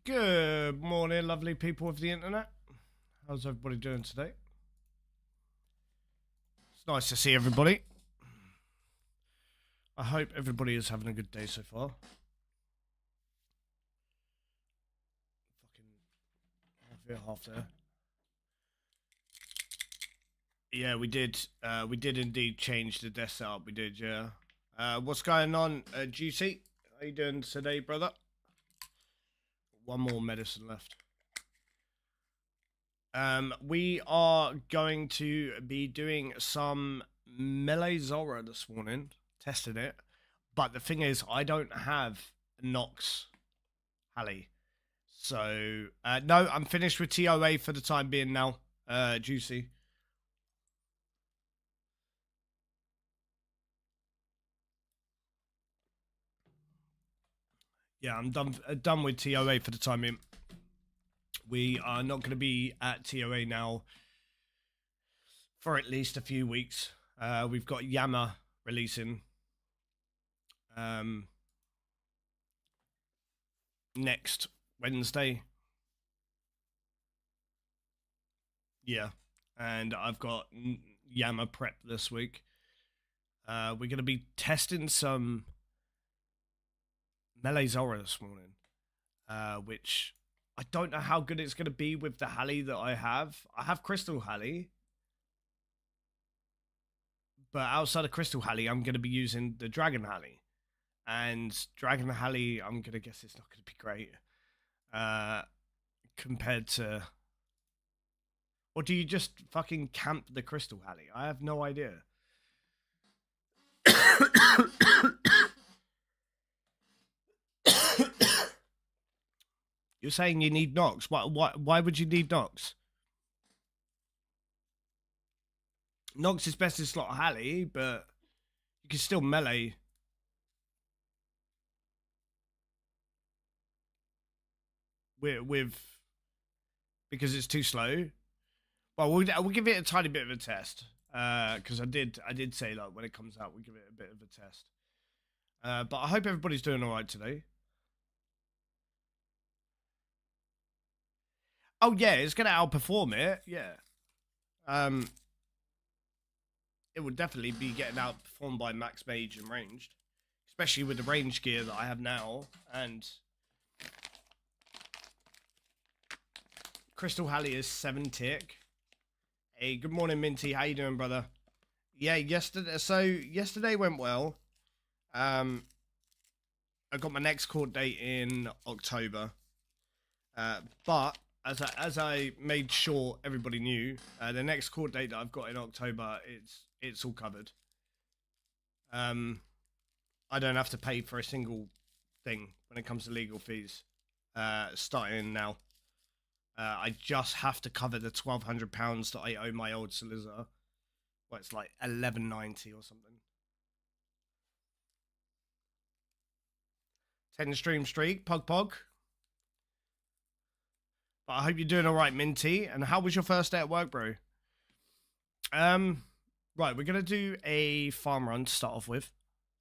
Good morning, lovely people of the internet. How's everybody doing today? It's nice to see everybody. I hope everybody is having a good day so far. Fucking half there. Yeah, we did. We did indeed change the desk setup. We did, yeah. What's going on, Juicy? How you doing today, brother? One more medicine left. We are going to be doing some Melee Zora this morning, testing it. But the thing is, I don't have Nox Hallie. So, no, I'm finished with TOA for the time being now, Juicy. Yeah, I'm done with TOA for the time being. We are not going to be at TOA now for at least a few weeks. We've got YAMA releasing next Wednesday. Yeah, and I've got YAMA prep this week. We're going to be testing some Melee Zora this morning, which I don't know how good it's going to be with the Hallie that I have. I have Crystal Hallie, but outside of Crystal Hallie, I'm going to be using the Dragon Hallie. And Dragon Hallie, I'm going to guess it's not going to be great compared to... Or do you just fucking camp the Crystal Hallie? I have no idea. You're saying you need Nox. Why would you need Nox? Nox is best in slot Hallie, but you can still melee. With because it's too slow. Well, we'll give it a tiny bit of a test. Because I did say that when it comes out, we'll give it a bit of a test. But I hope everybody's doing all right today. Oh yeah, it's gonna outperform it. Yeah. It would definitely be getting outperformed by Max Mage and ranged, especially with the range gear that I have now and Crystal Hallie is 7 tick. Hey, good morning, Minty. How you doing, brother? Yeah, yesterday went well. I got my next court date in October. But as I made sure everybody knew, the next court date that I've got in October, it's all covered. I don't have to pay for a single thing when it comes to legal fees. Starting now. I just have to cover the £1,200 that I owe my old solicitor. Well, it's like $11.90 or something. 10 stream streak, Pog. But I hope you're doing all right, Minty. And how was your first day at work, bro? Right, we're gonna do a farm run to start off with,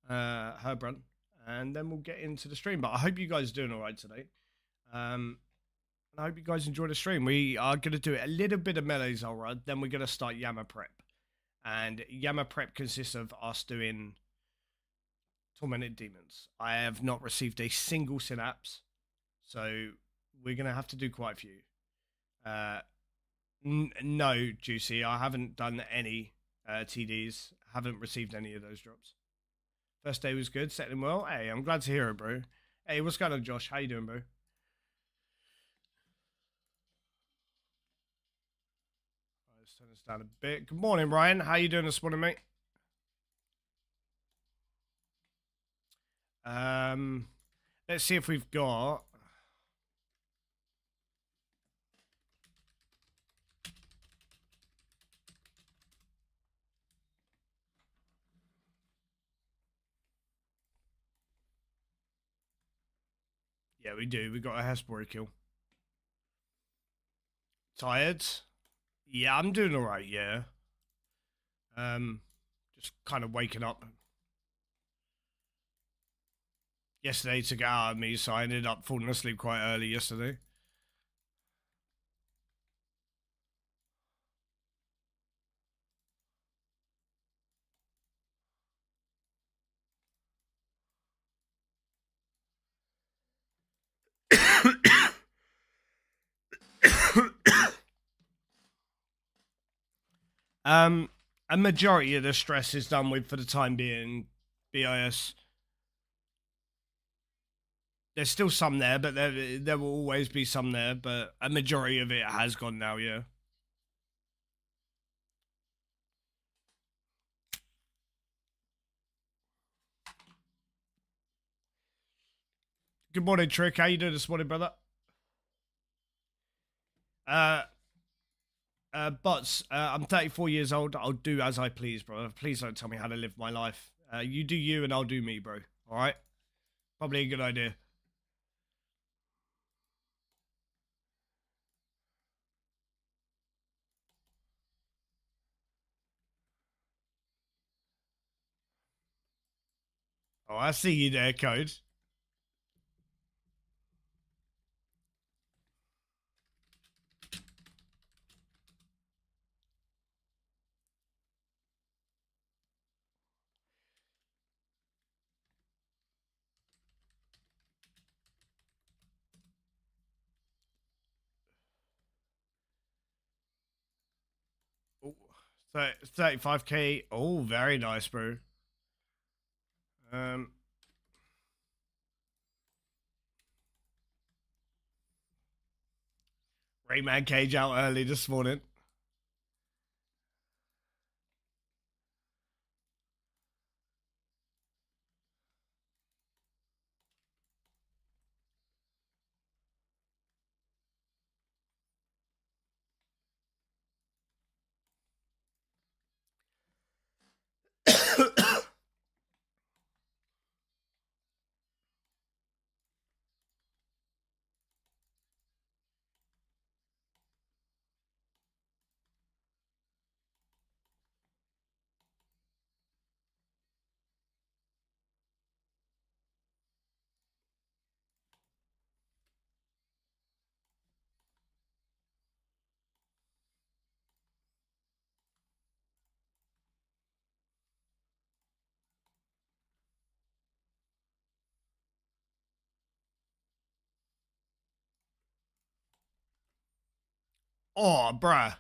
herb run, and then we'll get into the stream. But I hope you guys are doing all right today. And I hope you guys enjoy the stream. We are going to do a little bit of Melee Zora, then we're going to start YAMA prep. And YAMA prep consists of us doing Tormented Demons. I have not received a single synapse, so we're going to have to do quite a few. No, Juicy, I haven't done any TDs. Haven't received any of those drops. First day was good, settling well. Hey, I'm glad to hear it, bro. Hey, what's going on, Josh? How you doing, bro? Let's turn this down a bit. Good morning, Ryan. How you doing this morning, mate? Let's see if we've got... Yeah, we do. We got a Hespori kill. Tired? Yeah, I'm doing alright, yeah. Just kind of waking up. yesterday took it out of me, so I ended up falling asleep quite early yesterday. um, a majority of the stress is done with for the time being. BIS. There's still some there, but there will always be some there. But a majority of it has gone now. Yeah. Good morning, Trick. How you doing this morning, brother? Uh, I'm 34 years old. I'll do as I please, bro. Please don't tell me how to live my life. You do you, and I'll do me, bro. All right? Probably a good idea. Oh, I see you there, Code. Oh, 35k. Oh, very nice, bro. Um, Rayman Cage out early this morning. Oh, bruh.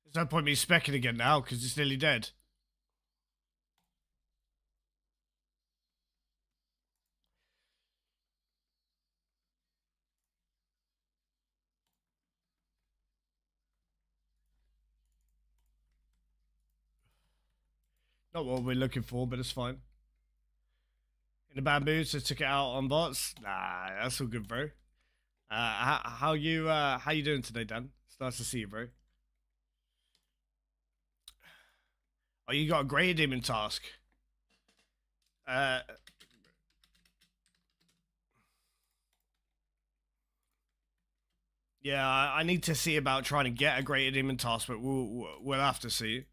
There's no point me specking again now because it's nearly dead. Not what we're looking for, but it's fine. In the bamboo, so took it out on bots. Nah, that's all good, bro. How you doing today, Dan? It's nice to see you, bro. Oh, you got a grade demon task. Uh, yeah, I need to see about trying to get a graded demon task, but we'll have to see.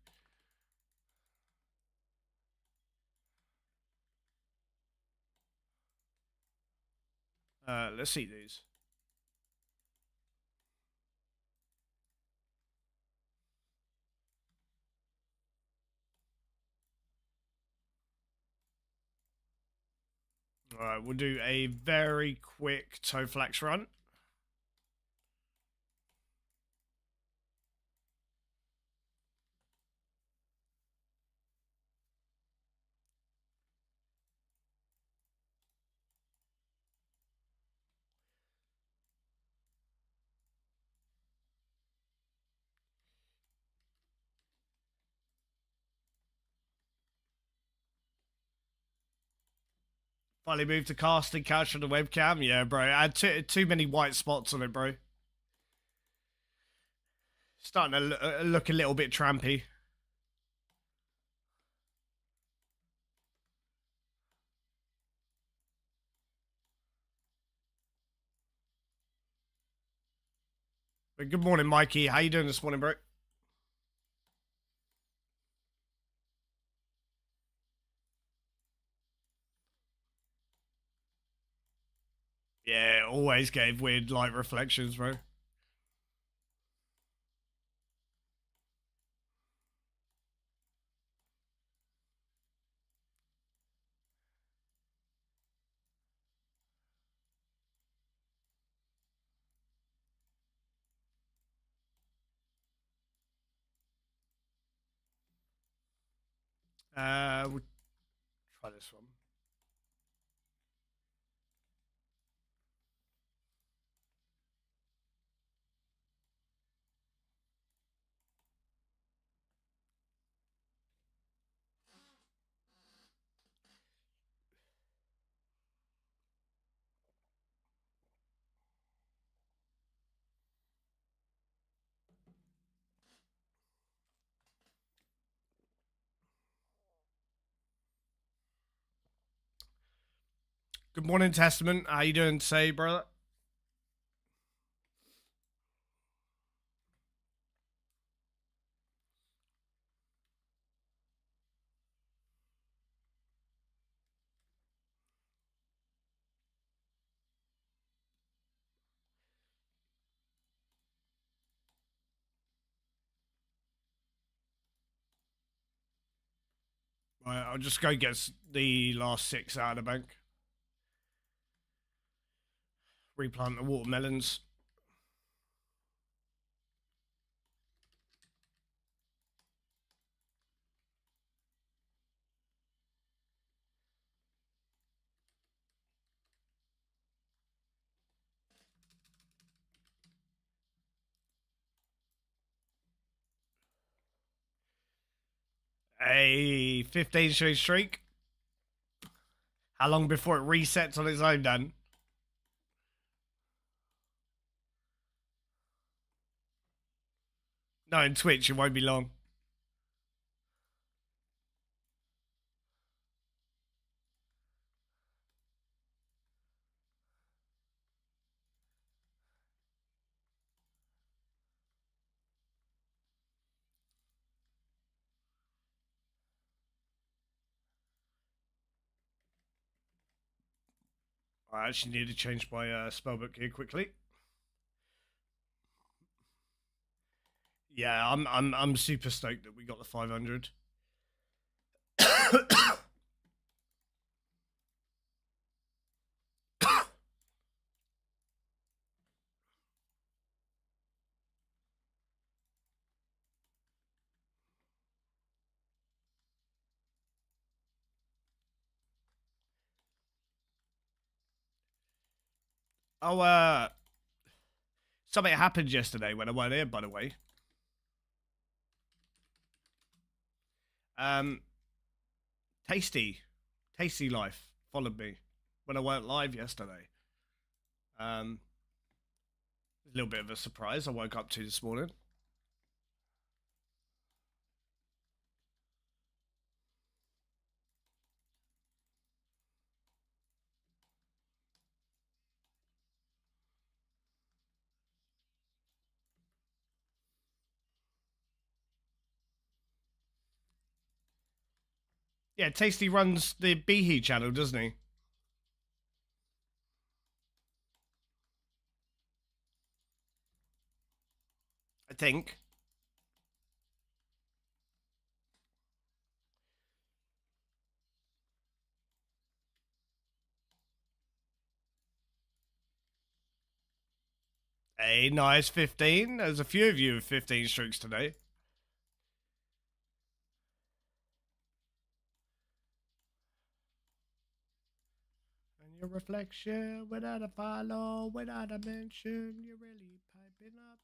Let's see these. All right, we'll do a very quick toe flex run. Finally moved to casting couch on the webcam. Yeah, bro. I had too many white spots on it, bro. Starting to look a little bit trampy. But good morning, Mikey. How you doing this morning, bro? Yeah, always gave weird light reflections, bro. We'll try this one. Good morning, Testament. How you doing today, brother? Right, I'll just go get the last 6 out of the bank. Replant the watermelons. A 15 straight streak. How long before it resets on its own, Dan? No, in Twitch, it won't be long. I actually need to change my spellbook here quickly. Yeah, I'm super stoked that we got the 500. Oh, something happened yesterday when I weren't here, by the way. Um, Tasty Life followed me when I weren't live yesterday. A little bit of a surprise. I woke up to this morning. Yeah, Tasty runs the Behe channel, doesn't he? I think. A nice 15. There's a few of you with 15 strokes today. And your reflection without a follow, without a mention, you're really piping up.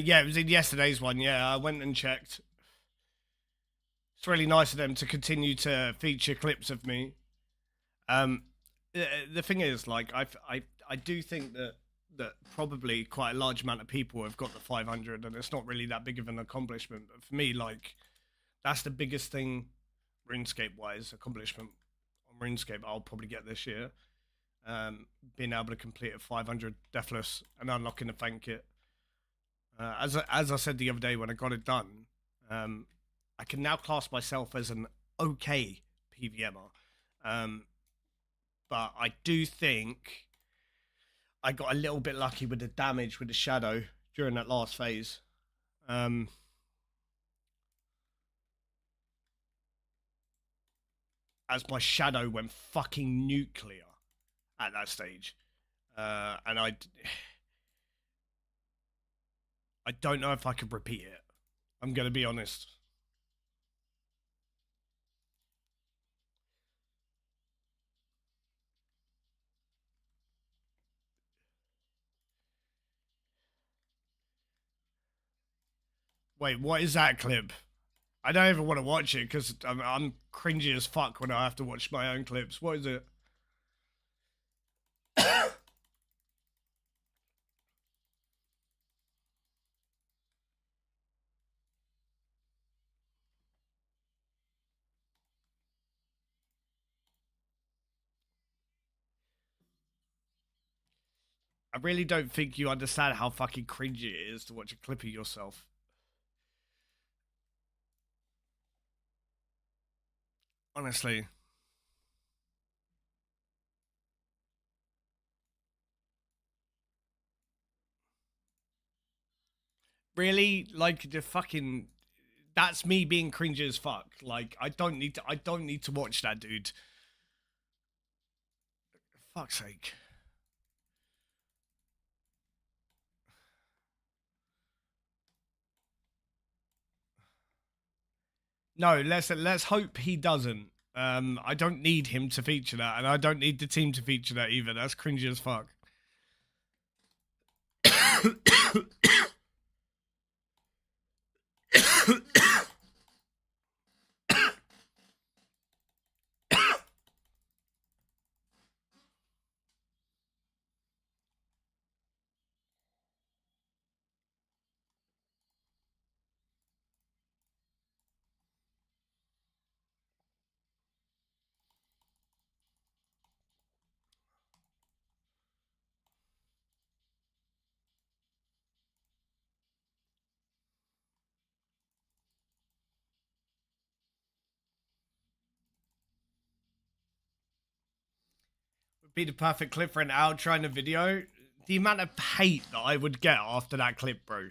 Yeah, it was in yesterday's one. Yeah, I went and checked. It's really nice of them to continue to feature clips of me. The thing is, like, I do think that probably quite a large amount of people have got the 500, and it's not really that big of an accomplishment. But for me, like, that's the biggest thing, RuneScape wise, accomplishment RuneScape I'll probably get this year. Being able to complete a 500 Deathless and unlocking the Thank Kit. As I said the other day when I got it done, I can now class myself as an okay PVMer. But I do think I got a little bit lucky with the damage with the shadow during that last phase. As my shadow went fucking nuclear at that stage. And I don't know if I could repeat it. I'm going to be honest. Wait, what is that clip? I don't even want to watch it because I'm cringy as fuck when I have to watch my own clips. What is it? I really don't think you understand how fucking cringy it is to watch a clip of yourself. Honestly. Really? Like the fucking that's me being cringy as fuck. Like I don't need to watch that, dude. For fuck's sake. No, let's hope he doesn't. I don't need him to feature that, and I don't need the team to feature that either. That's cringy as fuck. Would be the perfect clip for an outro in a video. The amount of hate that I would get after that clip, bro.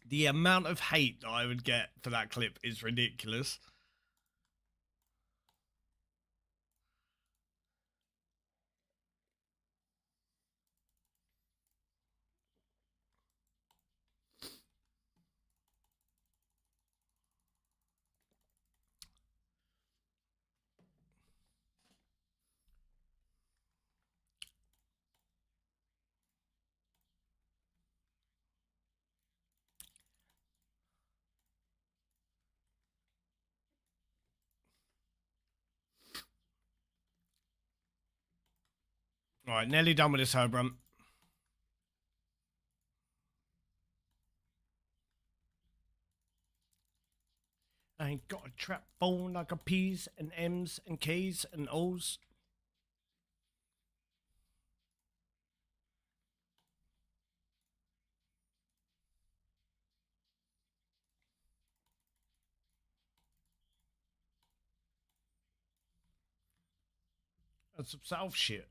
The amount of hate that I would get for that clip is ridiculous. Alright, nearly done with this, Herbrum. I ain't got a trap phone like a P's and M's and K's and O's. That's some South shit.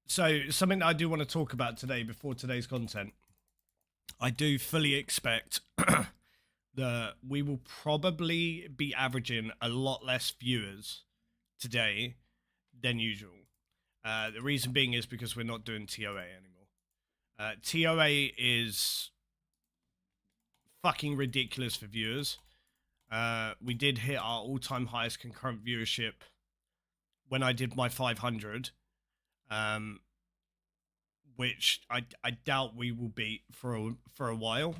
So, something that I do want to talk about today before today's content. I do fully expect that we will probably be averaging a lot less viewers today than usual. The reason being is because we're not doing TOA anymore. TOA is fucking ridiculous for viewers. We did hit our all-time highest concurrent viewership when I did my 500, which I doubt we will beat for a while.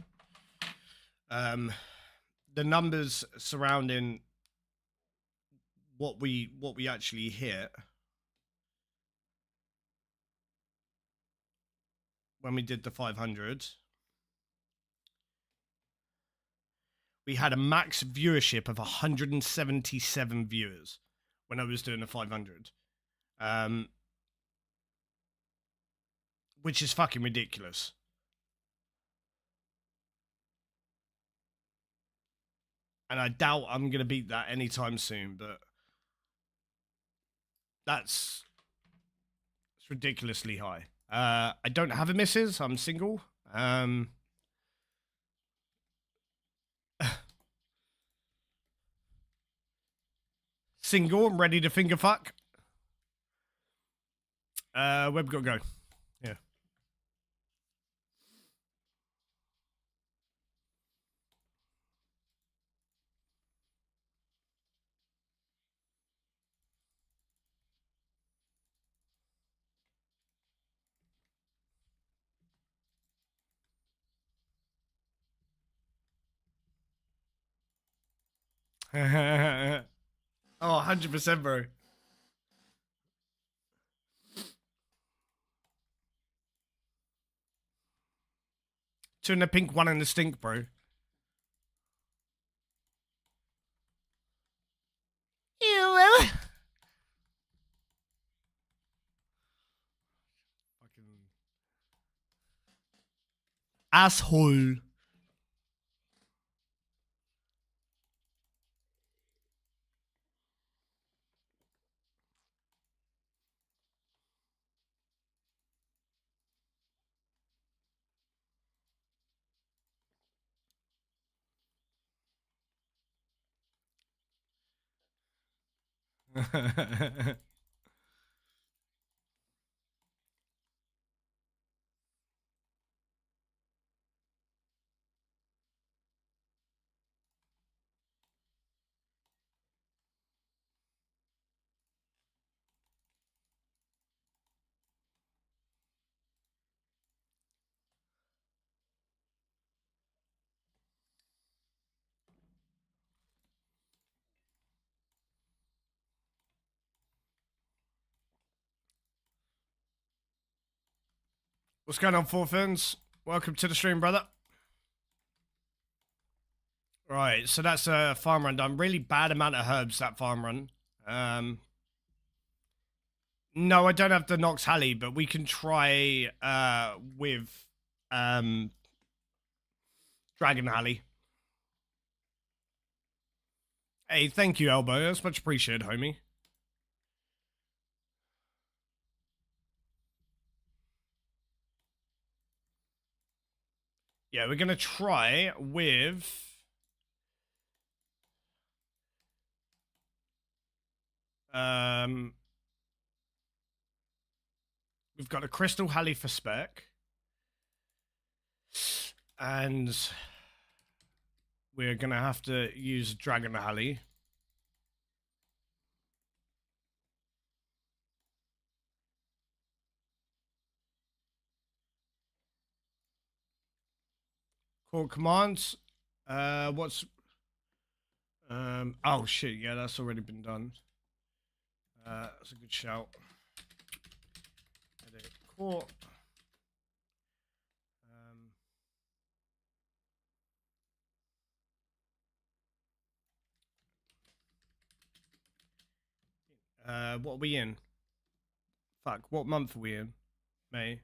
The numbers surrounding what we actually hit when we did the 500, we had a max viewership of 177 viewers when I was doing the 500. Which is fucking ridiculous. And I doubt I'm going to beat that anytime soon, but it's ridiculously high. I don't have a missus. I'm single. Single. I'm ready to finger fuck. Web got to go. Yeah. Oh, 100%, bro. Two in the pink, one in the stink, bro. Fucking asshole. What's going on, Four Fins? Welcome to the stream, brother. Right, so that's a farm run done. Really bad amount of herbs, that farm run. No, I don't have the Nox Halley, but we can try with Dragon Halley. Hey, thank you, Elbow. That's much appreciated, homie. Yeah, we're gonna try with we've got a Crystal Halley for spec, and we're gonna have to use Dragon Halley. Core commands. What's oh shit, yeah, that's already been done. That's a good shout. Edit core. What are we in? Fuck, what month are we in? May.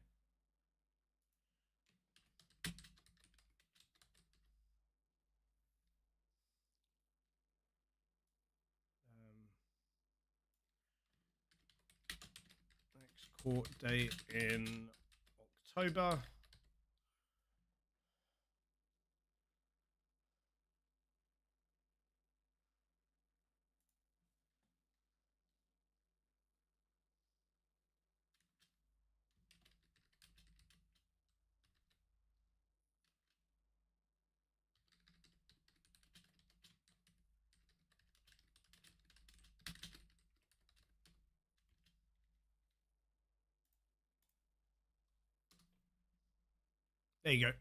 Next court date in October. There you go.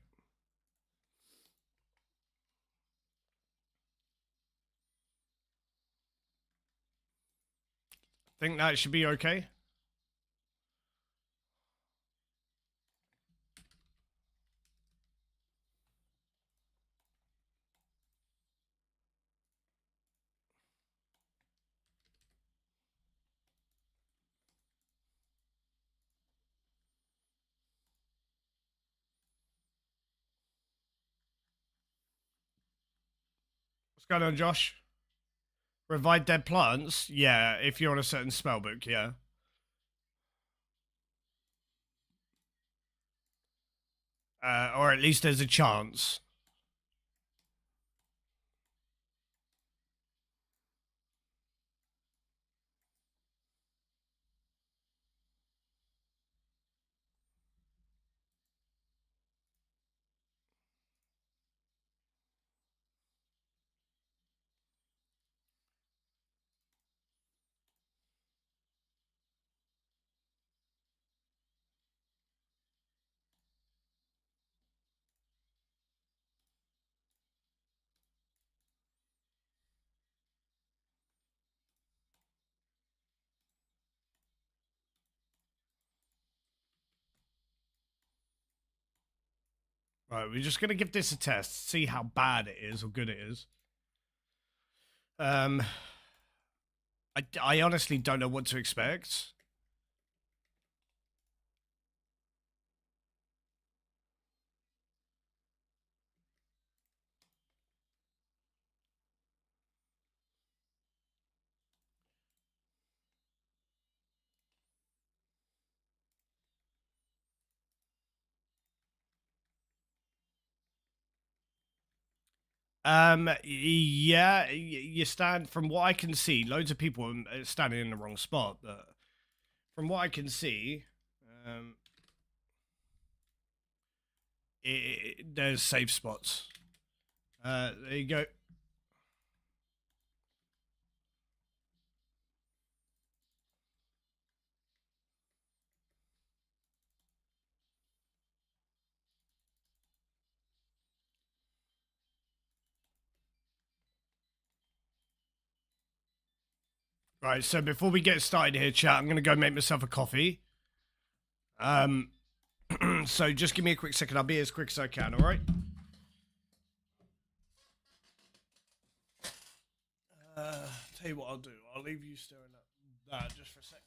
Think that should be okay. What's going on, Josh? Revive dead plants? Yeah, if you're on a certain spell book, yeah. Or at least there's a chance. Right, we're just gonna give this a test, see how bad it is or good it is. Um, I honestly don't know what to expect. Yeah, you stand from what I can see. Loads of people are standing in the wrong spot, but from what I can see, um, there's safe spots. There you go. Right, so before we get started here, chat, I'm gonna go make myself a coffee. Um, so just give me a quick second. I'll be as quick as I can. All right. Tell you what I'll do. I'll leave you staring at that just for a sec.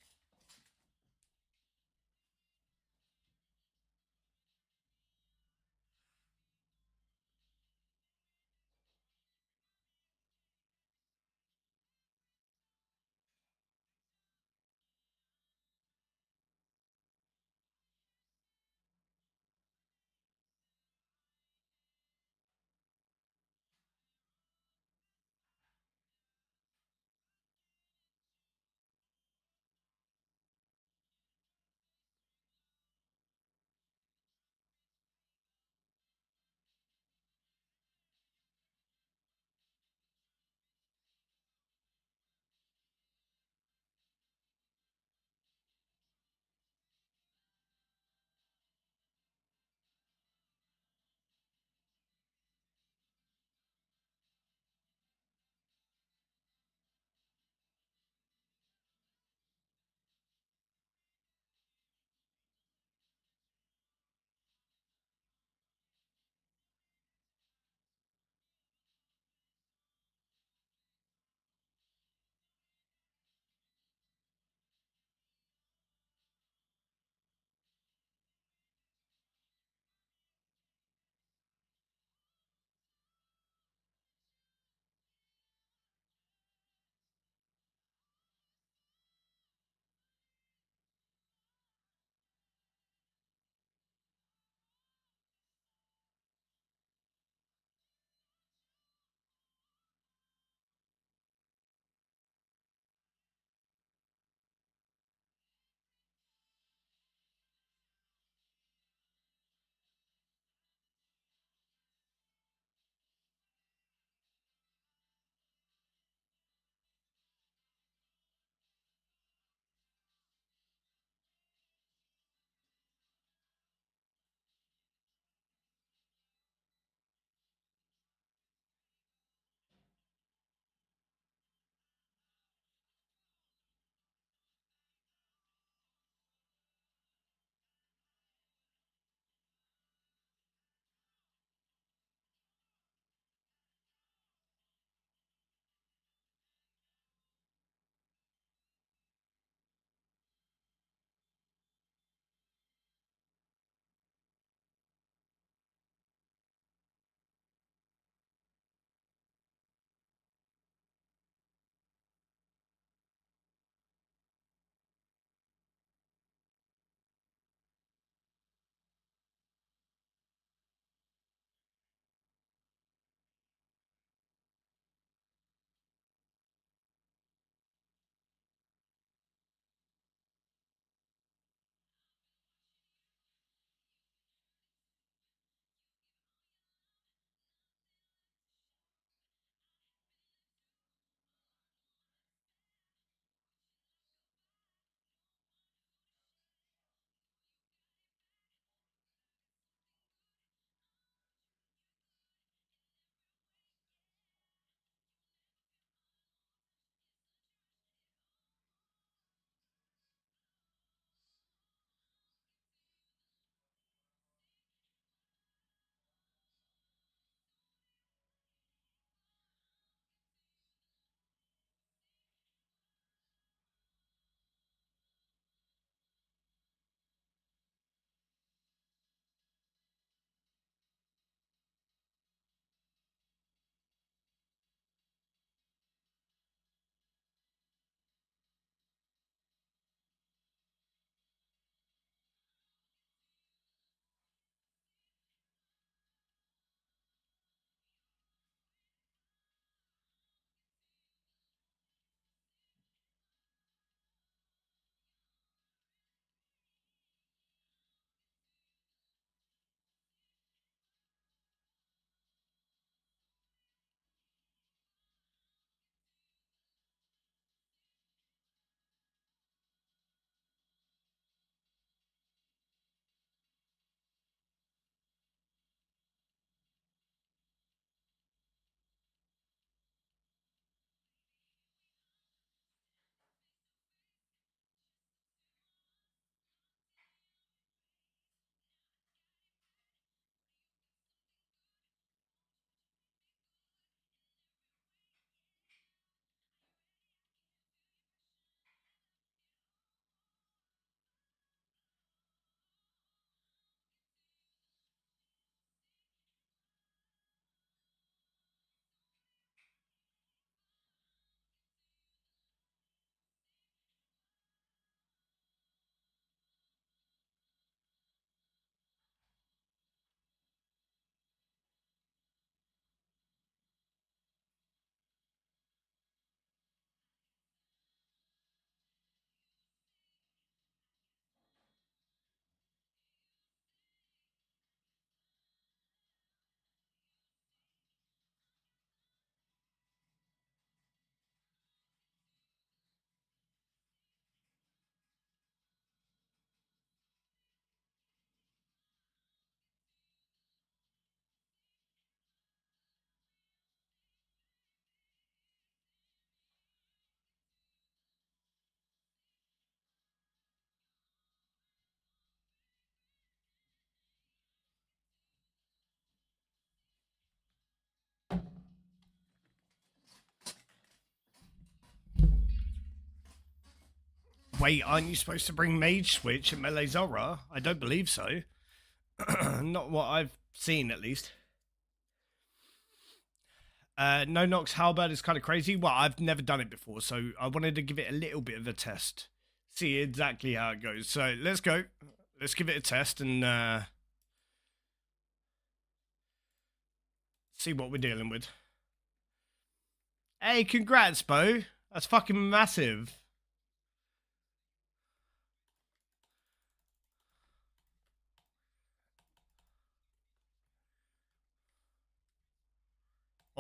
Wait, aren't you supposed to bring Mage Switch and Melee Zora? I don't believe so. Not what I've seen, at least. No Nox Halberd is kind of crazy. Well, I've never done it before, so I wanted to give it a little bit of a test. See exactly how it goes. So let's go. Let's give it a test and see what we're dealing with. Hey, congrats, Bo. That's fucking massive.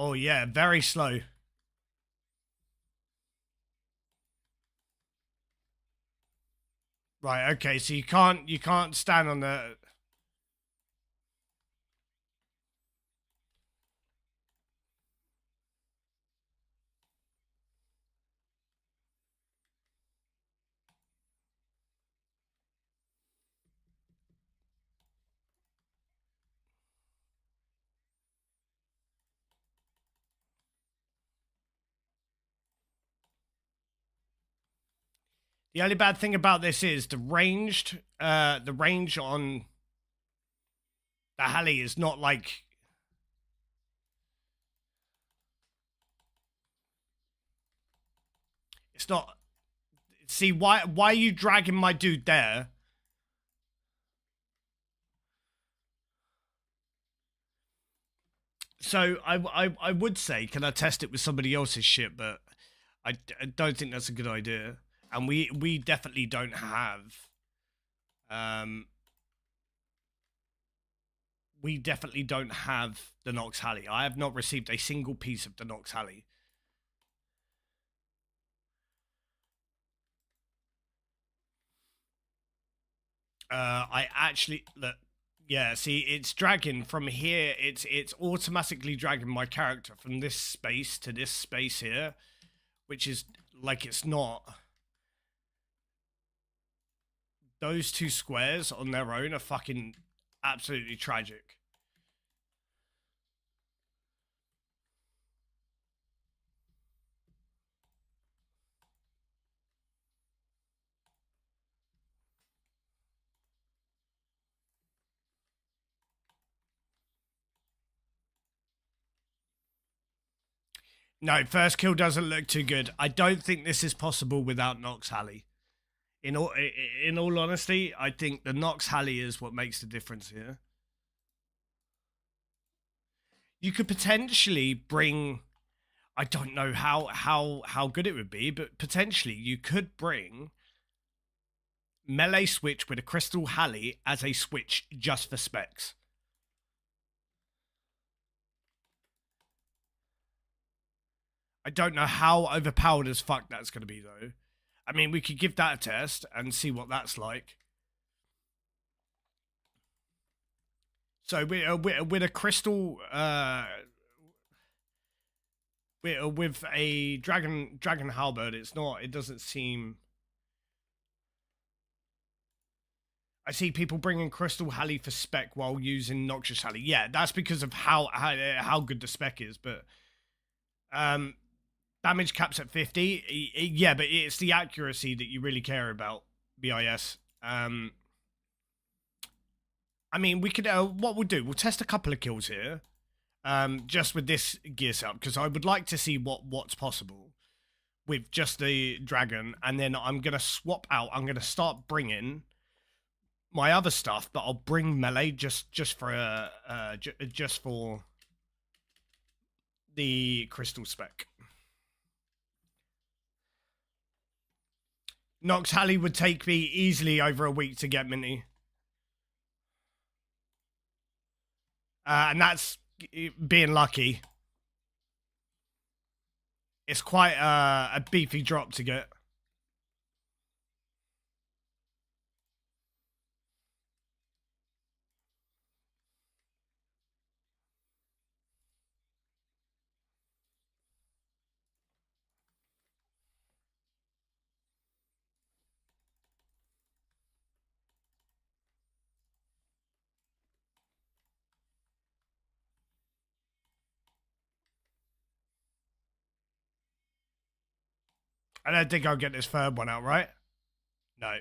Oh yeah, very slow. Right, okay, so you can't stand on the. The only bad thing about this is the range on the Halley is not like. It's not. See, why are you dragging my dude there? So I would say, can I test it with somebody else's shit? But I don't think that's a good idea. And we definitely don't have. We definitely don't have the Nox Halley. I have not received a single piece of the Nox Halley. I actually look. Yeah, see, it's dragging from here. It's automatically dragging my character from this space to this space here, which is like it's not. Those two squares on their own are fucking absolutely tragic. No, first kill doesn't look too good. I don't think this is possible without Nox Halley. In all honesty, I think the Nox Halley is what makes the difference here. You could potentially bring. I don't know how good it would be, but potentially you could bring Melee Switch with a Crystal Halley as a switch just for specs. I don't know how overpowered as fuck that's going to be, though. I mean, we could give that a test and see what that's like. So with a crystal, with a dragon halberd, it's not. It doesn't seem. I see people bringing Crystal Halley for spec while using Noxious Halley. Yeah, that's because of how good the spec is. But damage caps at 50. Yeah, but it's the accuracy that you really care about. BIS. I mean, we could. What we'll do, we'll test a couple of kills here, just with this gear setup, because I would like to see what's possible with just the dragon, and then I'm gonna swap out. I'm gonna start bringing my other stuff, but I'll bring melee just for just for the crystal spec. Nox Halley would take me easily over a week to get Minty. And that's being lucky. It's quite a beefy drop to get. I don't think I'll get this third one out, right? No.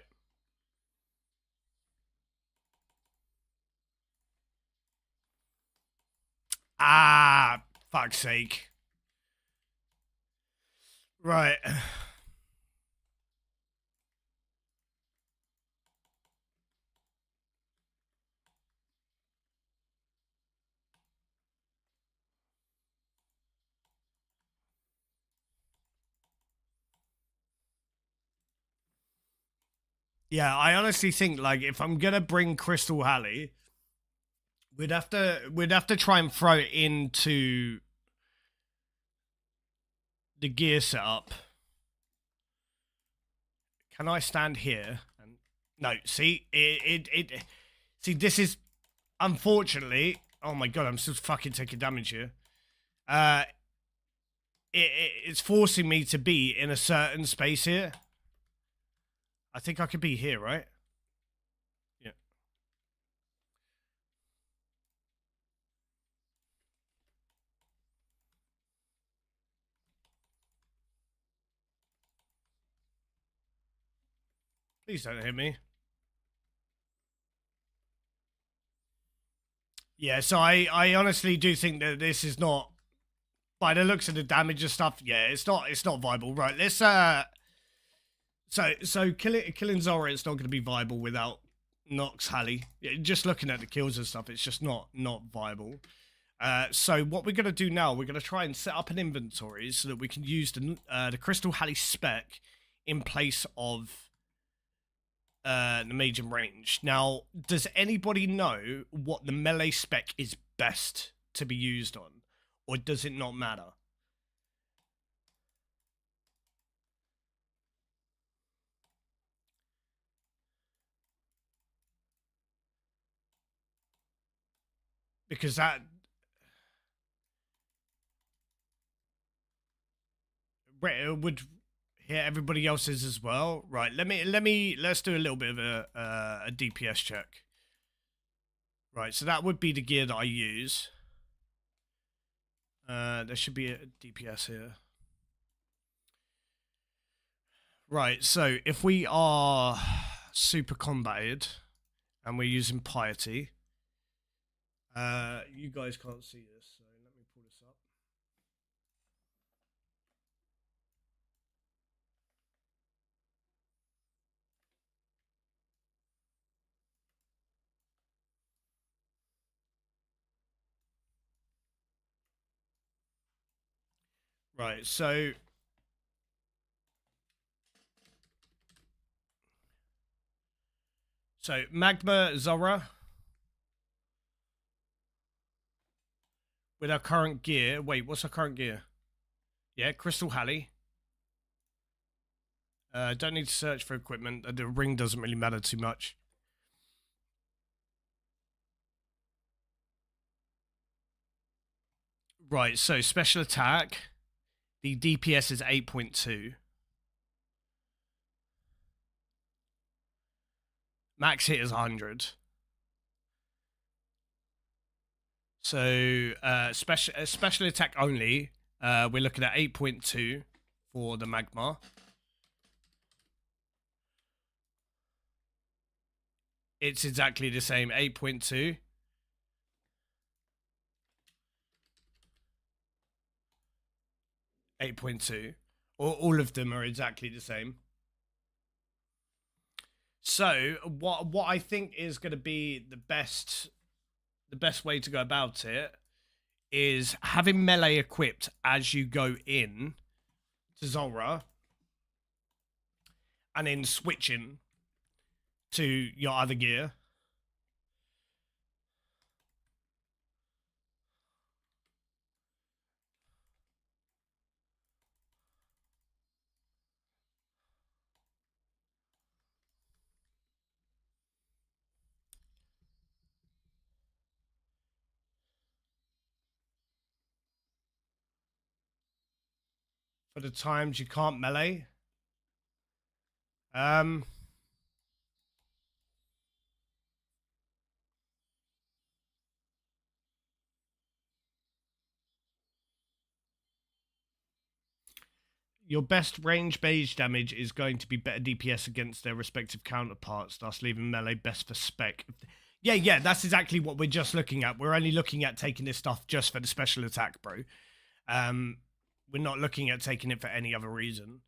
Ah, fuck's sake. Right. Yeah, I honestly think like if I'm gonna bring Crystal Halley, we'd have to try and throw it into the gear setup. Can I stand here? And no, see it see this is unfortunately. Oh my god, I'm still fucking taking damage here. Uh, it's forcing me to be in a certain space here. I think I could be here, right? Yeah. Please don't hit me. Yeah, so I honestly do think that this is not, by the looks of the damage and stuff, yeah, it's not viable. Right, let's so killing Zora, it's not going to be viable without Nox Halley. Yeah, just looking at the kills and stuff, it's just not viable. So what we're going to do now, we're going to try and set up an inventory so that we can use the Crystal Halley spec in place of the medium range. Now, does anybody know what the melee spec is best to be used on, or does it not matter? Because that would hit everybody else's as well. Right. Let's do a little bit of a DPS check. Right. So that would be the gear that I use. There should be a DPS here. Right. So if we are super combated and we're using piety, you guys can't see this, so let me pull this up. Right, so Magma Zora with our current gear. Wait, what's our current gear? Yeah, Crystal Halley. Don't need to search for equipment. The ring doesn't really matter too much. Right, so special attack. The DPS is 8.2. Max hit is 100. So special attack only. We're looking at 8.2 for the Magma. It's exactly the same, 8.2. 8.2. All of them are exactly the same. So what I think is going to be the best way to go about it is having melee equipped as you go in to Zora, and then switching to your other gear. For the times you can't melee. Um, your best range mage damage is going to be better DPS against their respective counterparts, thus leaving melee best for spec. Yeah, that's exactly what we're just looking at. We're only looking at taking this stuff just for the special attack, bro. We're not looking at taking it for any other reason.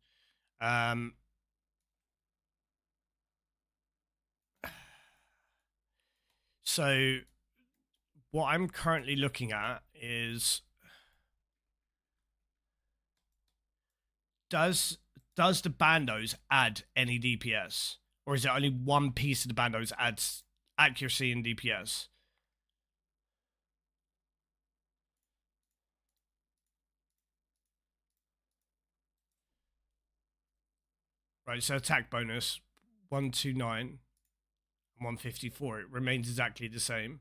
So what I'm currently looking at is, does the bandos add any DPS, or is it only one piece of the bandos adds accuracy and DPS? Right, so attack bonus 129 and 154. It remains exactly the same.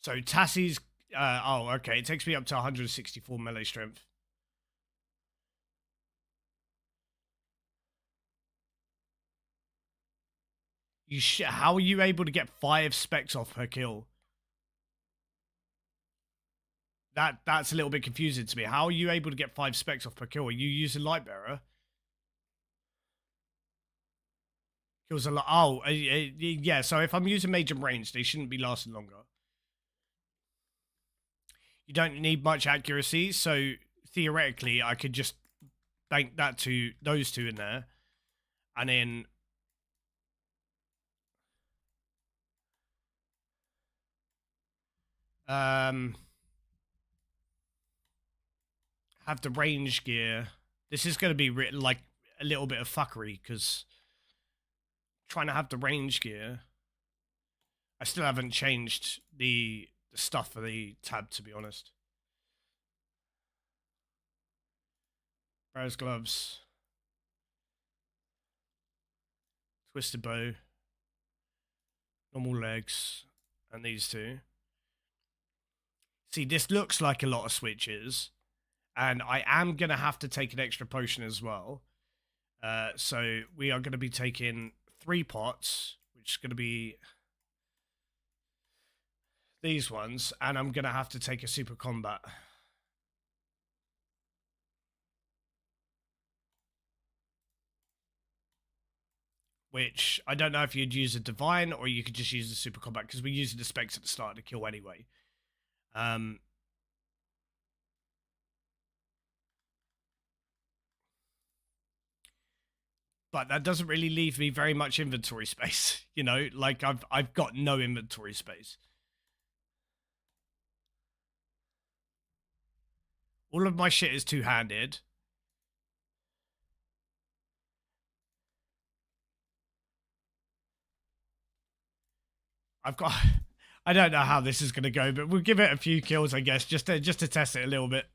So Tassie's oh, okay, it takes me up to 164 melee strength. How are you able to get 5 specs off per kill? That's a little bit confusing to me. How are you able to get 5 specs off per kill? Are you using Lightbearer? Kills a lot. Oh, yeah. So if I'm using Mage and range, they shouldn't be lasting longer. You don't need much accuracy, so theoretically, I could just bank those two in there, and then have the range gear. This is going to be like a little bit of fuckery because trying to have the range gear. I still haven't changed the stuff for the tab, to be honest. Bear's gloves, twisted bow, normal legs, and these two. See, this looks like a lot of switches, and I am going to have to take an extra potion as well. So we are going to be taking 3 pots, which is going to be these ones, and I'm going to have to take a super combat. Which, I don't know if you'd use a divine or you could just use the super combat, because we're using the specs at the start of the kill anyway. But that doesn't really leave me very much inventory space, you know? Like, I've got no inventory space. All of my shit is two-handed. I've got... I don't know how this is going to go, but we'll give it a few kills, I guess, just to test it a little bit.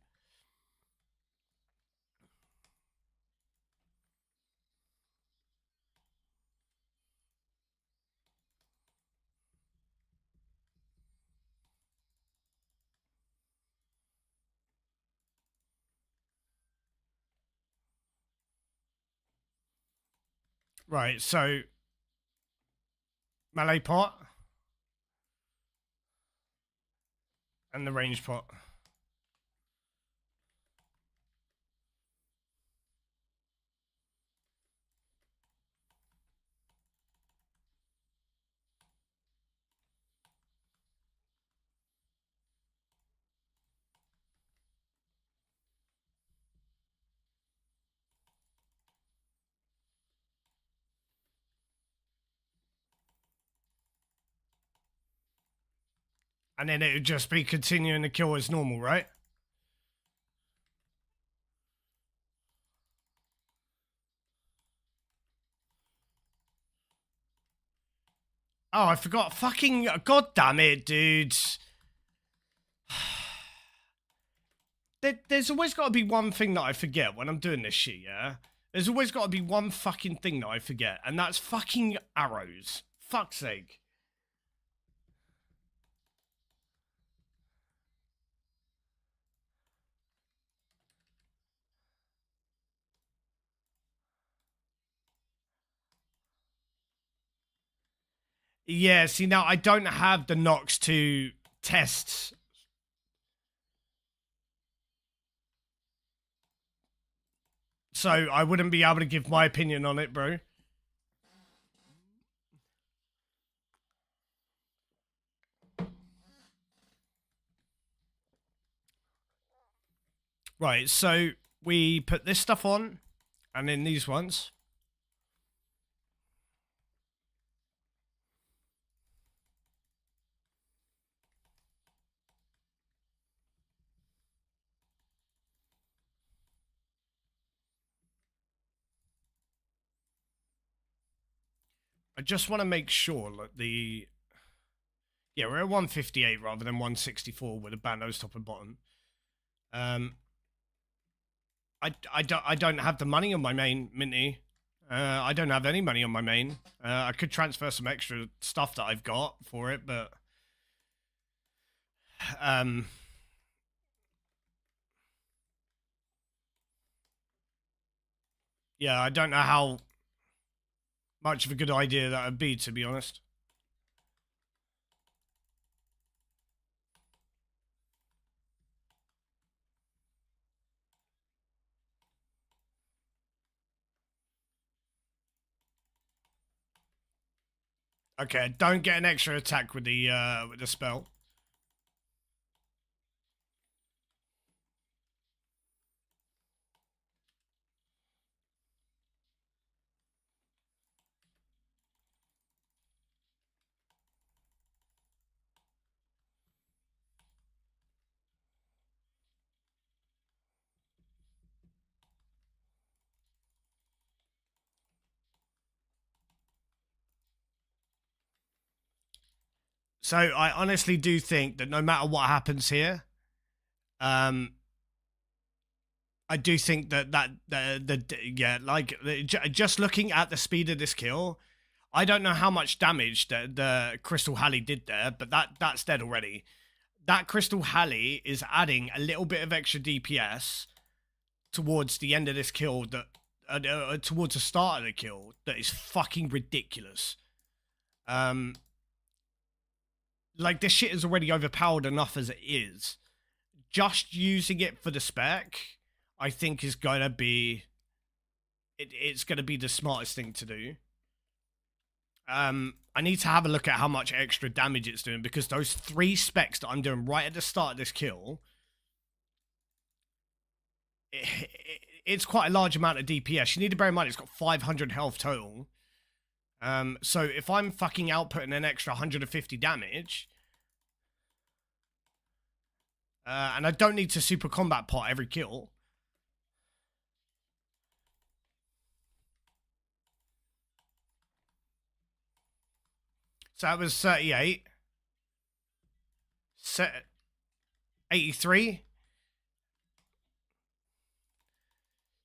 Right, so... melee pot. And the range pot. And then it would just be continuing the kill as normal, right? Oh, I forgot. Fucking... God damn it, dude. There's always got to be one thing that I forget when I'm doing this shit, yeah? There's always got to be one fucking thing that I forget, and that's fucking arrows. Fuck's sake. Yeah, see, now I don't have the Nox to test. So I wouldn't be able to give my opinion on it, bro. Right, so we put this stuff on, and then these ones. I just want to make sure that the... Yeah, we're at 158 rather than 164 with a bandos top and bottom. I don't have the money on my main, Minty. I don't have any money on my main. I could transfer some extra stuff that I've got for it, but... Yeah, I don't know how much of a good idea that would be, to be honest. Okay, don't get an extra attack with the spell. So I honestly do think that no matter what happens here, I do think that yeah, like just looking at the speed of this kill, I don't know how much damage the Crystal Halley did there, but that's dead already. That Crystal Halley is adding a little bit of extra DPS towards the end of this kill that towards the start of the kill that is fucking ridiculous. Like, this shit is already overpowered enough as it is. Just using it for the spec, I think, is gonna be... It's gonna be the smartest thing to do. I need to have a look at how much extra damage it's doing, because those 3 specs that I'm doing right at the start of this kill... It's quite a large amount of DPS. You need to bear in mind it's got 500 health total. So if I'm fucking outputting an extra 150 damage, and I don't need to super combat pot every kill. So that was 38. 83.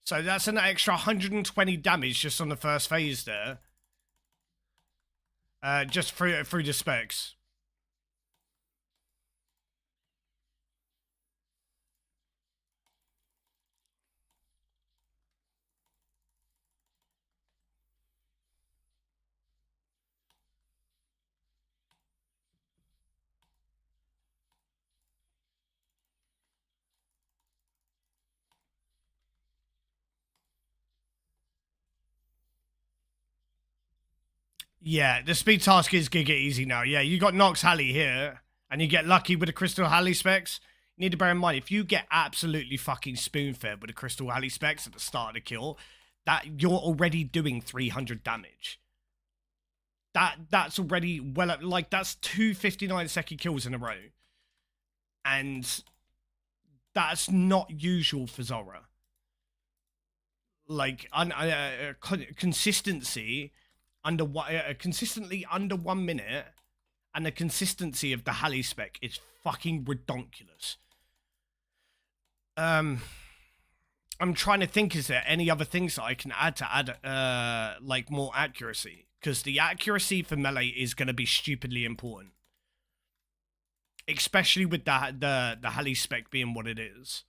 So that's an extra 120 damage just on the first phase there. Just through the specs. Yeah, the speed task is Giga easy now. Yeah, you got Nox Halley here, and you get lucky with the Crystal Halley specs. You need to bear in mind, if you get absolutely fucking spoon-fed with the Crystal Halley specs at the start of the kill, that you're already doing 300 damage. That's already well, like, that's 2 59-second kills in a row. And that's not usual for Zora. Like, consistency... consistently under 1 minute, and the consistency of the Halley spec is fucking redonkulous. I'm trying to think, is there any other things that I can add to add like more accuracy? Because the accuracy for melee is going to be stupidly important, especially with the Halley spec being what it is.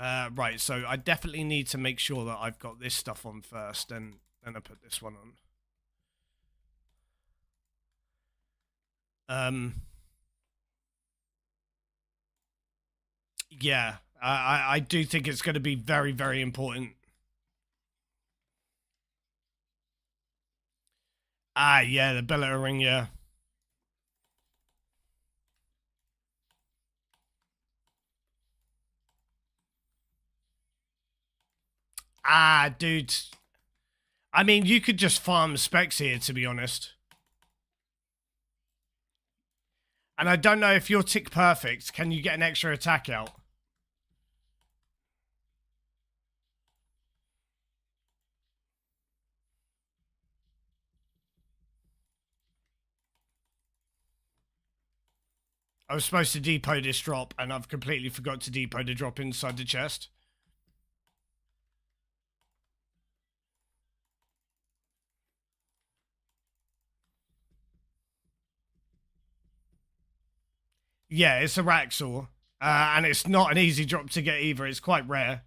Right, so I definitely need to make sure that I've got this stuff on first, and then I put this one on. Yeah, I do think it's going to be very, very important. Ah, yeah, the billet ring, yeah. Ah, dude. I mean, you could just farm specs here, to be honest. And I don't know if you're tick perfect, can you get an extra attack out? I was supposed to depot this drop, and I've completely forgot to depot the drop inside the chest. Yeah, it's a Raxor. And it's not an easy drop to get either. It's quite rare.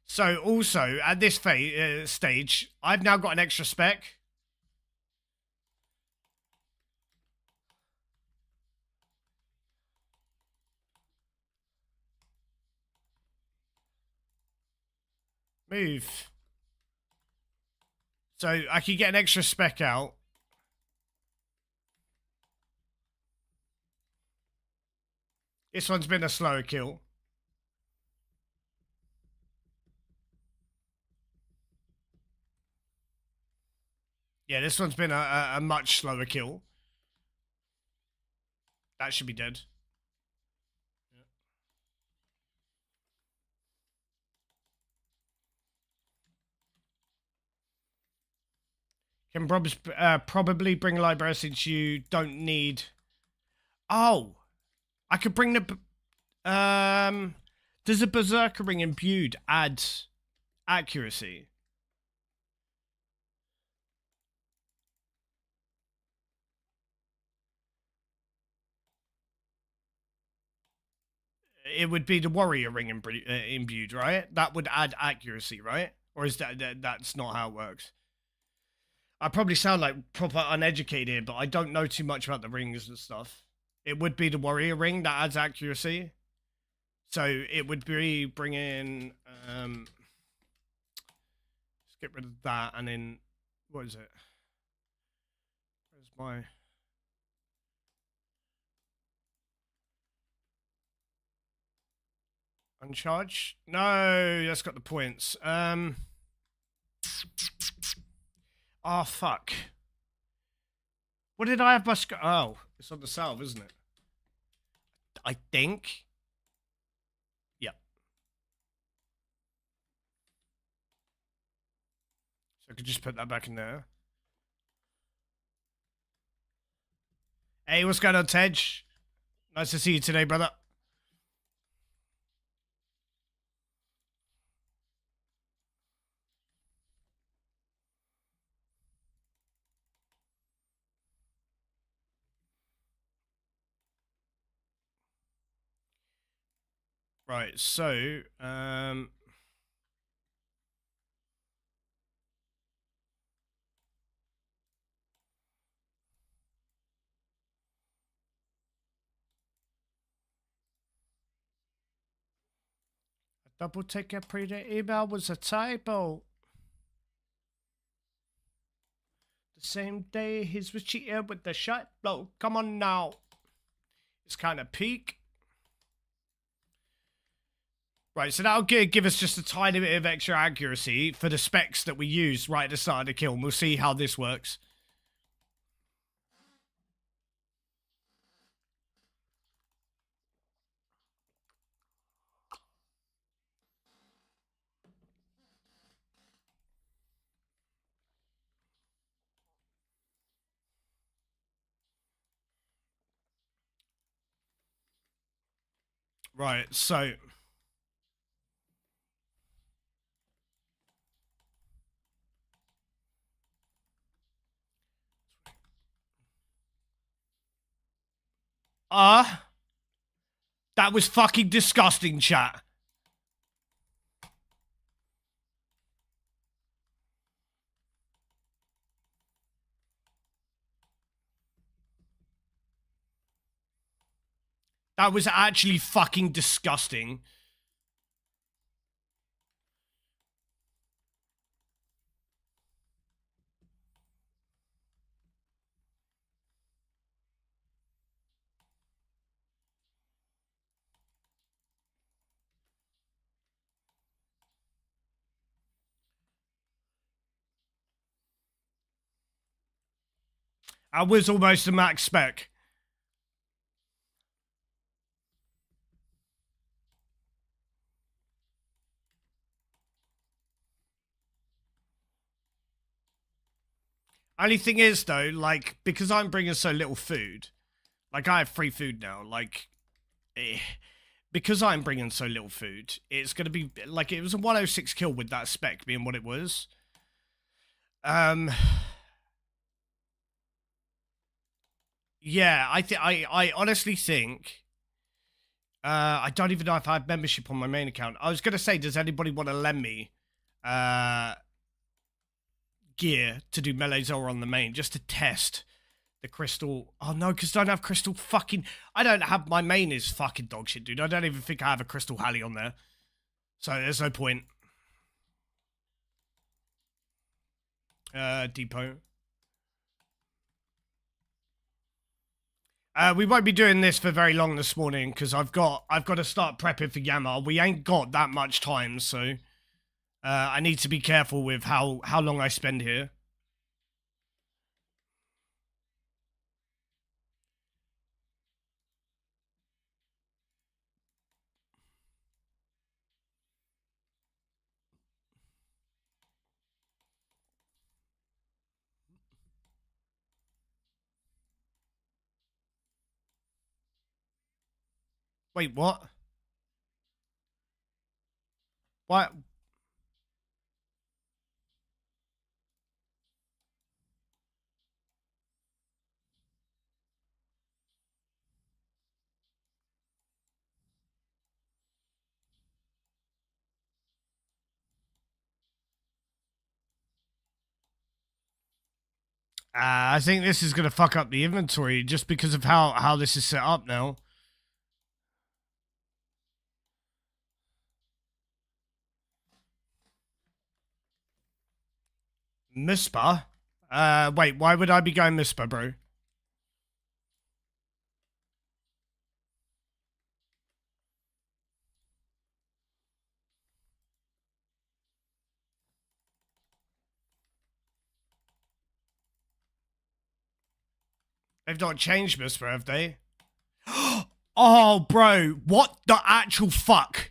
So also, at this stage, I've now got an extra spec. Move. So I can get an extra spec out. This one's been a slower kill. Yeah, this one's been a much slower kill. That should be dead. Can probably bring Library since you don't need... Oh! I could bring the... Does a Berserker Ring imbued add accuracy? It would be the Warrior Ring imbued, right? That would add accuracy, right? Or is that's not how it works? I probably sound like proper uneducated, but I don't know too much about the rings and stuff. It would be the Warrior Ring that adds accuracy. So it would be bringing... let's get rid of that, and then... What is it? Where's my... Uncharged? No, that's got the points. Oh, fuck. What did I have my... Oh, it's on the salve, isn't it? I think. Yep. So I could just put that back in there. Hey, what's going on, Tej? Nice to see you today, brother. Right, so, double take a pretty email was a typo. The same day his was cheated with the shot blow. Come on now. It's kind of peak. Right, so that'll give us just a tiny bit of extra accuracy for the specs that we use right at the start of the kill, and we'll see how this works. Right, so... that was fucking disgusting, chat. That was actually fucking disgusting. I was almost a max spec. Only thing is, though, like, because I'm bringing so little food, like, I have free food now, like, because I'm bringing so little food, it's going to be, like, it was a 106 kill with that spec being what it was. Yeah, I honestly think, I don't even know if I have membership on my main account. I was going to say, does anybody want to lend me, gear to do melee Zora on the main, just to test the crystal? Oh no, because I don't have crystal fucking, I don't have, my main is fucking dog shit, dude. I don't even think I have a crystal Halley on there. So there's no point. Depot. We won't be doing this for very long this morning because I've got to start prepping for YAMA. We ain't got that much time, so I need to be careful with how long I spend here. Wait, what? What? I think this is gonna fuck up the inventory just because of how this is set up now. Mispa? Wait, why would I be going Mispa, bro? They've not changed Mispa, have they? Oh, bro, what the actual fuck?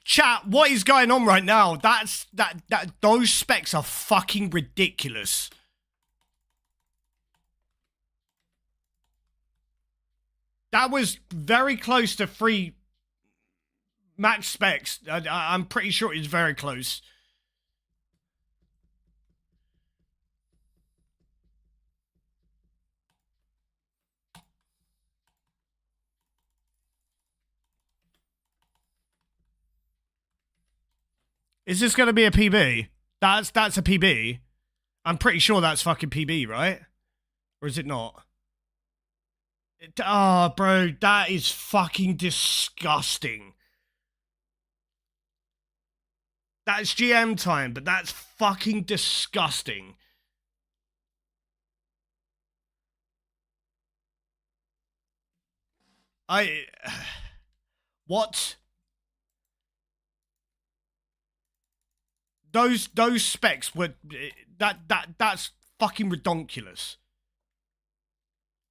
Chat, what is going on right now? Those specs are fucking ridiculous. That was very close to free match specs. I'm pretty sure it's very close. Is this going to be a PB? That's a PB. I'm pretty sure that's fucking PB, right? Or is it not? Oh, bro, that is fucking disgusting. That's GM time, but that's fucking disgusting. What? Those specs were that's fucking redonkulous.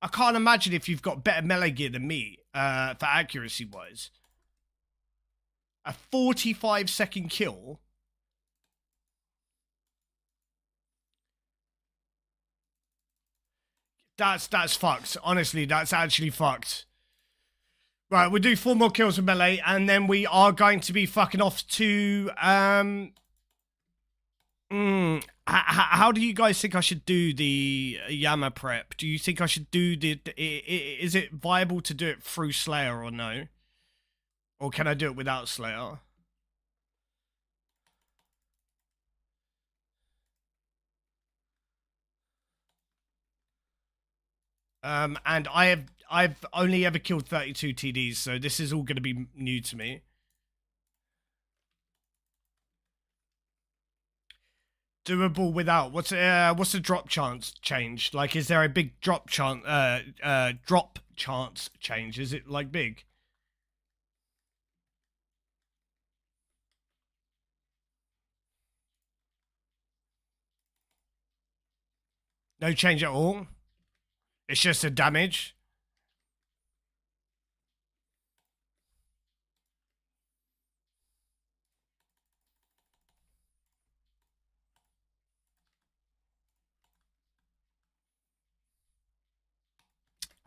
I can't imagine if you've got better melee gear than me, for accuracy wise. A 45-second kill. That's fucked. Honestly, that's actually fucked. Right, we'll do 4 more kills with melee, and then we are going to be fucking off to how do you guys think I should do the YAMA prep? Do you think I should do is it viable to do it through Slayer or no? Or can I do it without Slayer? And I've only ever killed 32 TDs, so this is all going to be new to me. Doable without. What's the drop chance change? Like, is there a big drop chance change? Is it like big? No change at all. It's just a damage.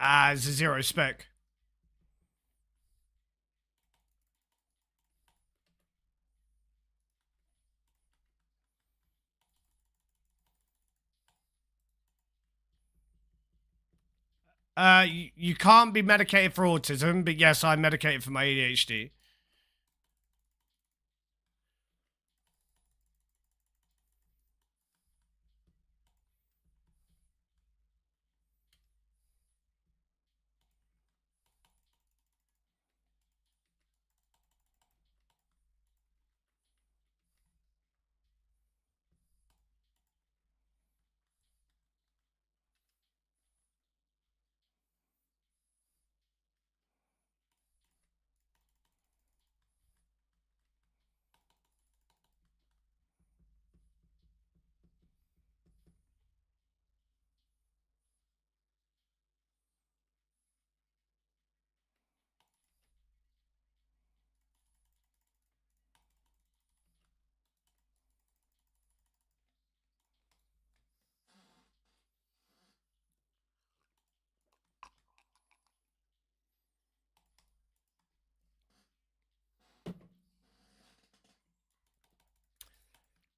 It's a zero spec. You can't be medicated for autism, but yes, I'm medicated for my ADHD.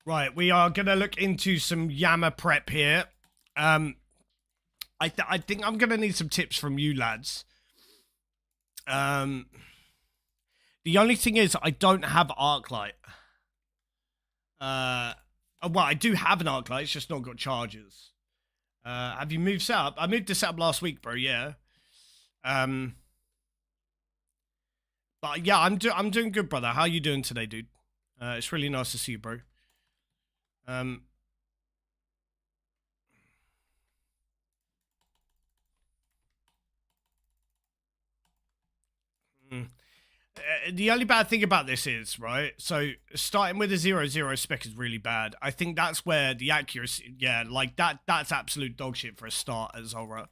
Right, we are gonna look into some YAMA prep here. I think I'm gonna need some tips from you lads. Um, the only thing is I don't have Arclight. Well, I do have an Arclight. It's just not got chargers. Have you moved setup? I moved the setup last week, bro. Yeah. Um, but yeah, I'm doing good, brother. How you doing today, dude? It's really nice to see you, bro. Um, mm. The only bad thing about this is, right? So starting with a 0-0 spec is really bad. I think that's where the accuracy, yeah, like that's absolute dog shit for a start at Zulrah.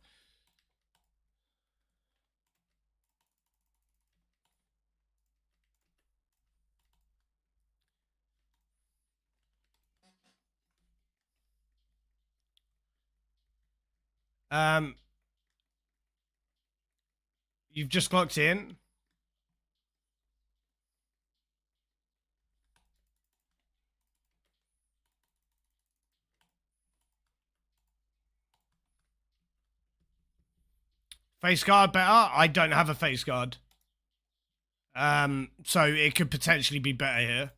Um, you've just clocked in. Face guard better? I don't have a face guard. So it could potentially be better here.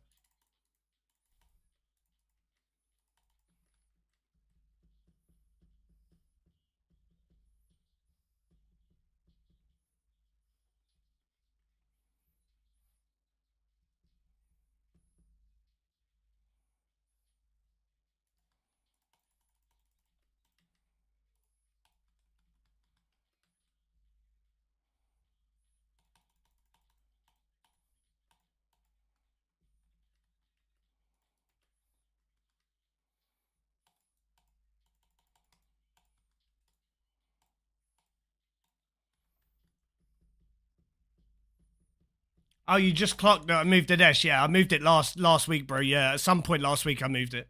Oh, you just clocked that I moved the dash. Yeah, I moved it last week, bro. Yeah, at some point last week I moved it.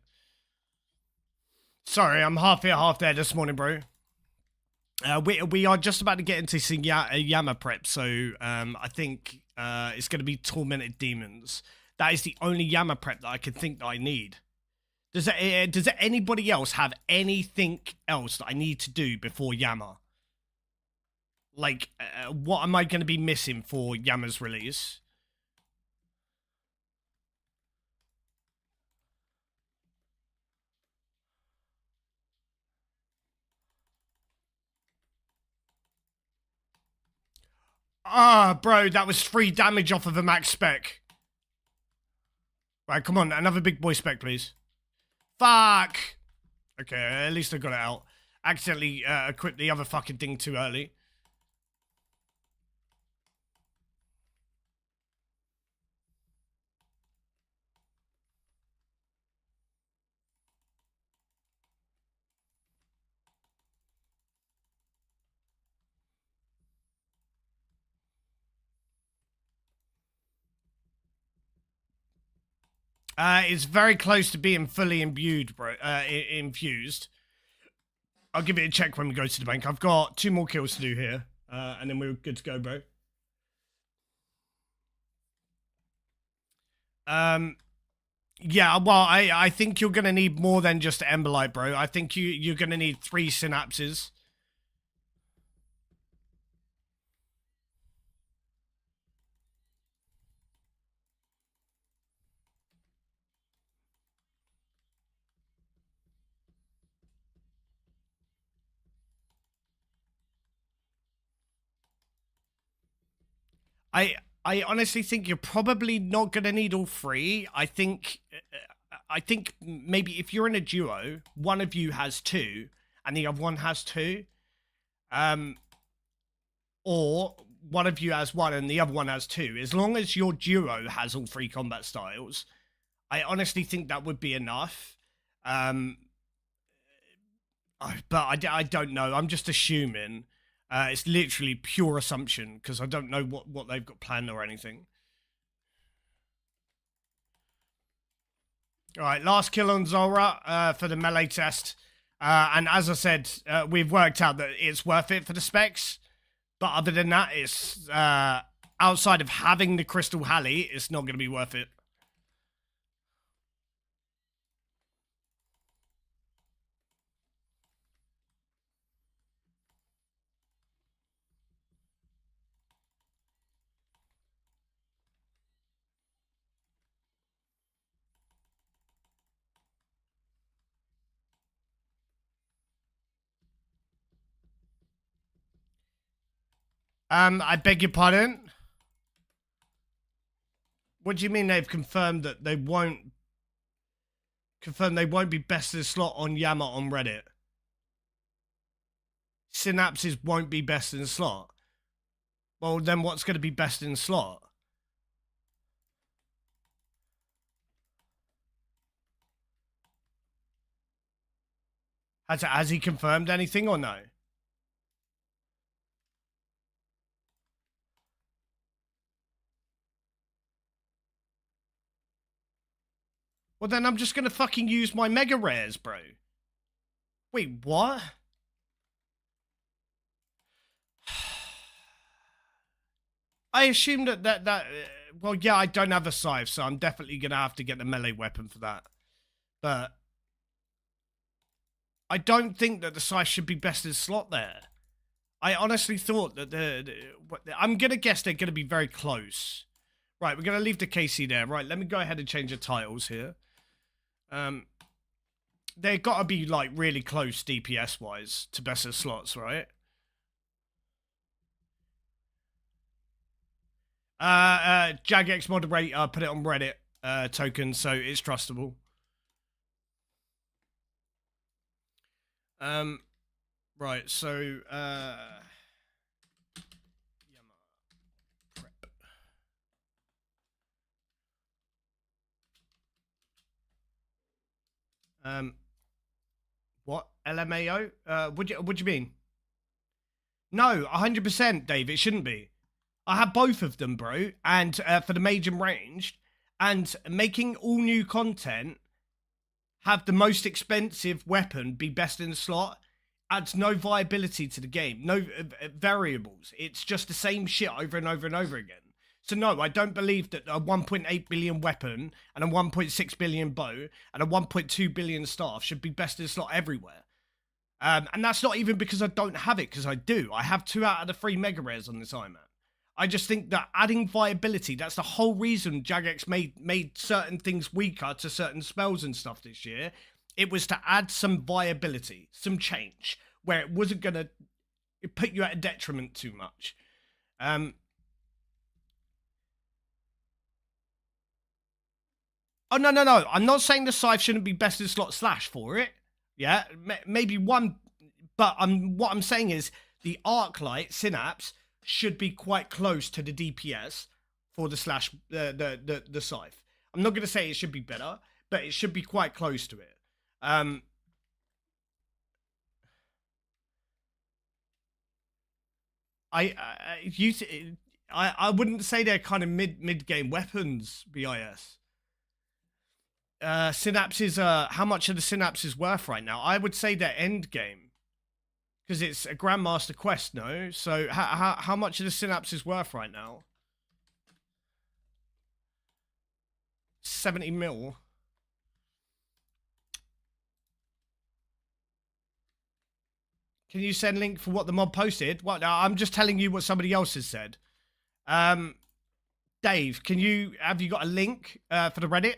Sorry, I'm half here, half there this morning, bro. We are just about to get into some YAMA prep, so I think it's going to be Tormented Demons. That is the only YAMA prep that I can think that I need. Does anybody else have anything else that I need to do before YAMA? Like, what am I going to be missing for YAMA's release? Ah, bro, that was 3 damage off of a max spec. Right, come on, another big boy spec, please. Fuck! Okay, at least I got it out. Accidentally equipped the other fucking thing too early. It's very close to being fully imbued, bro. Infused. I'll give it a check when we go to the bank. I've got 2 more kills to do here, and then we're good to go, bro. Yeah, well, I think you're gonna need more than just Emberlight, bro. I think you're gonna need 3 synapses. I honestly think you're probably not gonna need all 3. I think maybe if you're in a duo, one of you has 2 and the other one has 2. Or one of you has 1 and the other one has 2. As long as your duo has all 3 combat styles, I honestly think that would be enough. But I don't know. I'm just assuming. It's literally pure assumption because I don't know what they've got planned or anything. All right, last kill on Zora for the melee test. And as I said, we've worked out that it's worth it for the specs. But other than that, it's outside of having the Crystal Halley, it's not going to be worth it. I beg your pardon? What do you mean they've confirmed that they won't be best in slot on YAMA on Reddit? Synapses won't be best in slot. Well, then what's going to be best in slot? Has he confirmed anything or no? Well, then I'm just going to fucking use my mega rares, bro. Wait, what? I assume that well, yeah, I don't have a scythe, so I'm definitely going to have to get the melee weapon for that. But I don't think that the scythe should be best in slot there. I honestly thought that I'm going to guess they're going to be very close. Right, we're going to leave the KC there. Right, let me go ahead and change the titles here. They've got to be, like, really close DPS-wise to best of slots, right? Jagex moderator put it on Reddit token, so it's trustable. Right, so YAMA prep. What LMAO? What do you mean? No, 100%, Dave. It shouldn't be. I have both of them, bro, and for the mage and ranged, and making all new content have the most expensive weapon be best in the slot adds no viability to the game, no variables. It's just the same shit over and over and over again. So no, I don't believe that a 1.8 billion weapon and a 1.6 billion bow and a 1.2 billion staff should be best in slot everywhere. And that's not even because I don't have it, because I do. I have 2 out of the 3 mega rares on this Iron Man. I just think that adding viability, that's the whole reason Jagex made certain things weaker to certain spells and stuff this year. It was to add some viability, some change, where it wasn't going to put you at a detriment too much. Oh, no, no, no. I'm not saying the Scythe shouldn't be best in slot slash for it. Yeah, maybe one. But what I'm saying is the Arclight Synapse should be quite close to the DPS for the slash the Scythe. I'm not going to say it should be better, but it should be quite close to it. I wouldn't say they're kind of mid game weapons. BIS. Synapses. How much are the synapses worth right now? I would say they're end game because it's a Grandmaster quest. No, so how much are the synapses worth right now? 70 mil. Can you send link for what the mob posted? What? I'm just telling you what somebody else has said. Dave, have you got a link for the Reddit?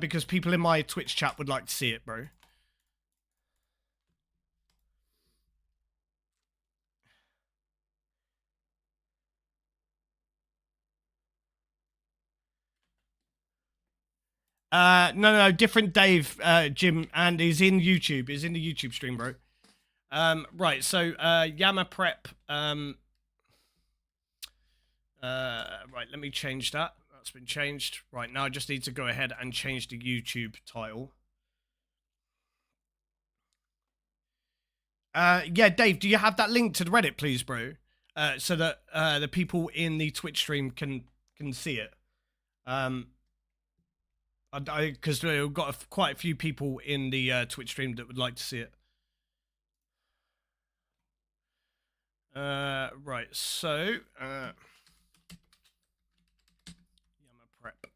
Because people in my Twitch chat would like to see it, bro. No, different Dave, Jim, and he's in YouTube. He's in the YouTube stream, bro. Right, so YAMA prep. Right, let me change that. That's been changed. Right, now I just need to go ahead and change the YouTube title. Yeah, Dave, do you have that link to the Reddit, please, bro? So that the people in the Twitch stream can see it. Because we've got quite a few people in the Twitch stream that would like to see it. Right, so YAMA prep.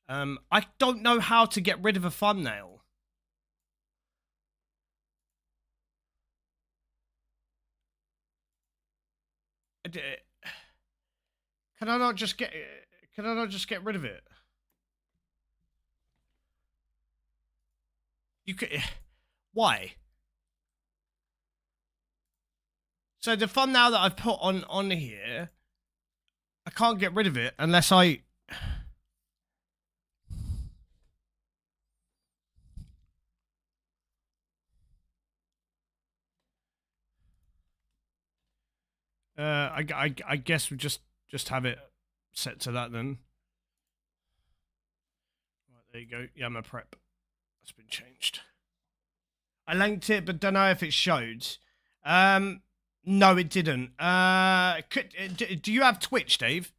I don't know how to get rid of a thumbnail. Can I not just get rid of it? You could. Why? So the thumbnail that I've put on here, I can't get rid of it unless I. I guess we just have it set to that then. Right, there you go. YAMA prep. That's been changed. I linked it, but don't know if it showed. No, it didn't. Do you have Twitch, Dave?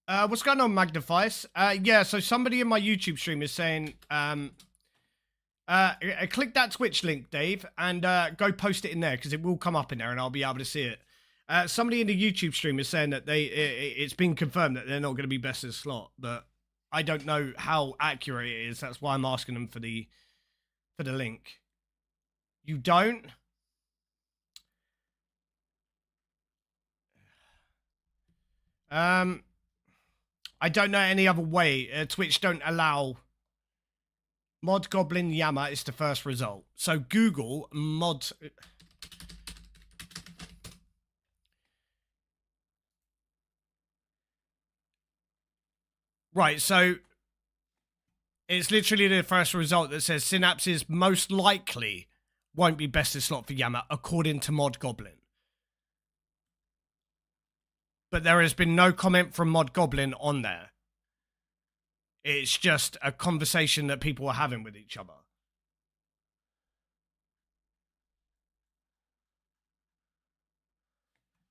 What's going on, Magnifies? Yeah, so somebody in my YouTube stream is saying, click that Twitch link, Dave, and go post it in there because it will come up in there and I'll be able to see it. Somebody in the YouTube stream is saying that it's been confirmed that they're not going to be best in slot, but I don't know how accurate it is. That's why I'm asking them for the link. You don't? I don't know any other way. Twitch don't allow. Mod Goblin YAMA is the first result. So Google mod. Right, so it's literally the first result that says Synapses most likely won't be best in slot for YAMA according to Mod Goblin. But there has been no comment from Mod Goblin on there. It's just a conversation that people are having with each other.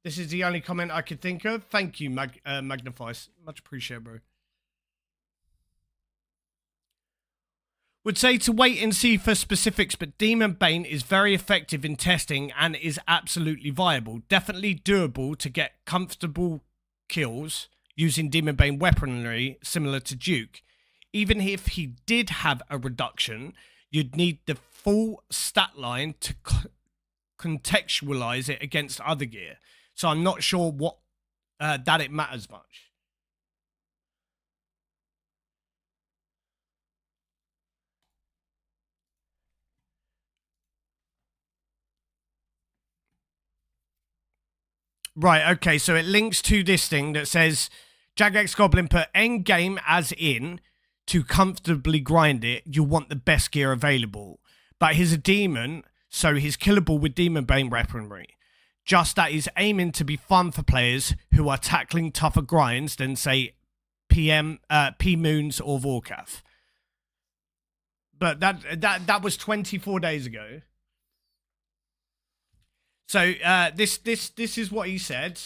This is the only comment I could think of. Thank you, Magnifies. Much appreciated, bro. Would say to wait and see for specifics, but Demon Bane is very effective in testing and is absolutely viable. Definitely doable to get comfortable kills using Demon Bane weaponry similar to Duke. Even if he did have a reduction, you'd need the full stat line to contextualize it against other gear. So I'm not sure what that it matters much. Right, okay, so it links to this thing that says Jagex Goblin put end game as in to comfortably grind it, you want the best gear available. But he's a demon, so he's killable with Demon Bane weaponry. Just that he's aiming to be fun for players who are tackling tougher grinds than, say, P Moons or Vorkath. But that was 24 days ago. So this is what he said.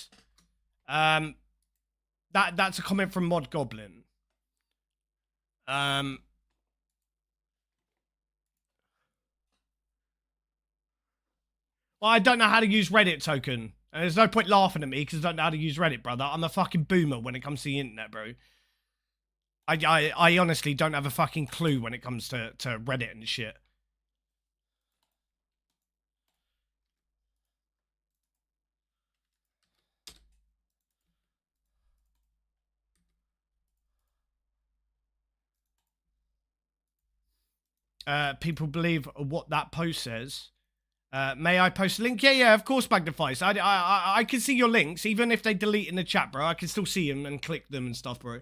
That's a comment from Mod Goblin. Well, I don't know how to use Reddit token. And there's no point laughing at me because I don't know how to use Reddit, brother. I'm a fucking boomer when it comes to the internet, bro. I honestly don't have a fucking clue when it comes to Reddit and shit. People believe what that post says. May I post a link? Yeah, of course, Magnifies. I can see your links, even if they delete in the chat, bro. I can still see them and click them and stuff, bro.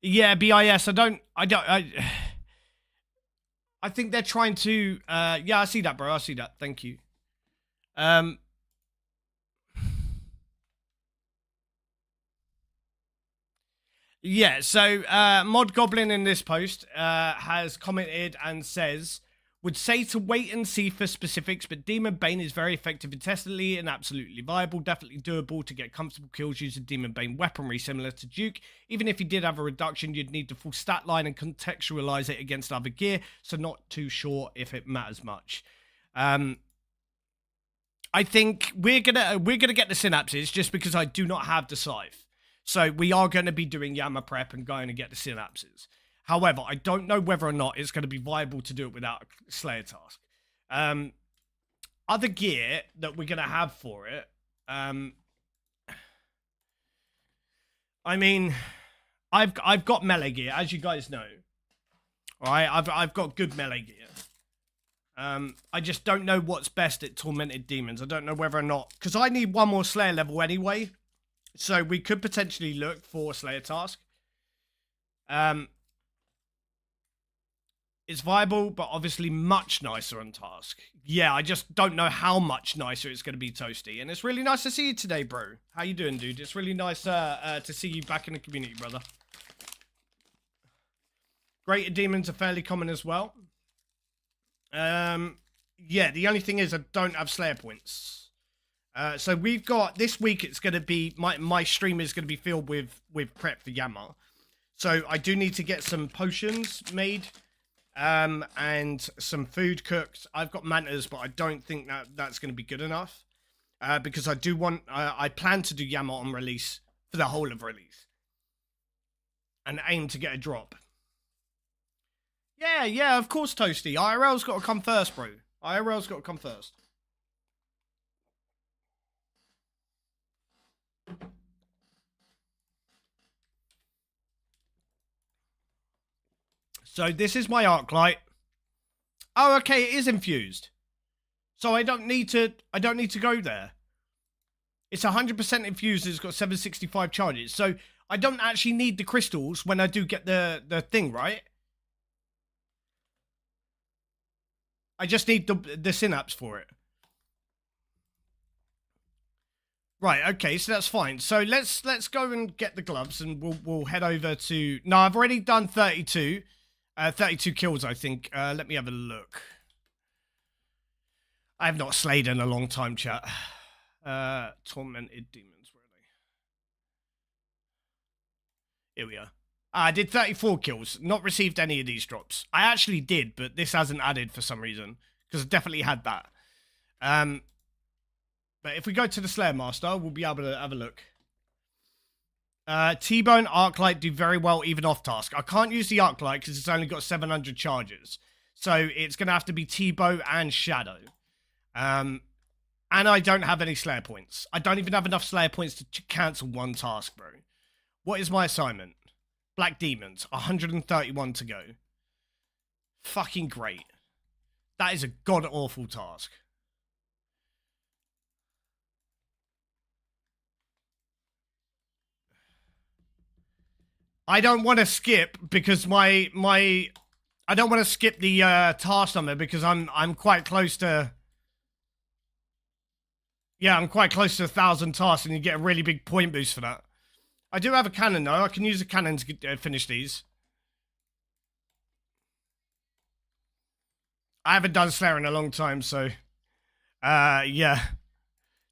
Yeah, BIS. I think they're trying to. Yeah, I see that, bro. I see that. Thank you. Yeah, so Mod Goblin in this post has commented and says, would say to wait and see for specifics, but Demon Bane is very effective intestinally and absolutely viable, definitely doable to get comfortable kills using Demon Bane weaponry similar to Duke. Even if you did have a reduction, you'd need the full stat line and contextualize it against other gear, so not too sure if it matters much. I think we're gonna get the synapses just because I do not have the scythe. So we are going to be doing YAMA prep and going to get the synapses. However, I don't know whether or not it's going to be viable to do it without a Slayer task. Other gear that we're going to have for it. I mean, I've got melee gear, as you guys know. All right, I've got good melee gear. I just don't know what's best at Tormented Demons. I don't know whether or not, because I need one more Slayer level anyway. So we could potentially look for Slayer task. It's viable, but obviously much nicer on task. Yeah, I just don't know how much nicer it's going to be, Toasty. And it's really nice to see you today, bro. How you doing, dude? It's really nice to see you back in the community, brother. Greater demons are fairly common as well. Yeah, the only thing is I don't have Slayer points. So we've got this week. It's going to be my stream is going to be filled with prep for YAMA. So I do need to get some potions made, and some food cooked. I've got mantas, but I don't think that's going to be good enough, because I do want. I plan to do YAMA on release for the whole of release, and aim to get a drop. Yeah, of course, Toasty. IRL's got to come first, bro. IRL's got to come first. So this is my arc light. Oh, okay, it is infused. So I don't need to go there. It's 100% infused. It's got 765 charges. So I don't actually need the crystals when I do get the thing, right? I just need the synapse for it. Right, okay, so that's fine. So let's go and get the gloves, and we'll head over to. No, I've already done 32. 32 kills, I think. Let me have a look. I have not slayed in a long time, chat. Tormented demons, where are they? Here we are. I did 34 kills. Not received any of these drops. I actually did, but this hasn't added for some reason. Because I definitely had that. But if we go to the Slayer Master, we'll be able to have a look. T-Bone, Arclight do very well even off task. I can't use the Arclight because it's only got 700 charges. So it's going to have to be T-Bow and Shadow. And I don't have any Slayer points. I don't even have enough Slayer points to cancel one task, bro. What is my assignment? Black Demons, 131 to go. Fucking great. That is a god-awful task. I don't want to skip because I don't want to skip the task number because I'm quite close to. Yeah, I'm quite close to 1,000 tasks, and you get a really big point boost for that. I do have a cannon though. I can use a cannon to finish these. I haven't done Slayer in a long time, so yeah.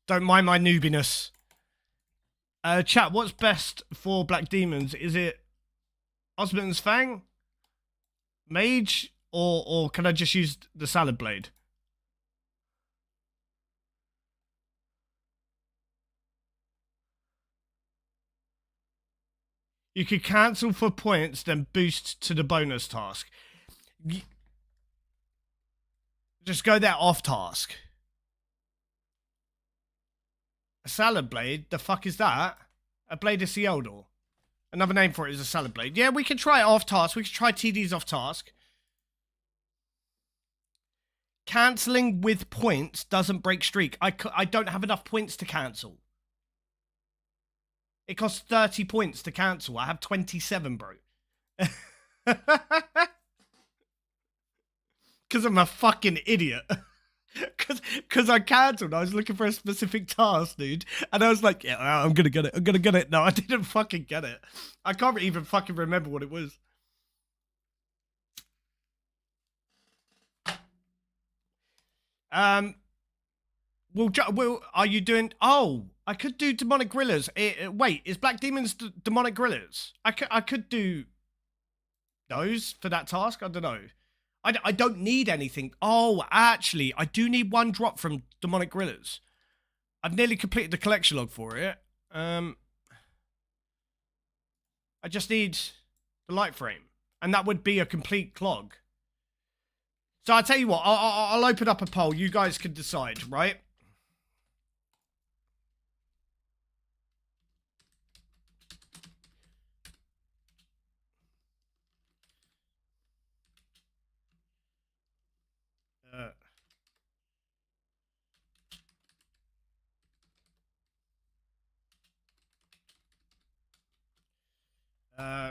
Don't mind my noobiness. Chat, what's best for Black Demons? Is it Osmond's Fang? Mage? Or can I just use the Salad Blade? You could cancel for points, then boost to the bonus task. Just go there off task. A Salad Blade? The fuck is that? A Blade of Sealdor. Another name for it is a Salad Blade. Yeah, we can try it off task. We can try TDs off task. Cancelling with points doesn't break streak. I don't have enough points to cancel. It costs 30 points to cancel. I have 27, bro. Because I'm a fucking idiot. Because I cancelled. I was looking for a specific task, dude. And I was like, yeah, I'm going to get it. I'm going to get it. No, I didn't fucking get it. I can't even fucking remember what it was. Well, are you doing... Oh, I could do Demonic Gorillas. Wait, is Black Demons Demonic Gorillas? I could do those for that task. I don't know. I don't need anything. Oh, actually, I do need one drop from Demonic Gorillas. I've nearly completed the collection log for it. I just need the light frame. And that would be a complete clog. So I'll tell you what, I'll open up a poll. You guys can decide, right?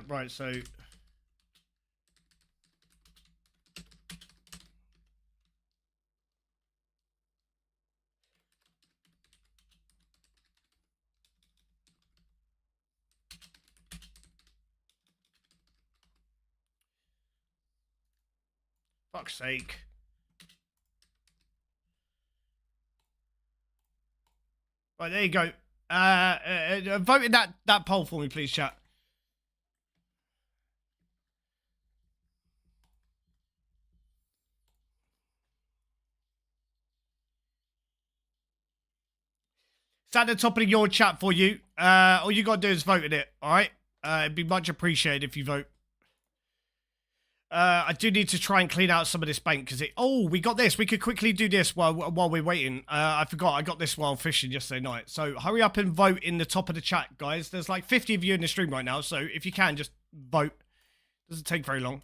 Right, so... Fuck's sake. Right, there you go. Vote in that poll for me, please, chat. It's at the top of your chat for you. All you gotta do is vote in it, alright? It'd be much appreciated if you vote. I do need to try and clean out some of this bank because it... Oh, we got this. We could quickly do this while we're waiting. I forgot. I got this while fishing yesterday night. So hurry up and vote in the top of the chat, guys. There's like 50 of you in the stream right now. So if you can, just vote. Doesn't take very long.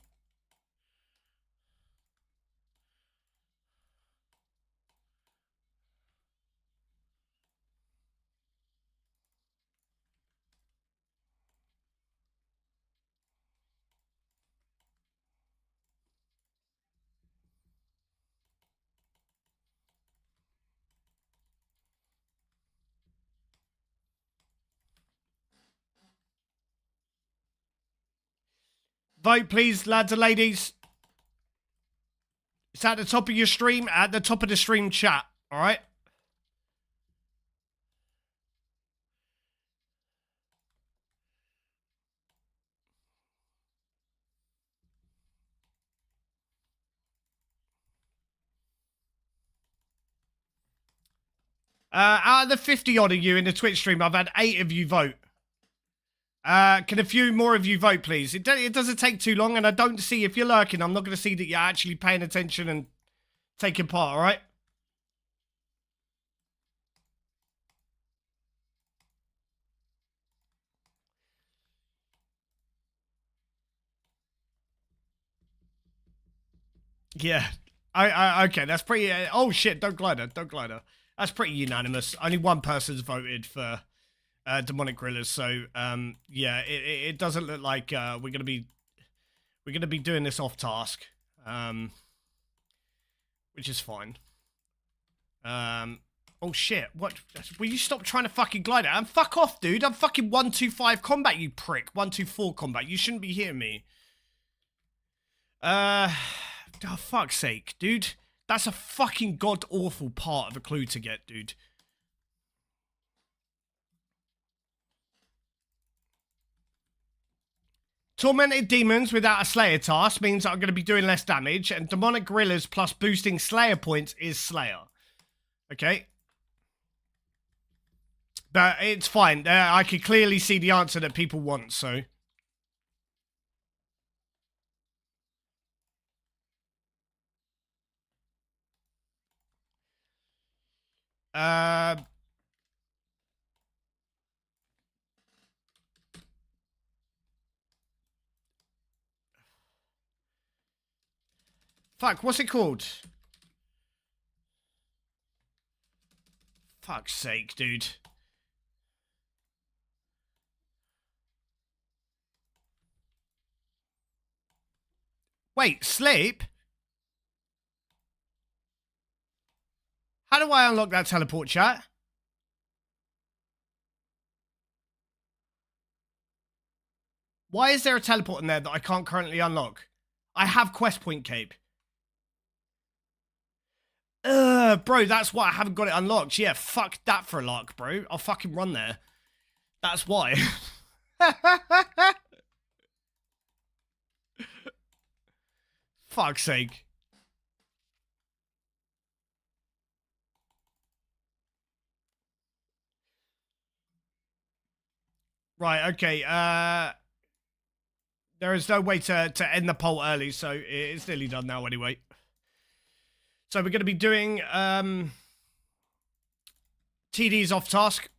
Vote, please, lads and ladies. It's at the top of your stream, at the top of the stream chat, all right? Out of the 50 odd of you in the Twitch stream, I've had 8 of you vote. Can a few more of you vote, please? It doesn't take too long, and I don't see, if you're lurking, I'm not going to see that you're actually paying attention and taking part, all right? Yeah. Okay, that's pretty. Oh shit! Don't glider. Don't glider. That's pretty unanimous. Only one person's voted for demonic gorillas. So yeah, it doesn't look like we're gonna be doing this off task, which is fine. Oh shit! What? Will you stop trying to fucking glide it? And fuck off, dude! I'm fucking 125 combat, you prick. 124 combat. You shouldn't be hearing me. Oh fuck's sake, dude! That's a fucking god awful part of a clue to get, dude. Tormented demons without a Slayer task means I'm going to be doing less damage, and demonic gorillas plus boosting Slayer points is Slayer. Okay. But it's fine. I can clearly see the answer that people want, so. Fuck, what's it called? Fuck's sake, dude. Wait, sleep? How do I unlock that teleport chat? Why is there a teleport in there that I can't currently unlock? I have quest point cape. Bro, that's why I haven't got it unlocked. Yeah, fuck that for a lark, bro. I'll fucking run there. That's why. Fuck's sake. Right, okay, there is no way to end the poll early, so it's nearly done now anyway. So we're going to be doing TDs off task.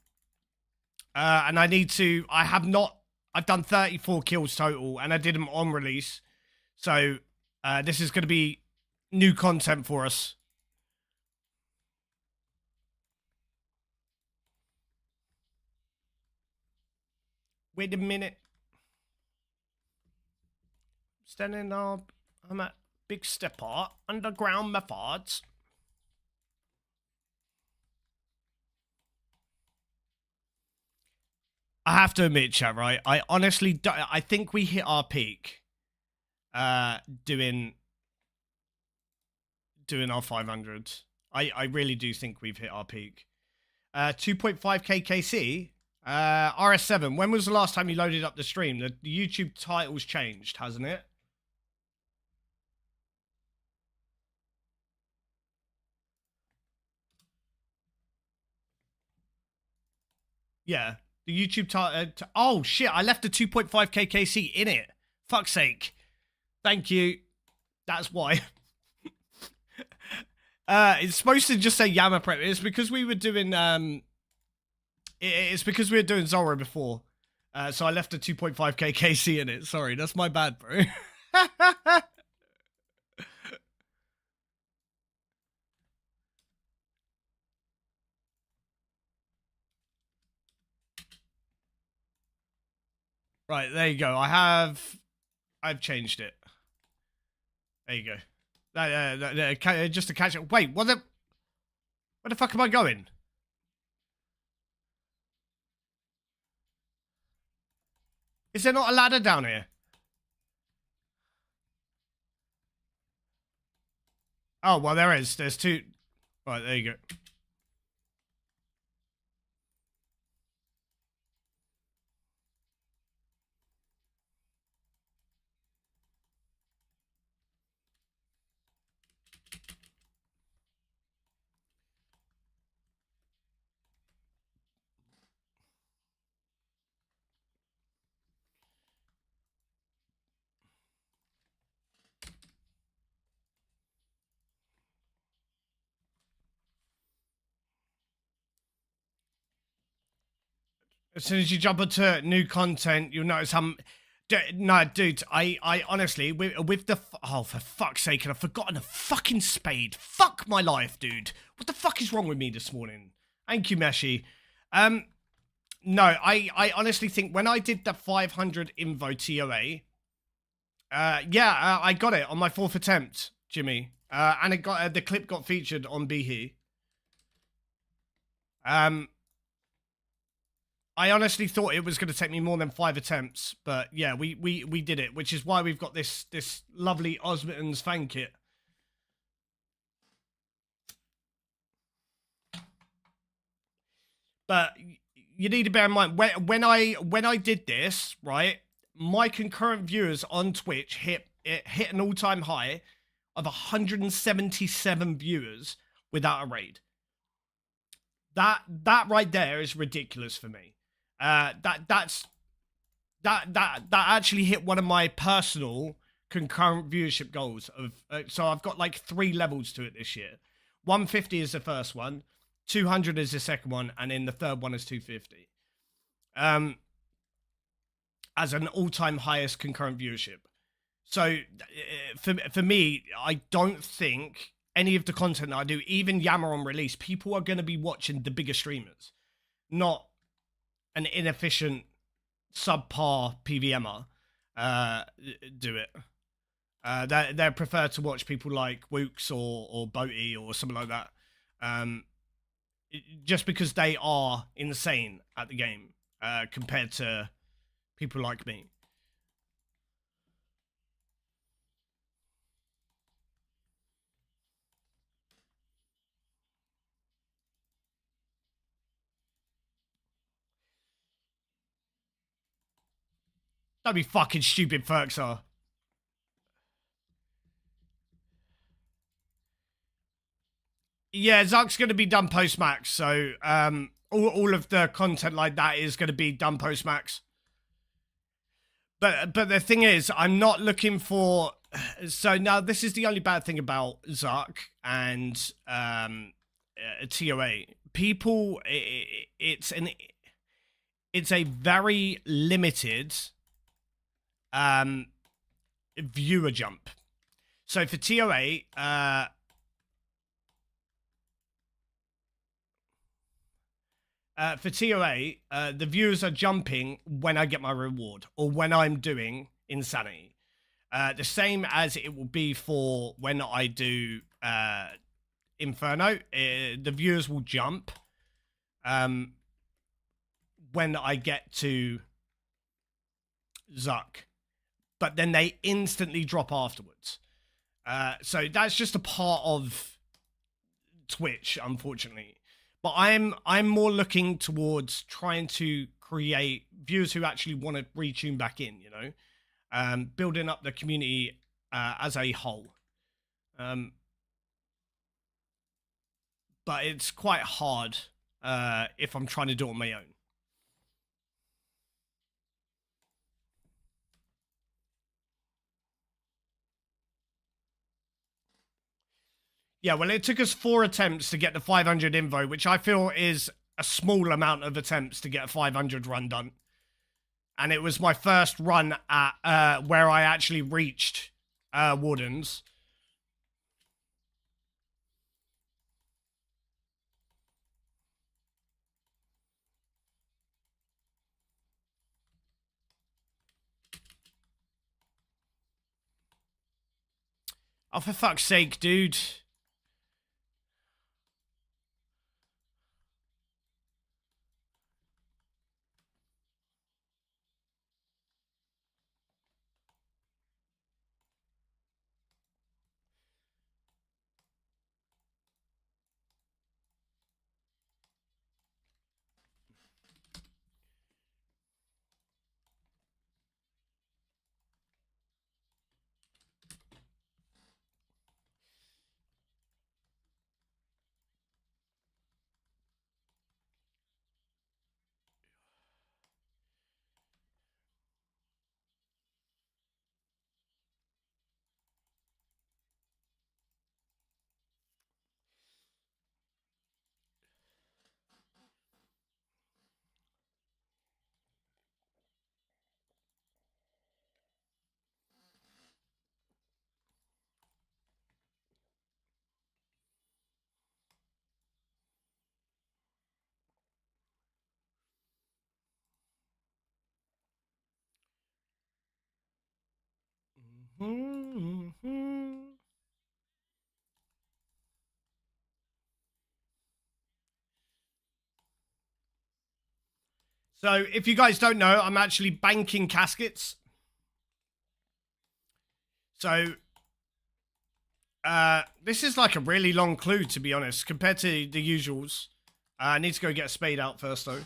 And I've done 34 kills total, and I did them on release. So this is going to be new content for us. Wait a minute. Standing up. I'm at Big Stepper, Underground Methods. I have to admit, chat, right? I honestly don't, I think we hit our peak doing our 500s. I really do think we've hit our peak. 2.5k KC. RS7, when was the last time you loaded up the stream? The YouTube title's changed, hasn't it? Yeah. The YouTube title. Oh, shit. I left the 2.5k KC in it. Fuck's sake. Thank you. That's why. It's supposed to just say YAMA prep. It's because we were doing it's because we were doing Zorro before. So I left a 2.5k KC in it. Sorry, that's my bad, bro. Right, there you go. I've changed it. There you go. Just to catch it. Wait, where the fuck am I going? Is there not a ladder down here? Oh, well, there is. There's two. Right, there you go. As soon as you jump into new content, you'll notice how No, dude, I honestly, with the, oh, for fuck's sake, and I've forgotten a fucking spade. Fuck my life, dude. What the fuck is wrong with me this morning? Thank you, Meshi. No, I honestly think when I did the 500 Invo TOA, yeah, I got it on my 4th attempt, Jimmy. And it got, the clip got featured on Behe. I honestly thought it was going to take me more than 5 attempts, but yeah, we did it, which is why we've got this lovely Osmond's fan kit. But you need to bear in mind when I did this, right? My concurrent viewers on Twitch hit an all-time high of 177 viewers without a raid. That right there is ridiculous for me. That actually hit one of my personal concurrent viewership goals of so I've got like 3 levels to it this year. 150 is the first one, 200 is the second one, and then the third one is 250. As an all-time highest concurrent viewership. So for me, I don't think any of the content that I do, even YAMA on release, people are going to be watching the bigger streamers, not an inefficient subpar PVMer do it. They prefer to watch people like Wooks or Boaty or something like that, just because they are insane at the game compared to people like me. That'd be fucking stupid, Ferxar. Yeah, Zuck's going to be done post-max, so all of the content like that is going to be done post-max. But the thing is, I'm not looking for... So now this is the only bad thing about Zuck and TOA. People, it's a very limited viewer jump. So for TOA, the viewers are jumping when I get my reward or when I'm doing Insanity. The same as it will be for when I do Inferno. The viewers will jump when I get to Zuck, but then they instantly drop afterwards. So that's just a part of Twitch, unfortunately. But I'm more looking towards trying to create viewers who actually want to retune back in, you know, building up the community as a whole. But it's quite hard if I'm trying to do it on my own. Yeah, well, it took us 4 attempts to get the 500 Invo, which I feel is a small amount of attempts to get a 500 run done. And it was my first run at where I actually reached Wardens. Oh, for fuck's sake, dude. So, if you guys don't know, I'm actually banking caskets. So, this is like a really long clue, to be honest, compared to the usuals. I need to go get a spade out first, though.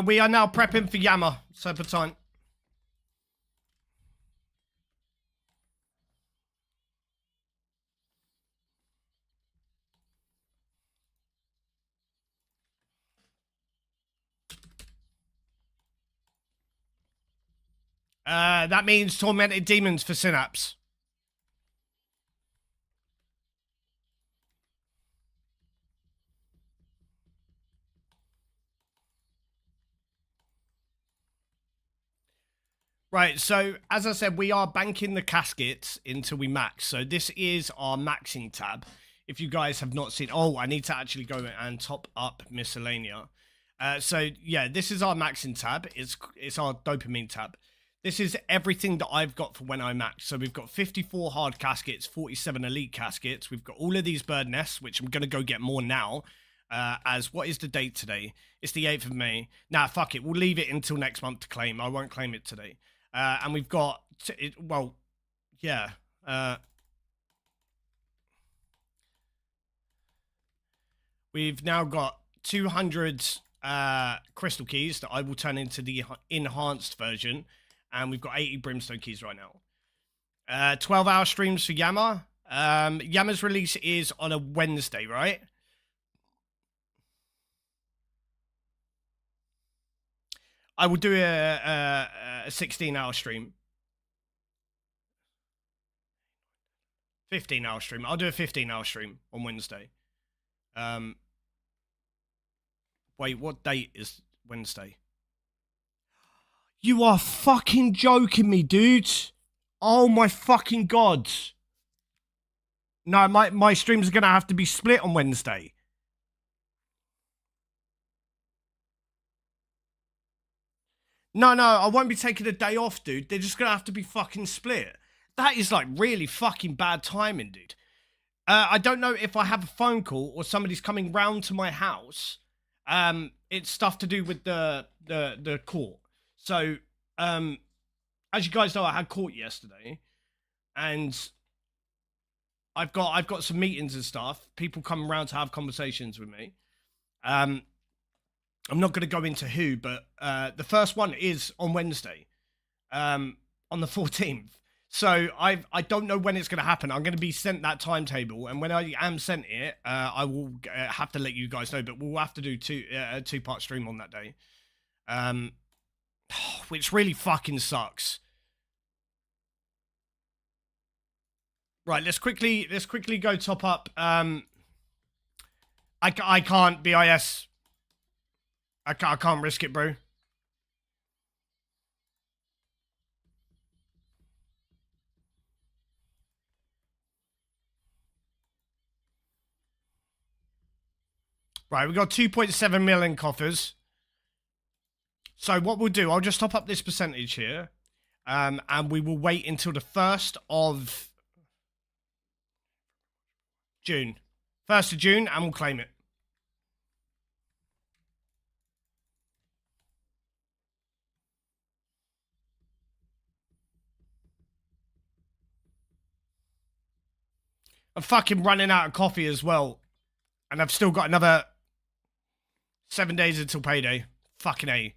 We are now prepping for YAMA, Serpentine. That means tormented demons for Synapse. Right, so as I said, we are banking the caskets until we max. So this is our maxing tab. If you guys have not seen... Oh, I need to actually go and top up miscellanea. So yeah, this is our maxing tab. It's our dopamine tab. This is everything that I've got for when I max. So we've got 54 hard caskets, 47 elite caskets. We've got all of these bird nests, which I'm going to go get more now. As what is the date today? It's the 8th of May. Nah, fuck it. We'll leave it until next month to claim. I won't claim it today. And we've got, well, yeah. We've now got 200 crystal keys that I will turn into the enhanced version. And we've got 80 brimstone keys right now. 12-hour streams for YAMA. YAMA's release is on a Wednesday, right? I will do a 16-hour stream. 15-hour stream. I'll do a 15-hour stream on Wednesday. Wait, what date is Wednesday? You are fucking joking me, dude. Oh my fucking god. No, my streams are going to have to be split on Wednesday. No, I won't be taking a day off, dude. They're just going to have to be fucking split. That is like really fucking bad timing, dude. I don't know if I have a phone call or somebody's coming round to my house. It's stuff to do with the court. So, as you guys know, I had court yesterday, and I've got some meetings and stuff. People coming around to have conversations with me. I'm not going to go into who, but the first one is on Wednesday, on the 14th. So I don't know when it's going to happen. I'm going to be sent that timetable, and when I am sent it, I will have to let you guys know. But we'll have to do a two-part stream on that day, which really fucking sucks. Right, let's quickly go top up. I can't BIS. I can't risk it, bro. Right, we've got 2.7 million coffers. So what we'll do, I'll just top up this percentage here. And we will wait until the 1st of June. 1st of June, and we'll claim it. I'm fucking running out of coffee as well. And I've still got another 7 days until payday. Fucking A.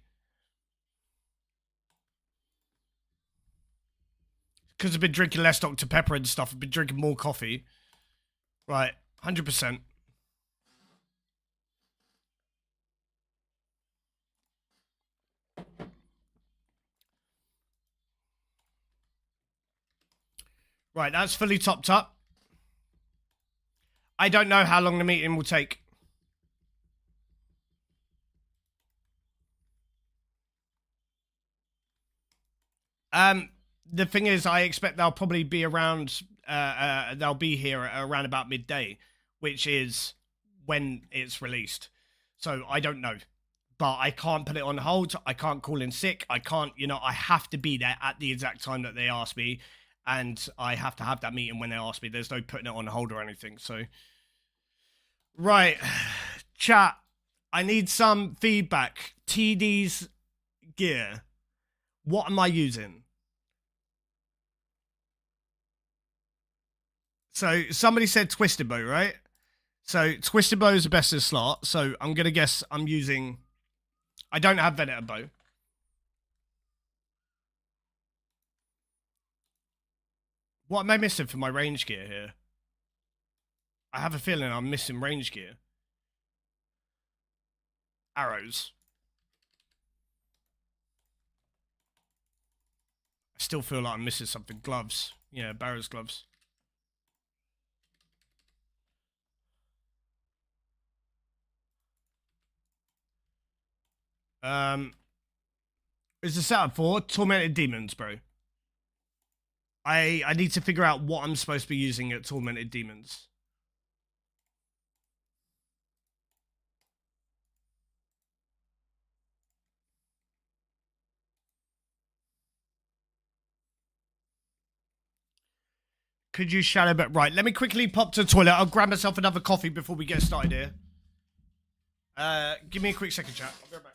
Because I've been drinking less Dr. Pepper and stuff. I've been drinking more coffee. Right, 100%. Right, that's fully topped up. I don't know how long the meeting will take. The thing is, I expect they'll probably be around they'll be here around about midday, which is when it's released. So I don't know, but I can't put it on hold. I can't call in sick. I can't, I have to be there at the exact time that they ask me, and I have to have that meeting when they ask me. There's no putting it on hold or anything. So, right, chat. I need some feedback. TD's gear. What am I using? So somebody said Twisted Bow, right? So Twisted Bow is the best in slot. So I'm gonna guess I'm using. I don't have Venator Bow. What am I missing for my range gear here? I have a feeling I'm missing range gear. Arrows. I still feel like I'm missing something. Gloves. Yeah, Barrow's gloves. Is the setup for Tormented Demons, bro? I need to figure out what I'm supposed to be using at Tormented Demons. Could you shadow but right? Let me quickly pop to the toilet. I'll grab myself another coffee before we get started here. Give me a quick second, chat. I'll be right back.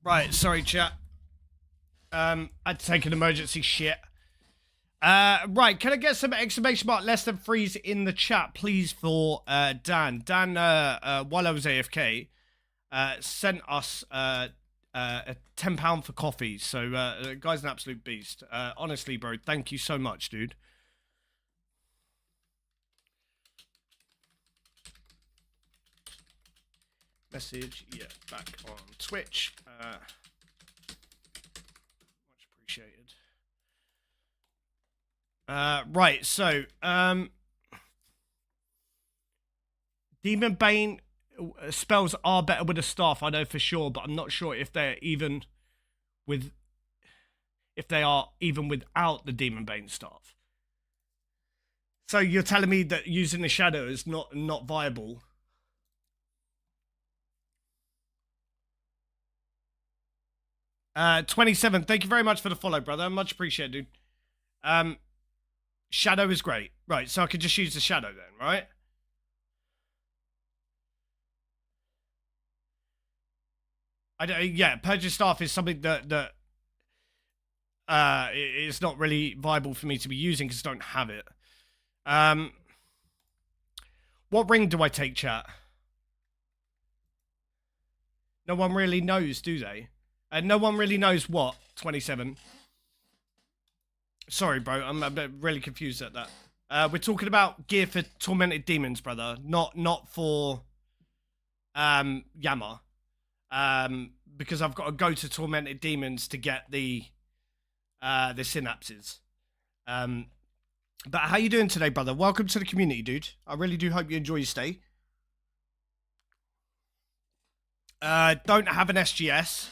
Right, sorry, chat. I had to take an emergency shit. Right, can I get some exclamation mark less than threes in the chat, please, for Dan? Dan, while I was AFK, sent us a £10 for coffee. So, the guy's an absolute beast. Honestly, bro, thank you so much, dude. Message, yeah, back on Twitch. Much appreciated. Right, so, Demon Bane spells are better with a staff, I know for sure, but I'm not sure if they're even with, if they are even without the Demon Bane staff. So you're telling me that using the shadow is not viable? 27, thank you very much for the follow, brother. Much appreciated, dude. Shadow is great. Right, so I could just use the shadow then, right? Yeah, Purge Staff is something that it's not really viable for me to be using because I don't have it. What ring do I take, chat? No one really knows, do they? No one really knows what, 27. Sorry, bro, I'm really confused at that. We're talking about gear for Tormented Demons, brother, not for YAMA. Because I've got to go to Tormented Demons to get the synapses. But how you doing today, brother? Welcome to the community, dude. I really do hope you enjoy your stay. Don't have an SGS,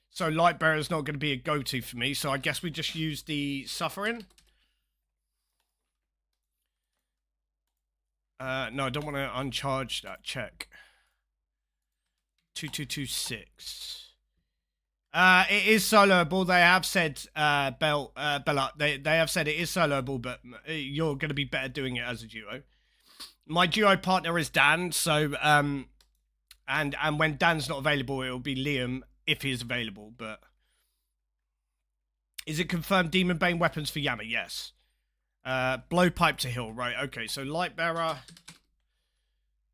so Lightbearer is not going to be a go-to for me, so I guess we just use the Suffering. No, I don't want to uncharge that. Check. 2226. It is soloable. They have said, Bella, they have said it is soloable, but you're going to be better doing it as a duo. My duo partner is Dan, so, and when Dan's not available, it will be Liam if he is available, but... Is it confirmed Demon Bane weapons for Yama? Yes. Blowpipe to heal, right, okay, so Lightbearer,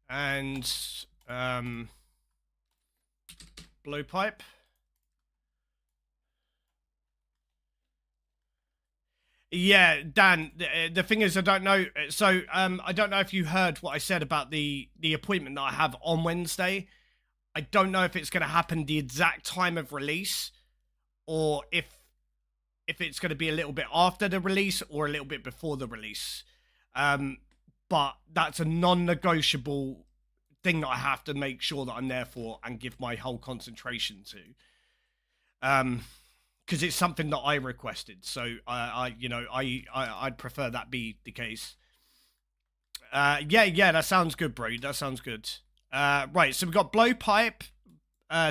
and, Blowpipe. Yeah, Dan, the thing is, I don't know. So, I don't know if you heard what I said about the appointment that I have on Wednesday. I don't know if it's going to happen the exact time of release, or if it's going to be a little bit after the release or a little bit before the release. But that's a non-negotiable thing that I have to make sure that I'm there for and give my whole concentration to. Because it's something that I requested, so I'd prefer that be the case. Yeah, that sounds good, bro. That sounds good. Right, so we've got Blowpipe,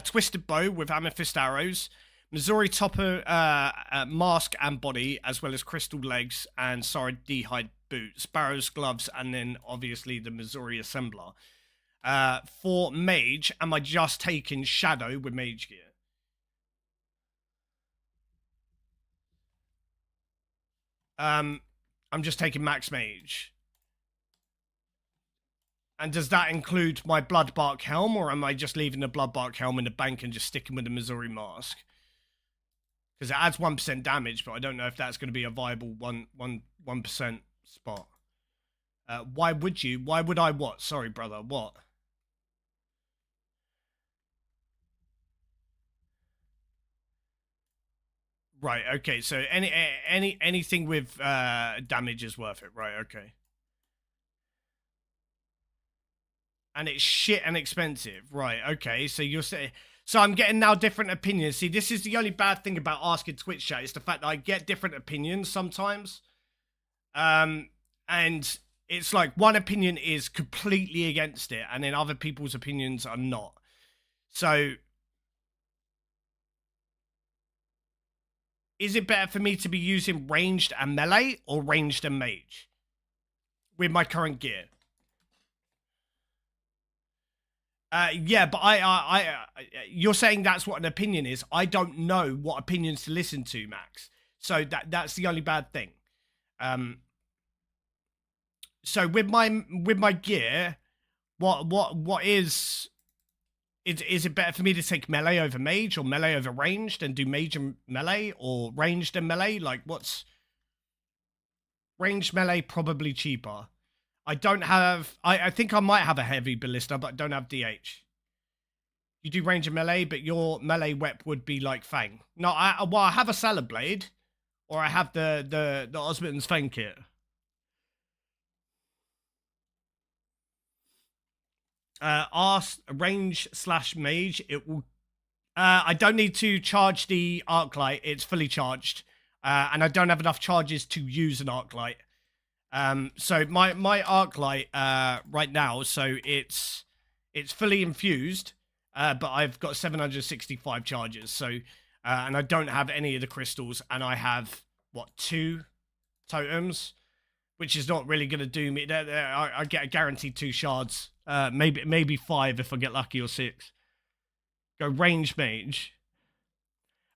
Twisted Bow with Amethyst Arrows, Missouri Topper Mask and Body, as well as Crystal Legs and Saridihide Boots, Sparrow's Gloves, and then obviously the Missouri Assembler. For Mage, am I just taking Shadow with Mage Gear? I'm just taking Max Mage. And does that include my Bloodbark Helm, or am I just leaving the Bloodbark Helm in the bank and just sticking with the Missouri Mask? Because it adds 1% damage, but I don't know if that's going to be a viable 1% spot. Why would you? Why would I what? Sorry, brother, what? Right, okay, so anything with damage is worth it, right, okay. And it's shit and expensive, right, okay, so you're saying... So I'm getting now different opinions. See, this is the only bad thing about asking Twitch chat, is the fact that I get different opinions sometimes. And it's like one opinion is completely against it, and then other people's opinions are not. So... Is it better for me to be using ranged and melee or ranged and mage with my current gear? Yeah, but you're saying that's what an opinion is. I don't know what opinions to listen to, Max. So that's the only bad thing. So with my gear, what is it better for me to take melee over mage or melee over ranged and do mage and melee or ranged and melee? Like what's ranged melee probably cheaper. I don't have I think I might have a heavy ballista, but I don't have DH. You do range and melee, but your melee whip would be like Fang. No, I have a salad blade, or I have the Osmond's Fang kit. Range / mage. It will. I don't need to charge the arc light. It's fully charged, and I don't have enough charges to use an arc light. So my arc light right now, so it's fully infused. But I've got 765 charges, so and I don't have any of the crystals, and I have what 2 totems, which is not really going to do me. I get a guaranteed 2 shards, maybe 5 if I get lucky, or 6. Go range mage.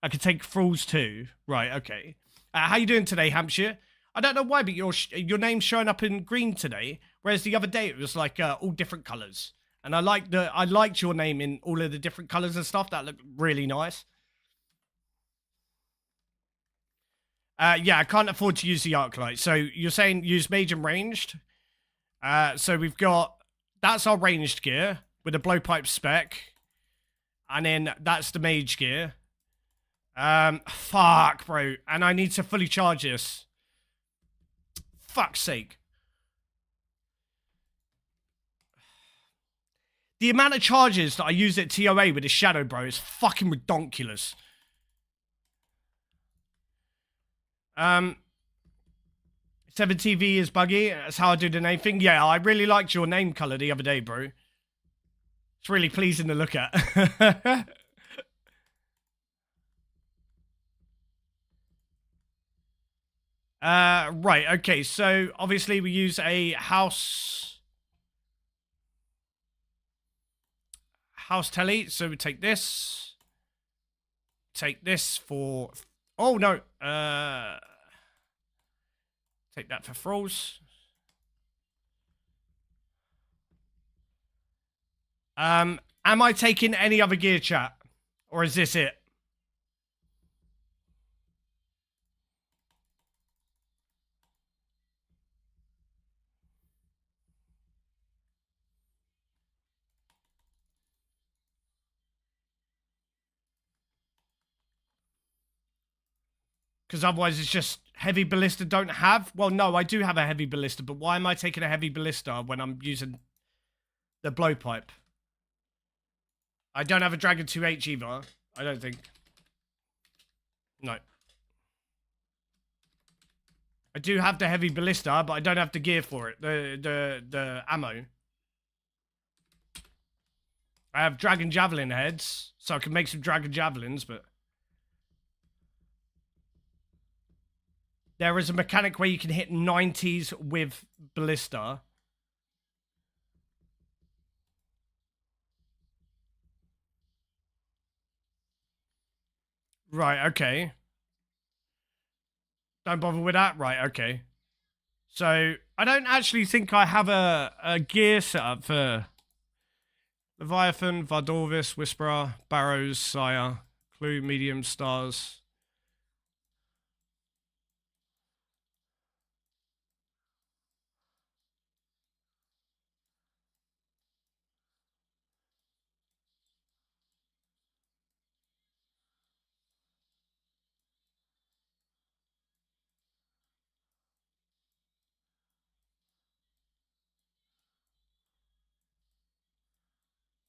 I could take thralls too. Right, okay. How you doing today, Hampshire? I don't know why, but your name's showing up in green today, whereas the other day it was like all different colours. And I liked your name in all of the different colours and stuff. That looked really nice. Yeah, I can't afford to use the arc light. So you're saying use mage and ranged. So we've got, that's our ranged gear with a blowpipe spec. And then that's the mage gear. Fuck, bro. And I need to fully charge this. Fuck's sake. The amount of charges that I use at TOA with the shadow, bro, is fucking redonkulous. 7TV is buggy. That's how I do the name thing. Yeah, I really liked your name color the other day, bro. It's really pleasing to look at. Right, okay, so obviously we use a house telly, so we take this for, oh no, take that for thralls. Am I taking any other gear, chat, or is this it? Because otherwise it's just heavy ballista don't have. Well, no, I do have a heavy ballista, but why am I taking a heavy ballista when I'm using the blowpipe? I don't have a Dragon 2H either. I don't think. No. I do have the heavy ballista, but I don't have the gear for it. The ammo. I have Dragon Javelin heads, so I can make some Dragon Javelins, but... There is a mechanic where you can hit 90s with ballista. Right, okay. Don't bother with that? Right, okay. So, I don't actually think I have a gear set up for Leviathan, Vardorvis, Whisperer, Barrows, Sire, Clue, Medium, Stars.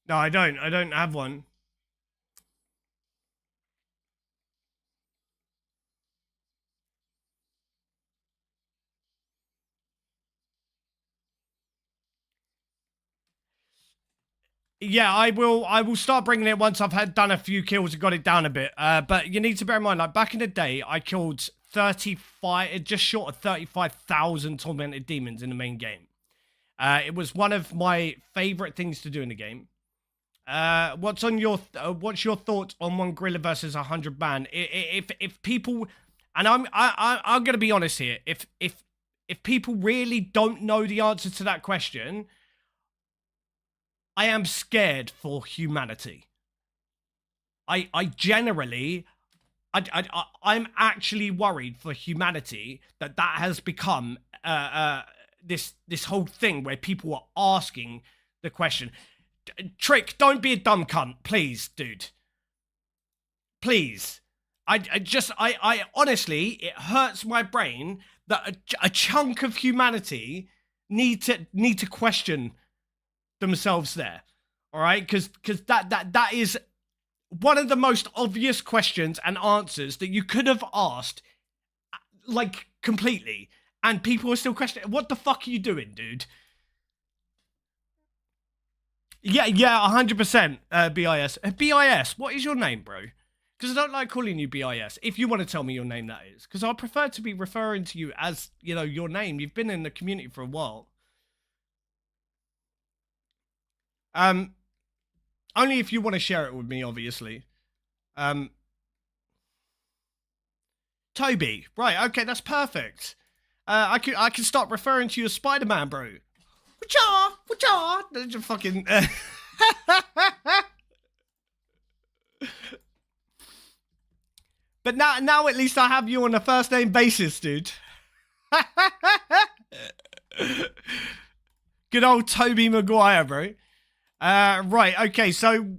No, I don't. I don't have one. Yeah, I will start bringing it once I've done a few kills and got it down a bit. But you need to bear in mind, like back in the day, I killed 35, just short of 35,000 tormented demons in the main game. It was one of my favorite things to do in the game. What's on your what's your thoughts on one gorilla versus 100 man? If people, and I'm gonna be honest here, if people really don't know the answer to that question, I am scared for humanity. I generally, I'm actually worried for humanity that has become this whole thing where people are asking the question. Trick, don't be a dumb cunt, please, dude. Please. I honestly, it hurts my brain that a chunk of humanity need to question themselves there. All right, because that is one of the most obvious questions and answers that you could have asked, like, completely, and people are still questioning. What the fuck are you doing, dude? Yeah, 100%. BIS. BIS. What is your name, bro? Because I don't like calling you BIS. If you want to tell me your name, that is. Because I prefer to be referring to you as, you know, your name. You've been in the community for a while. Only if you want to share it with me, obviously. Toby. Right, okay, that's perfect. I can start referring to you as Spider-Man, bro. Whatcha? Just fucking. But now at least I have you on a first name basis, dude. Good old Toby Maguire, bro. Right, okay, so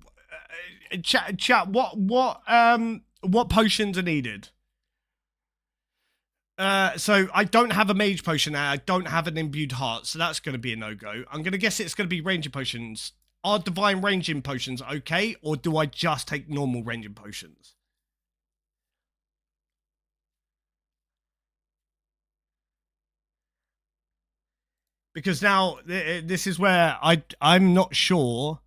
chat. What potions are needed? So I don't have a mage potion now. I don't have an imbued heart, so that's going to be a no-go. I'm going to guess it's going to be ranging potions. Are divine ranging potions okay, or do I just take normal ranging potions? Because now this is where I'm not sure.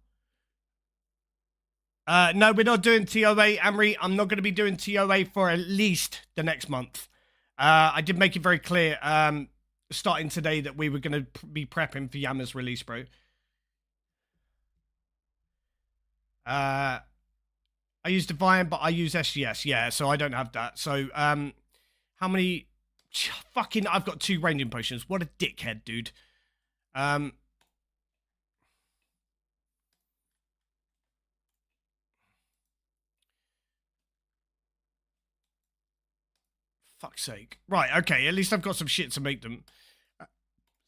No, we're not doing TOA, Amri. I'm not going to be doing TOA for at least the next month. I did make it very clear starting today that we were going to be prepping for YAMA's release, bro. I use Divine, but I use SGS. Yeah, so I don't have that. So how many... Fucking... I've got 2 ranging potions. What a dickhead, dude. Fuck's sake. Right, okay, at least I've got some shit to make them.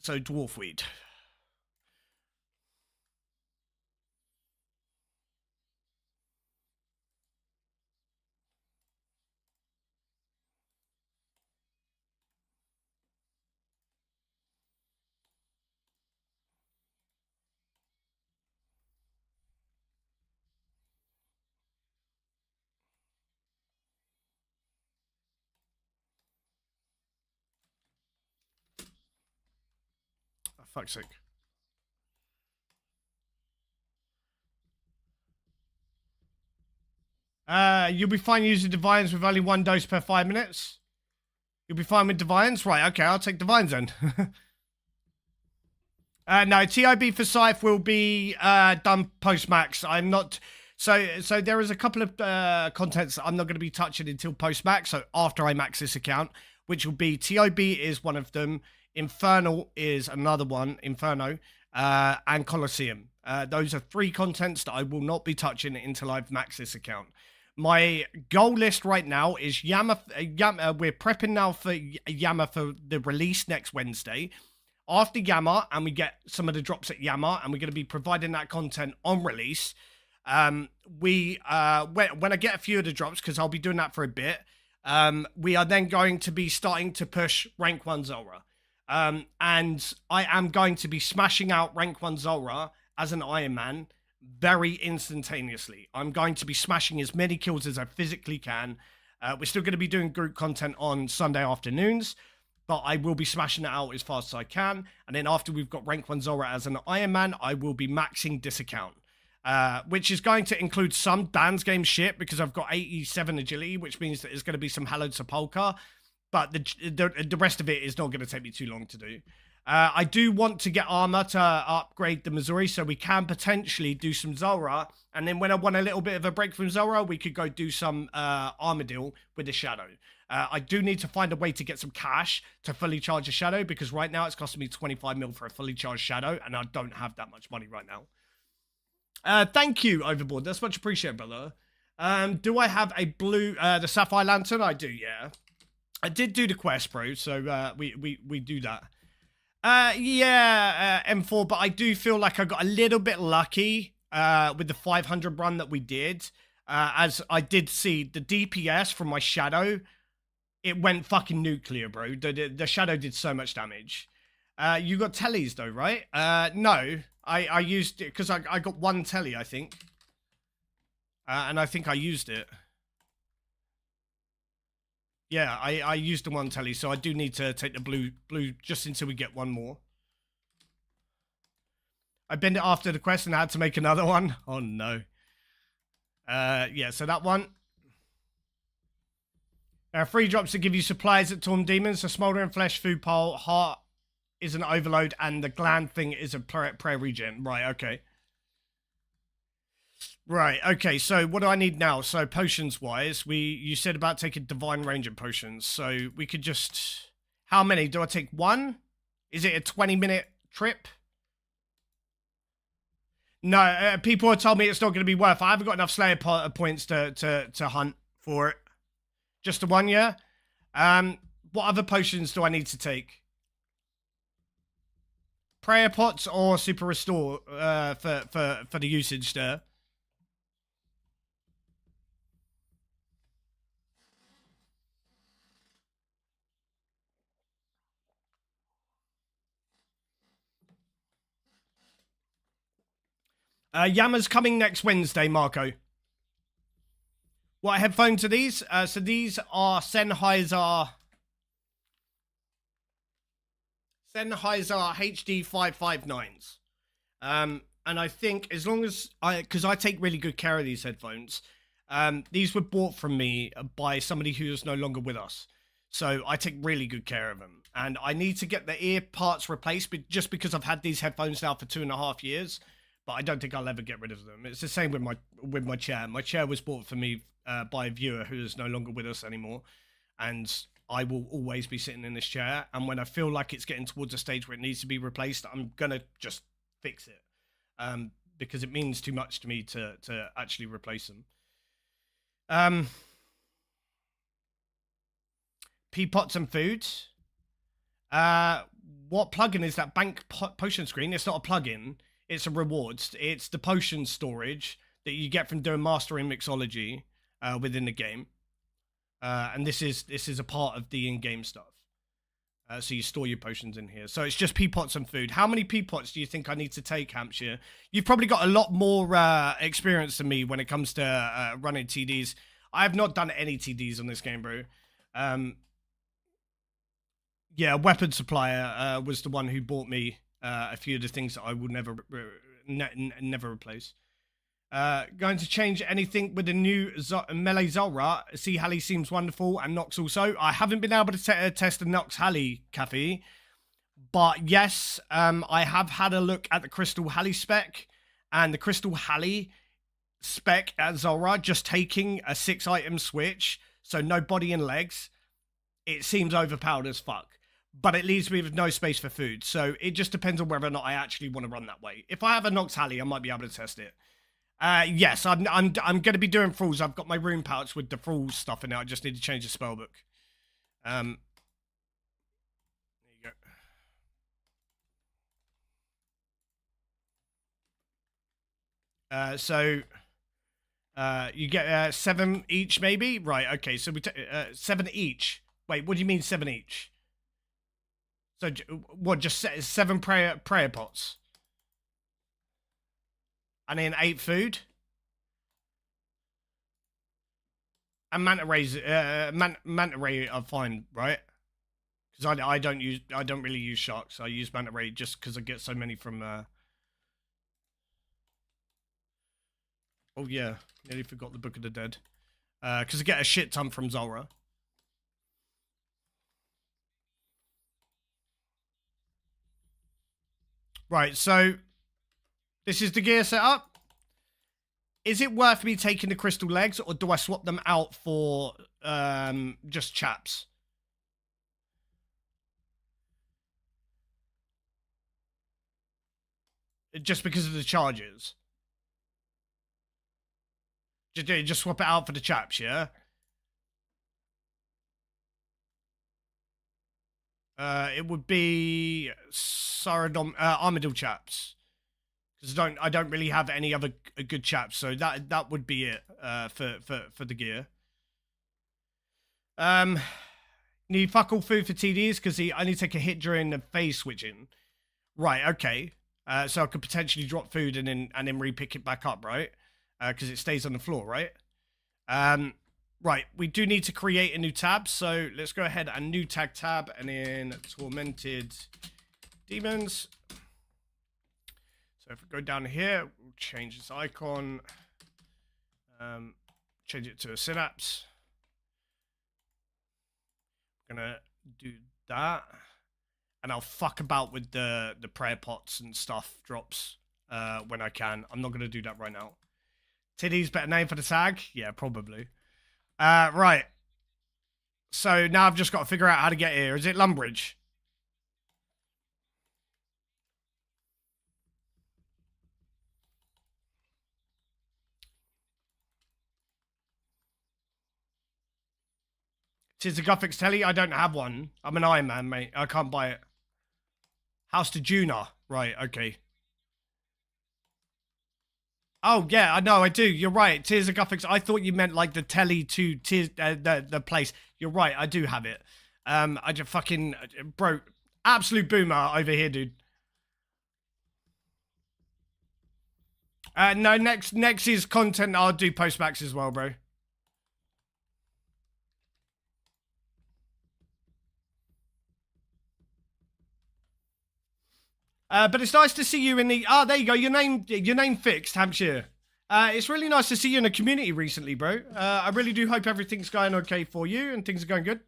So, dwarf weed. Oh, fuck's sake. You'll be fine using Divines with only 1 dose per 5 minutes. You'll be fine with Divines? Right, okay, I'll take Divines then. No, TIB for Scythe will be done post-max. I'm not... So there is a couple of contents I'm not going to be touching until post-max, so after I max this account, which will be TIB is one of them, Infernal is another one, Inferno, and Colosseum. Those are 3 contents that I will not be touching until I've maxed this account. My goal list right now is YAMA. We're prepping now for YAMA for the release next Wednesday. After YAMA, and we get some of the drops at YAMA, and we're going to be providing that content on release. When I get a few of the drops, because I'll be doing that for a bit, we are then going to be starting to push rank 1 Zulrah. And I am going to be smashing out rank 1 Zulrah as an Iron Man very instantaneously. I'm going to be smashing as many kills as I physically can. We're still going to be doing group content on Sunday afternoons, but I will be smashing it out as fast as I can. And then after we've got rank 1 Zulrah as an Iron Man, I will be maxing this account. Which is going to include some Dan's game shit, because I've got 87 agility, which means that there's going to be some Hallowed Sepulchre, but the rest of it is not going to take me too long to do. I do want to get armor to upgrade the Missouri, so we can potentially do some Zulrah. And then when I want a little bit of a break from Zulrah, we could go do some Armadillo with the Shadow. I do need to find a way to get some cash to fully charge a Shadow, because right now it's costing me 25 mil for a fully charged Shadow, and I don't have that much money right now. Thank you, Overboard. That's much appreciated, brother. Do I have a blue, the Sapphire Lantern? I do, yeah. I did do the quest, bro, so we do that. Yeah, M4, but I do feel like I got a little bit lucky with the 500 run that we did. As I did see the DPS from my Shadow, it went fucking nuclear, bro. The Shadow did so much damage. You got tellies though, right? No, I used it because I got one telly, I think. And I think I used it. Yeah, I used the one telly, so I do need to take the blue just until we get one more. I bent it after the quest and I had to make another one. Oh no. Yeah, so that one. Free drops to give you supplies at Torn Demons. The smoldering flesh, food pile, heart is an overload, and the gland thing is a prayer regen. Right, okay. Right, okay, so what do I need now? So potions-wise, you said about taking Divine Ranger potions, so we could just... How many? Do I take one? Is it a 20-minute trip? No, people have told me it's not going to be worth it. I haven't got enough Slayer points to hunt for it. Just the one, yeah? What other potions do I need to take? Prayer pots or Super Restore for the usage there? YAMA's coming next Wednesday, Marco. What headphones are these? So these are Sennheiser HD 559s. And I think as long as because I take really good care of these headphones, these were bought from me by somebody who is no longer with us. So I take really good care of them. And I need to get the ear parts replaced, but just because I've had these headphones now for 2.5 years. But I don't think I'll ever get rid of them. It's the same with my chair. My chair was bought for me by a viewer who is no longer with us anymore, and I will always be sitting in this chair. And when I feel like it's getting towards a stage where it needs to be replaced, I'm gonna just fix it, because it means too much to me to actually replace them. Pea pots and foods. What plugin is that bank potion screen? It's not a plugin. It's a rewards. It's the potion storage that you get from doing mastering mixology within the game, and this is a part of the in-game stuff. So you store your potions in here. So it's just pea pots and food. How many pea pots do you think I need to take, Hampshire? You've probably got a lot more experience than me when it comes to running TDs. I have not done any TDs on this game, bro. Yeah, weapon supplier was the one who bought me a few of the things that I will never replace. Going to change anything with the new Melee Zulrah. See, Halley seems wonderful, and Nox also. I haven't been able to test the Nox Halley Cafe, but yes, I have had a look at the Crystal Halley spec, and the Crystal Halley spec at Zulrah, just taking a 6-item switch, so no body and legs, it seems overpowered as fuck. But it leaves me with no space for food. So it just depends on whether or not I actually want to run that way. If I have a Nox Halley, I might be able to test it. Yes, I'm going to be doing Thralls. I've got my rune pouch with the Thralls stuff in it. I just need to change the spellbook. There you go. So you get 7 each, maybe? Right, okay. So we take 7 each. Wait, what do you mean 7 each? So, what, just 7 prayer pots? And then 8 food? And manta rays, manta ray are fine, right? Because I don't really use sharks. I use manta ray just because I get so many from, Oh yeah, nearly forgot the Book of the Dead. Because I get a shit ton from Zulrah. Right, so this is the gear setup. Is it worth me taking the crystal legs, or do I swap them out for just chaps? Just because of the charges? Just swap it out for the chaps, yeah? It would be Armadillo chaps. Because I don't really have any other good chaps, so that would be it for the gear. Need fuck all food for TDs because he only take a hit during the phase switching. Right, okay. So I could potentially drop food and then re-pick it back up, right? Because it stays on the floor, right? Right, we do need to create a new tab, so let's go ahead and new tab and then Tormented Demons. So if we go down here, we'll change this icon, change it to a synapse. I'm gonna do that, and I'll fuck about with the prayer pots and stuff drops when I can. I'm not gonna do that right now. Tiddy's better name for the tag? Yeah, probably. Right. So now I've just got to figure out how to get here. Is it Lumbridge? Tis the Guffix telly? I don't have one. I'm an Iron Man, mate. I can't buy it. House to Juna. Right, okay. Oh, yeah, I know, I do. You're right. Tears of Guffix. I thought you meant like the telly to Tears, the place. You're right, I do have it. I just fucking, bro, absolute boomer over here, dude. No, next is content. I'll do postbacks as well, bro. But it's nice to see you in the. Ah, there you go. Your name fixed, Hampshire. It's really nice to see you in the community recently, bro. I really do hope everything's going okay for you and things are going good.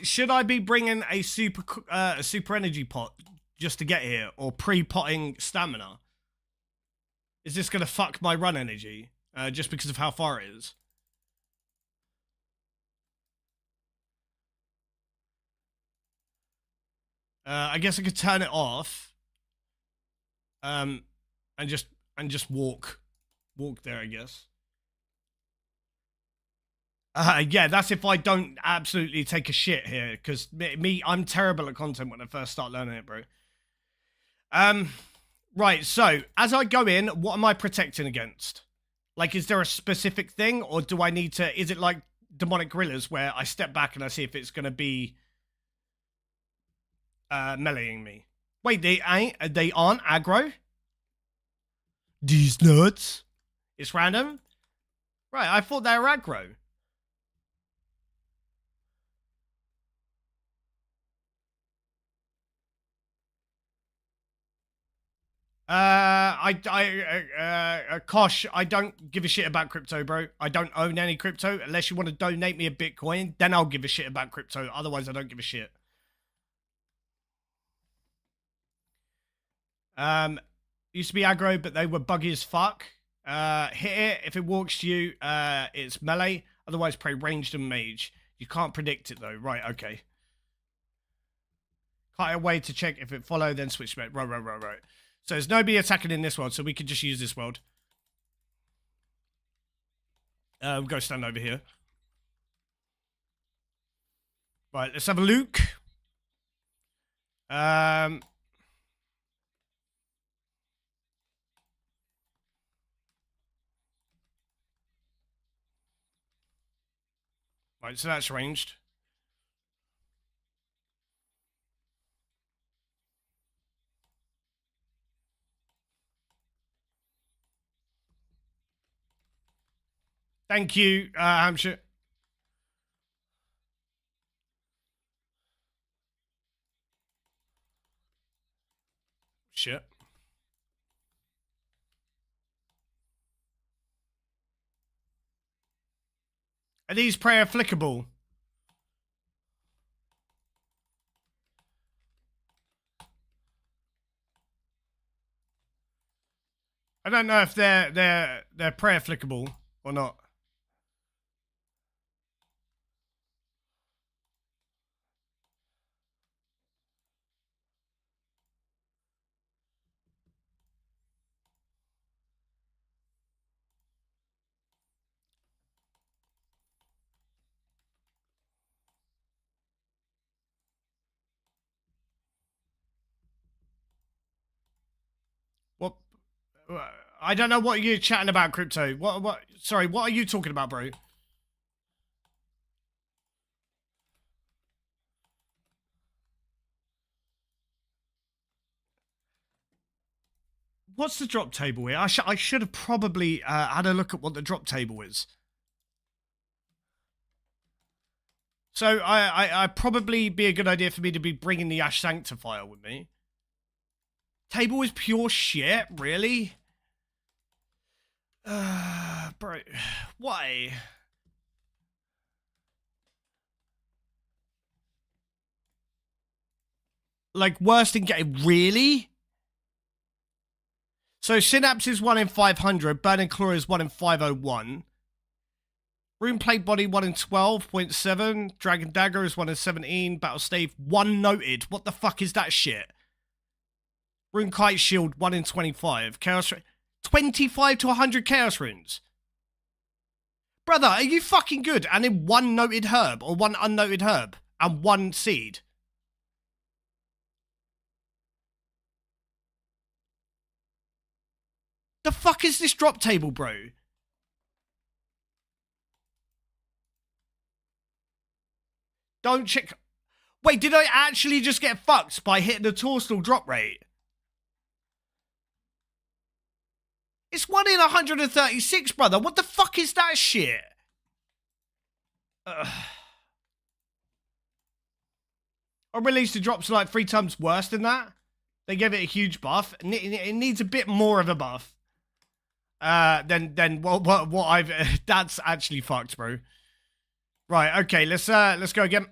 Should I be bringing a super energy pot just to get here, or pre-potting stamina? Is this gonna fuck my run energy just because of how far it is? I guess I could turn it off, and just walk there. I guess. Yeah, that's if I don't absolutely take a shit here, because I'm terrible at content when I first start learning it, bro. Right, so, as I go in, what am I protecting against? Like, is there a specific thing, or do I need to, is it like demonic gorillas, where I step back and I see if it's gonna be, meleeing me? Wait, they aren't aggro? These nuts? It's random? Right, I thought they were aggro. Kosh, I don't give a shit about crypto, bro. I don't own any crypto. Unless you want to donate me a Bitcoin, then I'll give a shit about crypto. Otherwise, I don't give a shit. Used to be aggro, but they were buggy as fuck. Hit it. If it walks to you, it's melee. Otherwise, play ranged and mage. You can't predict it, though. Right, okay. Quite a way to check if it follow, then switch back. Right. So there's nobody attacking in this world, so we could just use this world. We'll go stand over here. Right, let's have a look. Right, so that's ranged. Thank you, Hampshire. Are these prayer flickable? I don't know if they're prayer flickable or not. What? I don't know what you're chatting about, Crypto. What? Sorry, what are you talking about, bro? What's the drop table here? I should have probably had a look at what the drop table is. So I probably be a good idea for me to be bringing the Ash Sanctifier with me. Table is pure shit, really? Bro, why? Like, worst in game, really? So, Synapse is 1 in 500, Burning Claw is 1 in 501. Rune Plate Body 1 in 12.7, Dragon Dagger is 1 in 17, Battle Stave 1 noted. What the fuck is that shit? Rune Kite Shield 1 in 25, Chaos 25 to 100 Chaos Runes. Brother, are you fucking good? And in 1 noted herb or 1 unnoted herb and 1 seed. The fuck is this drop table, bro? Don't check. Wait, did I actually just get fucked by hitting the Torstall drop rate? It's 1 in 136, brother. What the fuck is that shit? I released the drops like 3 times worse than that. They gave it a huge buff. It needs a bit more of a buff. Then what I've that's actually fucked, bro. Right, okay, let's go again.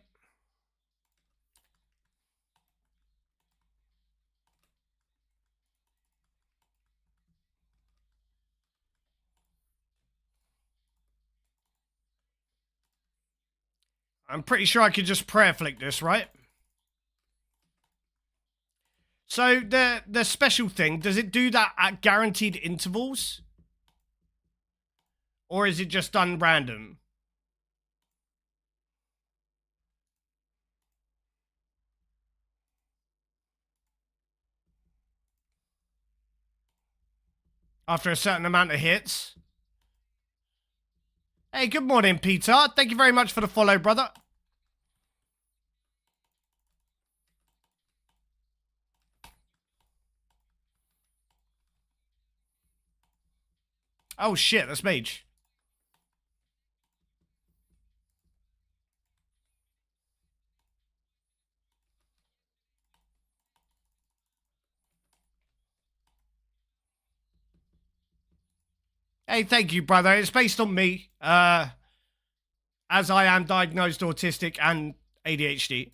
I'm pretty sure I could just prayer flick this, right? So the special thing, does it do that at guaranteed intervals? Or is it just done random? After a certain amount of hits? Hey, good morning, Peter. Thank you very much for the follow, brother. Oh shit, that's Mage. Hey, thank you, brother. It's based on me, as I am diagnosed autistic and ADHD.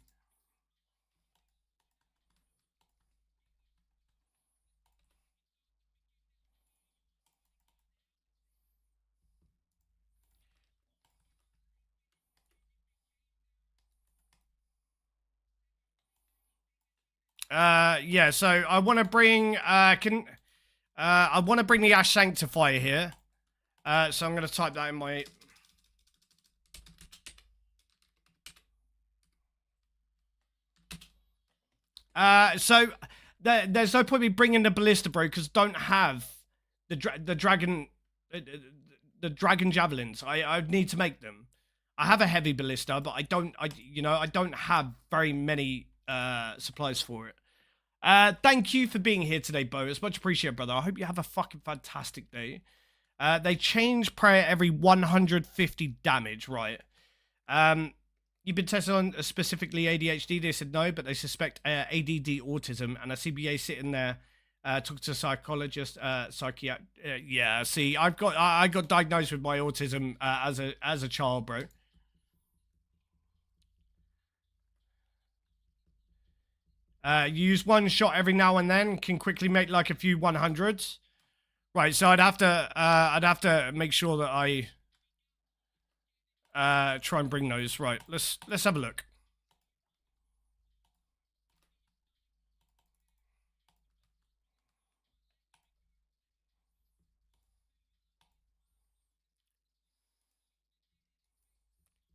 Yeah, so I want to bring, I want to bring the Ash Sanctifier here. So I'm going to type that in my... So there's no point me bringing the Ballista, bro, because don't have the dragon javelins. I need to make them. I have a heavy Ballista, but I don't have very many supplies for it. Thank you for being here today, Bo. It's much appreciated, brother. I hope you have a fucking fantastic day. They change prayer every 150 damage, right? You've been tested on specifically ADHD. They said no, but they suspect ADD autism, and a CBA sitting there talk to a psychologist, yeah. See, I got diagnosed with my autism as a child, bro. You use one shot every now and then, can quickly make like a few 100s. Right, so I'd have to make sure that I try and bring those. Right, let's have a look.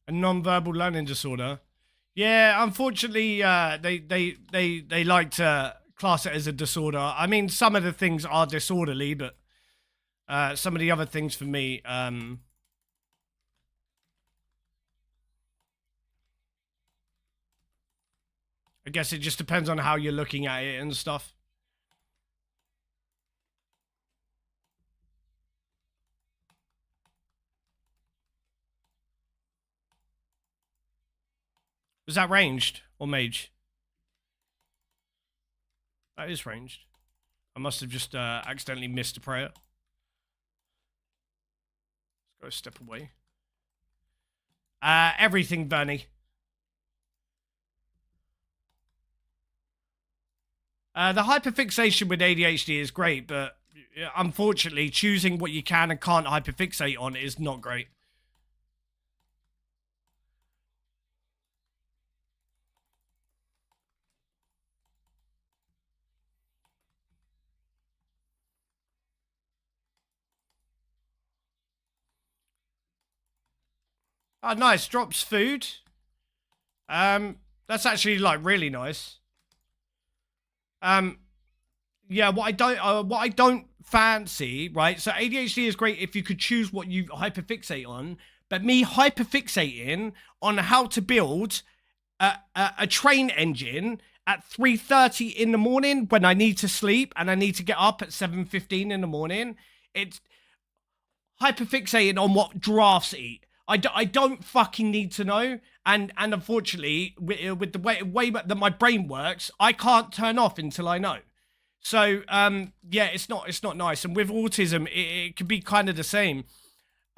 A non-verbal learning disorder. Yeah, unfortunately, they like to class it as a disorder. I mean, some of the things are disorderly, but some of the other things for me, I guess it just depends on how you're looking at it and stuff. Was that ranged or mage? That is ranged. I must have just accidentally missed a prayer. Let's go a step away. Everything, Bernie. The hyperfixation with ADHD is great, but unfortunately, choosing what you can and can't hyperfixate on is not great. Oh, nice. Drops food. That's actually like really nice. Yeah, what I don't fancy, right? So ADHD is great if you could choose what you hyperfixate on, but me hyperfixating on how to build a train engine at 3:30 in the morning when I need to sleep and I need to get up at 7:15 in the morning. It's hyperfixating on what giraffes eat. I don't fucking need to know. And unfortunately, with the way that my brain works, I can't turn off until I know. So yeah, it's not nice. And with autism, it can be kind of the same.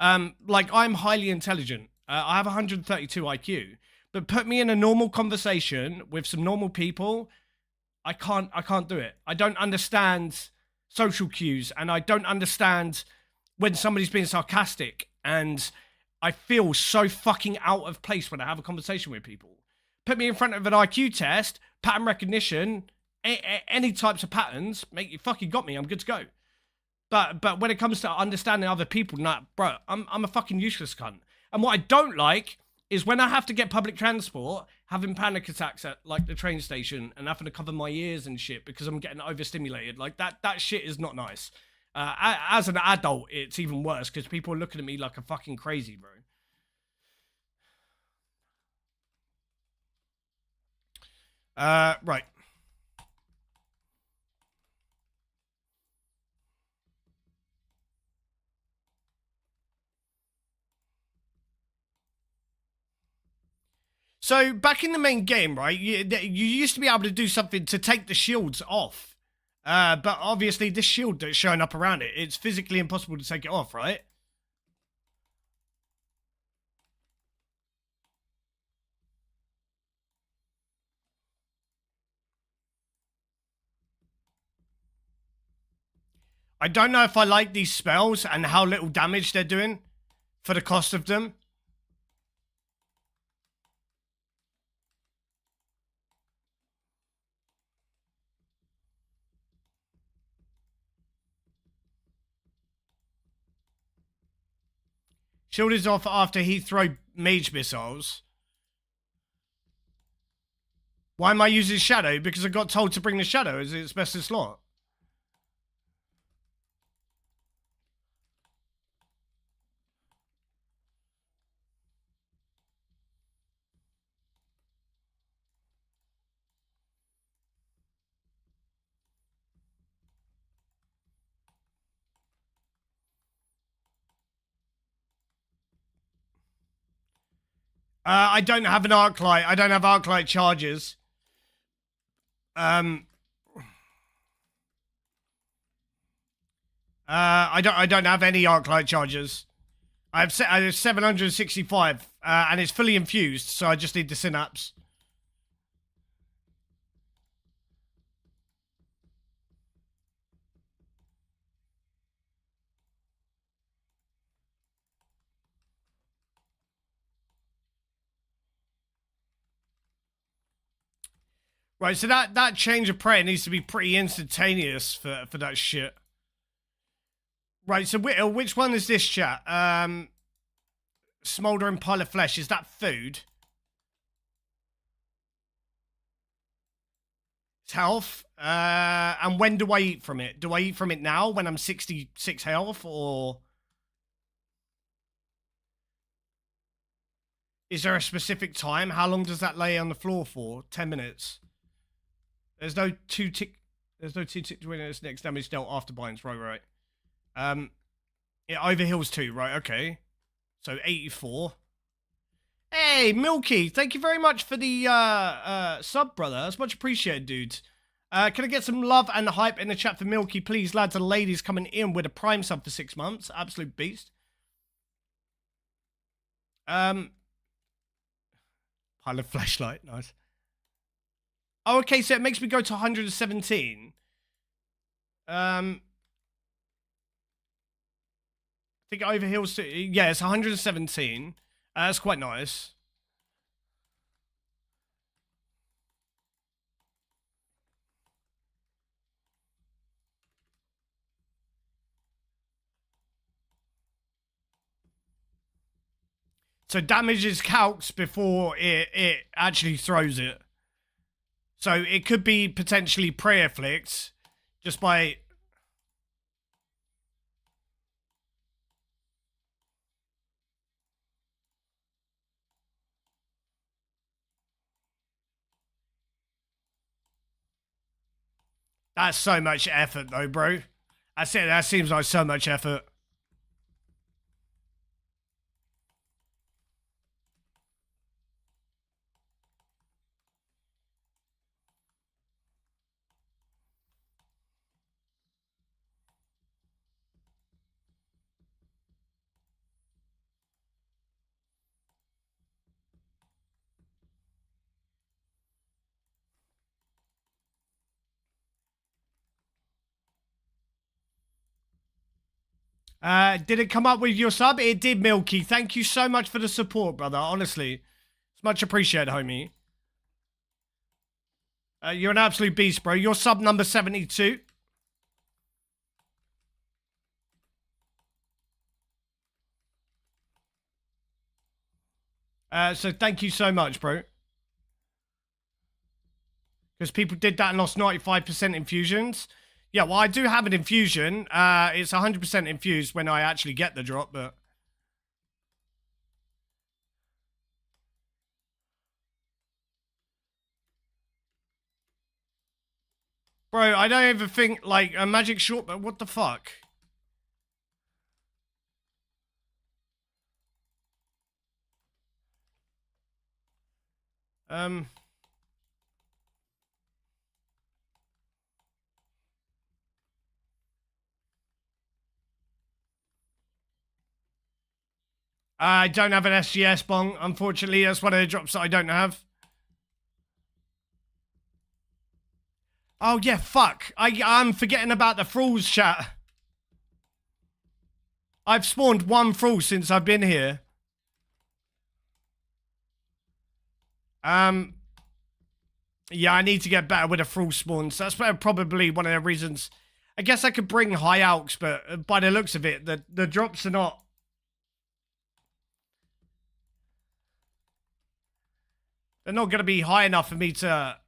Like I'm highly intelligent. I have 132 IQ, but put me in a normal conversation with some normal people, I can't do it. I don't understand social cues, and I don't understand when somebody's being sarcastic, and I feel so fucking out of place when I have a conversation with people. Put me in front of an IQ test, pattern recognition, any types of patterns, mate, you fucking got me. I'm good to go. But when it comes to understanding other people, nah, bro, I'm a fucking useless cunt. And what I don't like is when I have to get public transport, having panic attacks at like the train station and having to cover my ears and shit because I'm getting overstimulated. Like that shit is not nice. As an adult, it's even worse because people are looking at me like a fucking crazy, bro. Right. So back in the main game, right, you used to be able to do something to take the shields off. But obviously this shield that's showing up around it, it's physically impossible to take it off, right? I don't know if I like these spells and how little damage they're doing for the cost of them. Shield is off after he throw mage missiles. Why am I using shadow? Because I got told to bring the shadow as its best slot. I don't have an arc light. I don't have arc light charges. I don't have any arc light charges. I have 765, and it's fully infused, so I just need the synapse. Right, so that change of prayer needs to be pretty instantaneous for that shit. Right, so which one is this, chat? Smoldering pile of flesh, is that food? It's health. And when do I eat from it? Do I eat from it now when I'm 66 health, or is there a specific time? How long does that lay on the floor for? 10 minutes. There's no two tick. There's no two tick to win its next damage dealt after binds. Right. It overheals too. Right. Okay. So 84. Hey, Milky, thank you very much for the sub, brother. That's much appreciated, dude. Can I get some love and hype in the chat for Milky, please, lads and ladies, coming in with a Prime sub for 6 months. Absolute beast. Pile of flashlight, nice. Oh, okay, so it makes me go to 117. I think it overheals to... Yeah, it's 117. That's quite nice. So damage is calcs before it actually throws it. So it could be potentially prayer flicks just by... That's so much effort though, bro. That's it. That seems like so much effort. Did it come up with your sub? It did, Milky. Thank you so much for the support, brother. Honestly, it's much appreciated, homie. You're an absolute beast, bro. You're sub number 72. So thank you so much, bro. Because people did that and lost 95% infusions. Yeah, well, I do have an infusion. It's 100% infused when I actually get the drop, but... Bro, I don't even think, like, a magic short, but what the fuck? I don't have an SGS bong, unfortunately. That's one of the drops that I don't have. Oh, yeah, fuck. I'm forgetting about the thralls, chat. I've spawned one thrall since I've been here. Yeah, I need to get better with the thrall spawns. That's probably one of the reasons. I guess I could bring high alks, but by the looks of it, the drops are not... They're not going to be high enough for me to...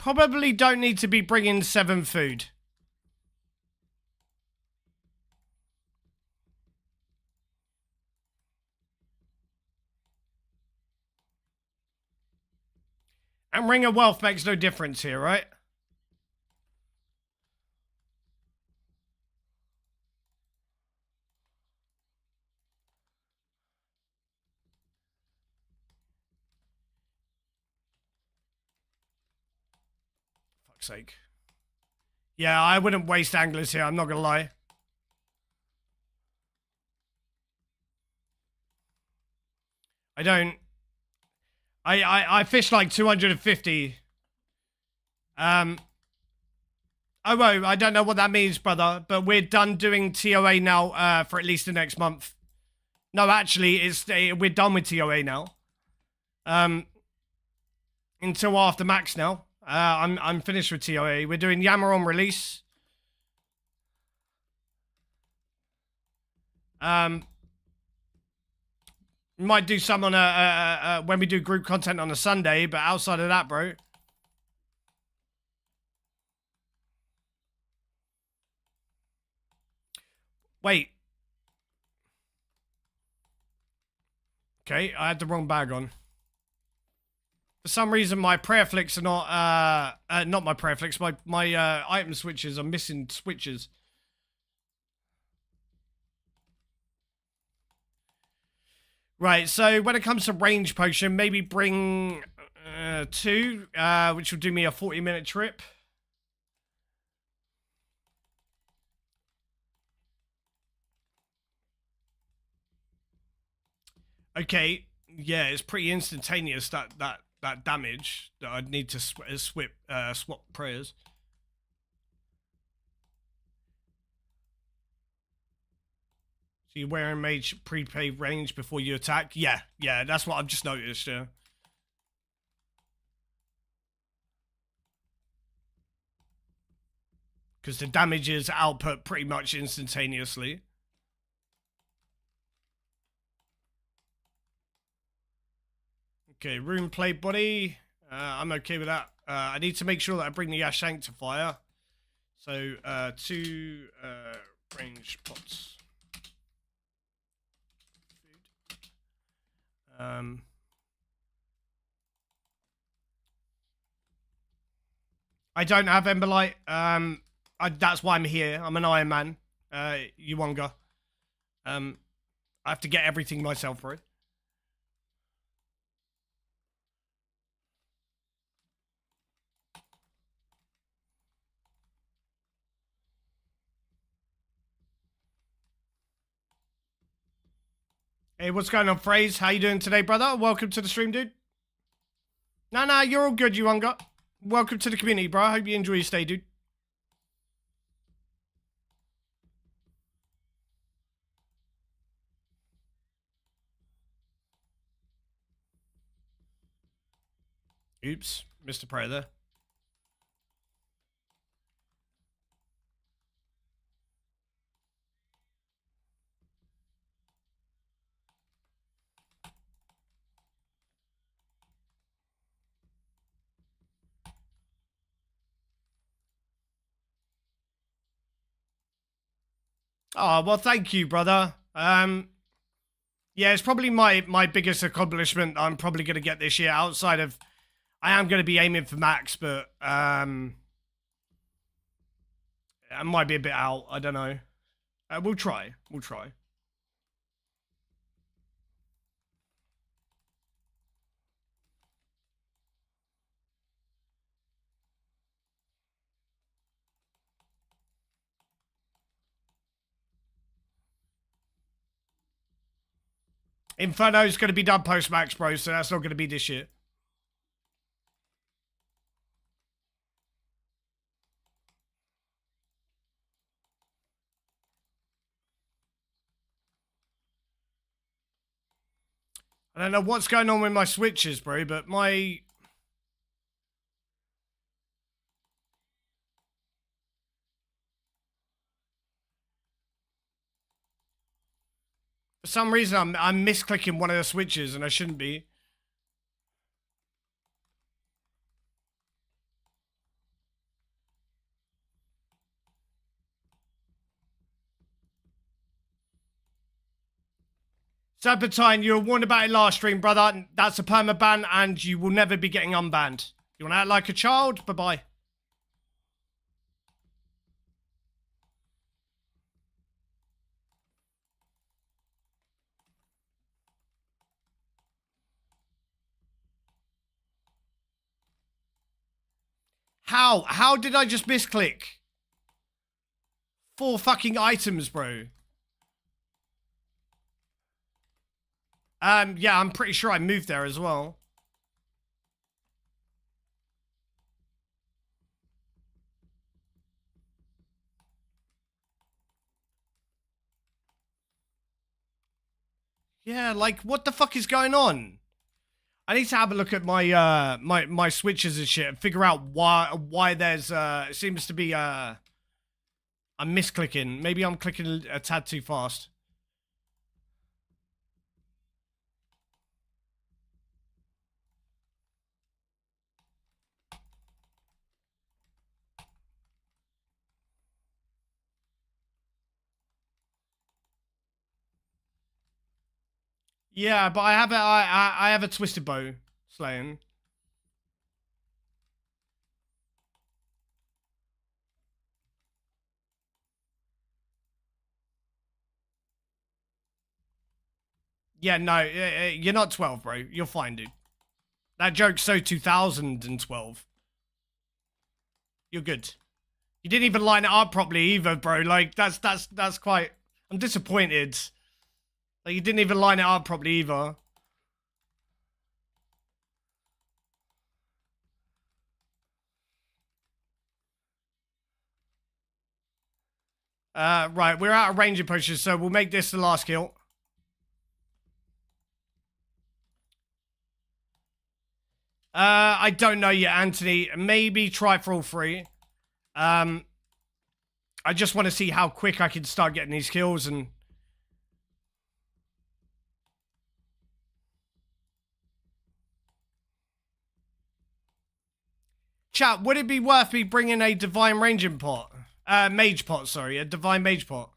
Probably don't need to be bringing 7 food. And Ring of Wealth makes no difference here, right? Fuck's sake. Yeah, I wouldn't waste anglers here, I'm not gonna lie. I don't. I fish like 250. Oh, well, I don't know what that means, brother, but we're done doing TOA now for at least the next month. No, actually, we're done with TOA now. Until after Max now. I'm finished with TOA. We're doing YAMA on release. We might do some on when we do group content on a Sunday, but outside of that, bro. Wait. Okay, I had the wrong bag on. For some reason, my prayer flicks are not my prayer flicks. My item switches are missing switches. Right, so when it comes to range potion, maybe bring 2, which will do me a 40-minute trip. Okay, yeah, it's pretty instantaneous, that damage that I'd need to swap prayers. So you're wearing mage prepaid range before you attack? Yeah, that's what I've just noticed, yeah. Because the damage is output pretty much instantaneously. Okay, rune plate body. I'm okay with that. I need to make sure that I bring the Ash Sanctifier. So, 2 range pots. I don't have Emberlight. That's why I'm here. I'm an Iron Man. Yuwanga. I have to get everything myself, bro. Hey, what's going on, Phrase? How you doing today, brother? Welcome to the stream, dude. Nah, you're all good, Yuwanga. Welcome to the community, bro. I hope you enjoy your stay, dude. Oops, Mr. Prayer there. Oh, well, thank you, brother. Yeah, it's probably my biggest accomplishment I'm probably going to get this year outside of... I am going to be aiming for max, but I might be a bit out. I don't know. We'll try. Inferno's going to be done post-max, bro, so that's not going to be this year. I don't know what's going on with my switches, bro, but my... For some reason, I'm misclicking one of the switches, and I shouldn't be. Serpentine, you were warned about it last stream, brother. That's a permaban, and you will never be getting unbanned. You want to act like a child? Bye-bye. How? How did I just misclick? 4 fucking items, bro. Yeah, I'm pretty sure I moved there as well. Yeah, like, what the fuck is going on? I need to have a look at my my switches and shit and figure out why there's it seems to be I'm misclicking. Maybe I'm clicking a tad too fast. Yeah, but I have a twisted bow slaying. Yeah, no, you're not 12, bro. You're fine, dude. That joke's so 2012. You're good. You didn't even line it up properly either, bro. Like that's quite. I'm disappointed. Like you didn't even line it up properly either. Right, we're out of ranger pushes, so we'll make this the last kill. I don't know yet, Anthony. Maybe try for all 3. I just want to see how quick I can start getting these kills and. Chat, would it be worth me bringing a divine ranging pot? Mage pot, sorry, a divine mage pot.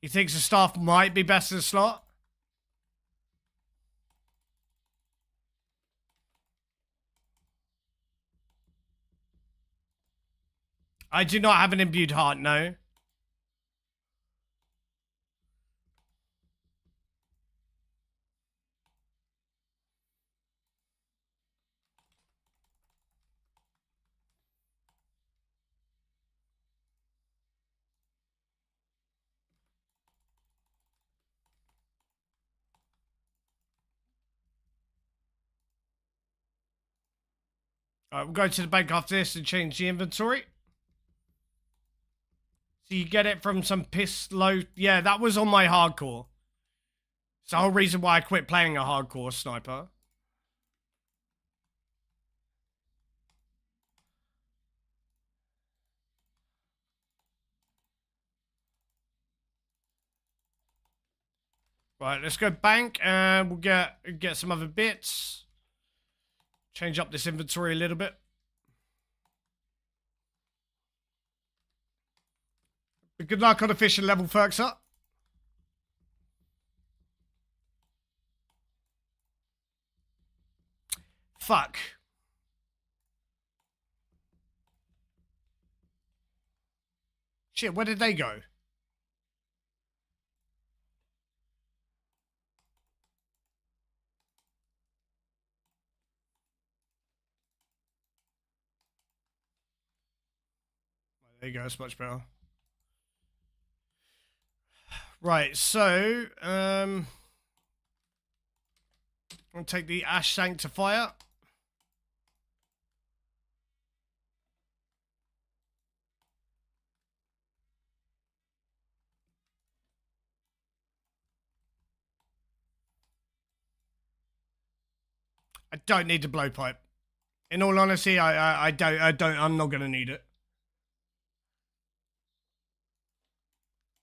He thinks the staff might be best in the slot. I do not have an imbued heart, no. Alright, we'll go to the bank after this and change the inventory. So you get it from some piss low. Yeah, that was on my hardcore. It's the whole reason why I quit playing a hardcore sniper. Right, let's go bank and we'll get some other bits. Change up this inventory a little bit. Good luck on the fishing level, Ferkser. Fuck. Shit, where did they go? There you go, it's much better. Right, so, I'll take the Ash Sanctifier. I don't need the blowpipe. In all honesty, I'm not gonna need it.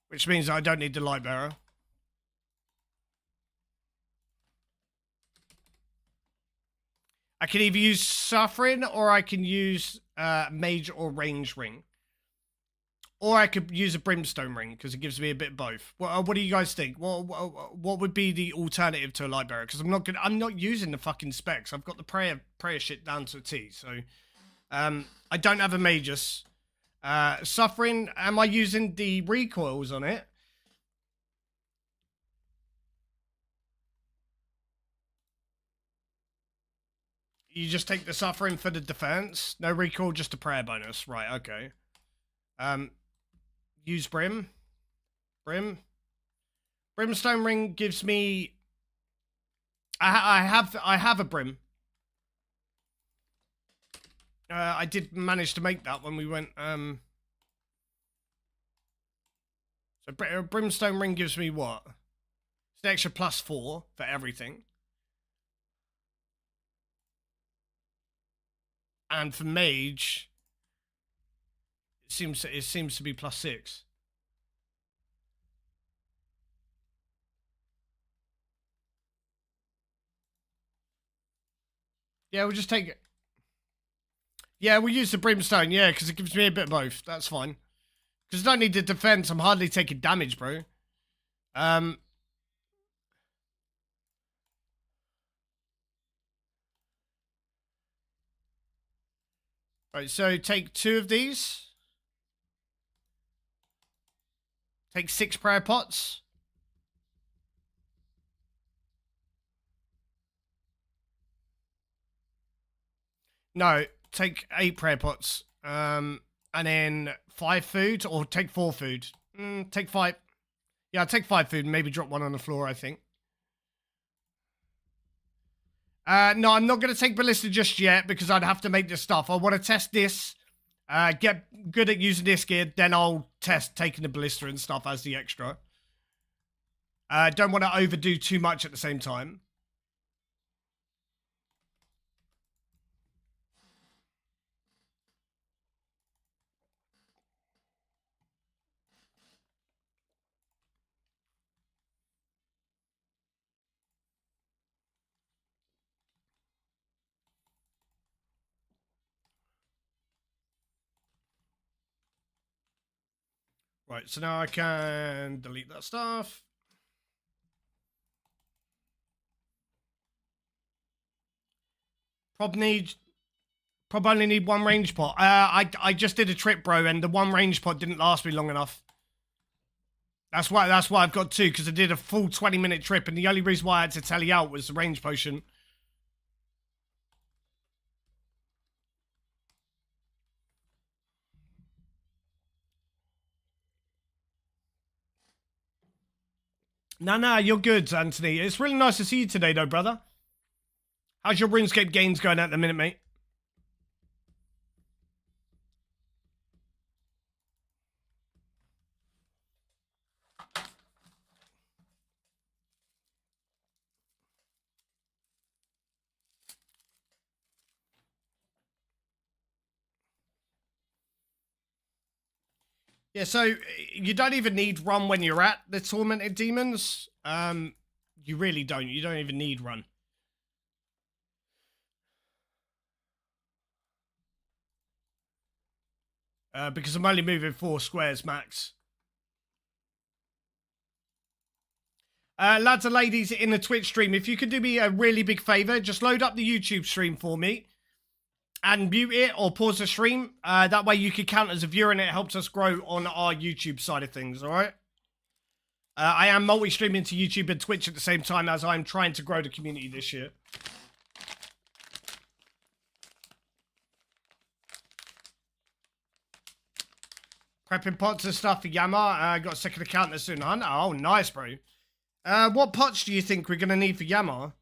Which means I don't need the light bearer. I can either use Suffering or I can use Mage or Range Ring. Or I could use a Brimstone Ring because it gives me a bit of both. What do you guys think? What would be the alternative to a light bearer? Because I'm not using the fucking specs. I've got the prayer shit down to a T. So I don't have a Magus. Suffering. Am I using the recoils on it? You just take the Suffering for the defense. No recoil, just a prayer bonus. Right. Okay. Use Brim. Brimstone Ring gives me. I have a Brim. I did manage to make that when we went. So Brimstone Ring gives me what? It's an extra +4 for everything. And for Mage, it seems to be +6. Yeah, we'll just take it. Yeah, we'll use the Brimstone, yeah, because it gives me a bit of both. That's fine. Because I don't need the defense, I'm hardly taking damage, bro. Right, so take 2 of these. Take 6 prayer pots. No, take 8 prayer pots. And then 5 food, or take 4 food. Take 5. Yeah, take 5 food and maybe drop 1 on the floor, I think. No, I'm not going to take Ballista just yet because I'd have to make this stuff. I want to test this, get good at using this gear, then I'll test taking the Ballista and stuff as the extra. Don't want to overdo too much at the same time. Right, so now I can delete that stuff. Probably only need 1 range pot. I just did a trip, bro, and the 1 range pot didn't last me long enough. That's why I've got 2, because I did a full 20-minute trip, and the only reason why I had to tally out was the range potion. Nah, you're good, Anthony. It's really nice to see you today, though, brother. How's your RuneScape gains going at the minute, mate? Yeah, so you don't even need run when you're at the Tormented Demons. You really don't. You don't even need run. Because I'm only moving 4 squares max. Lads and ladies in the Twitch stream, if you could do me a really big favor, just load up the YouTube stream for me and mute it or pause the stream. That way you can count as a viewer and it helps us grow on our YouTube side of things, alright? I am multi-streaming to YouTube and Twitch at the same time as I'm trying to grow the community this year. Prepping pots and stuff for YAMA. I got a second account there soon, huh? Oh, nice, bro. What pots do you think we're going to need for YAMA?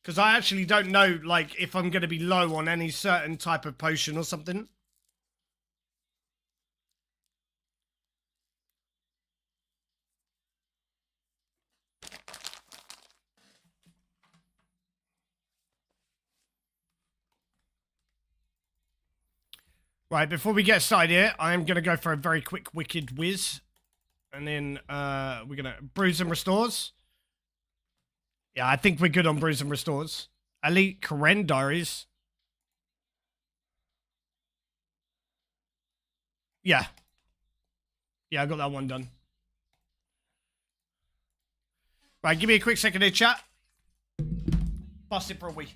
Because I actually don't know, like, if I'm going to be low on any certain type of potion or something. Right, before we get started here, I'm going to go for a very quick Wicked Whiz. And then we're going to Brews and Restores. Yeah, I think we're good on Brews and Restores. Elite Karen Diaries. Yeah. Yeah, I got that one done. Right, give me a quick second here, chat. Bust it for a wee.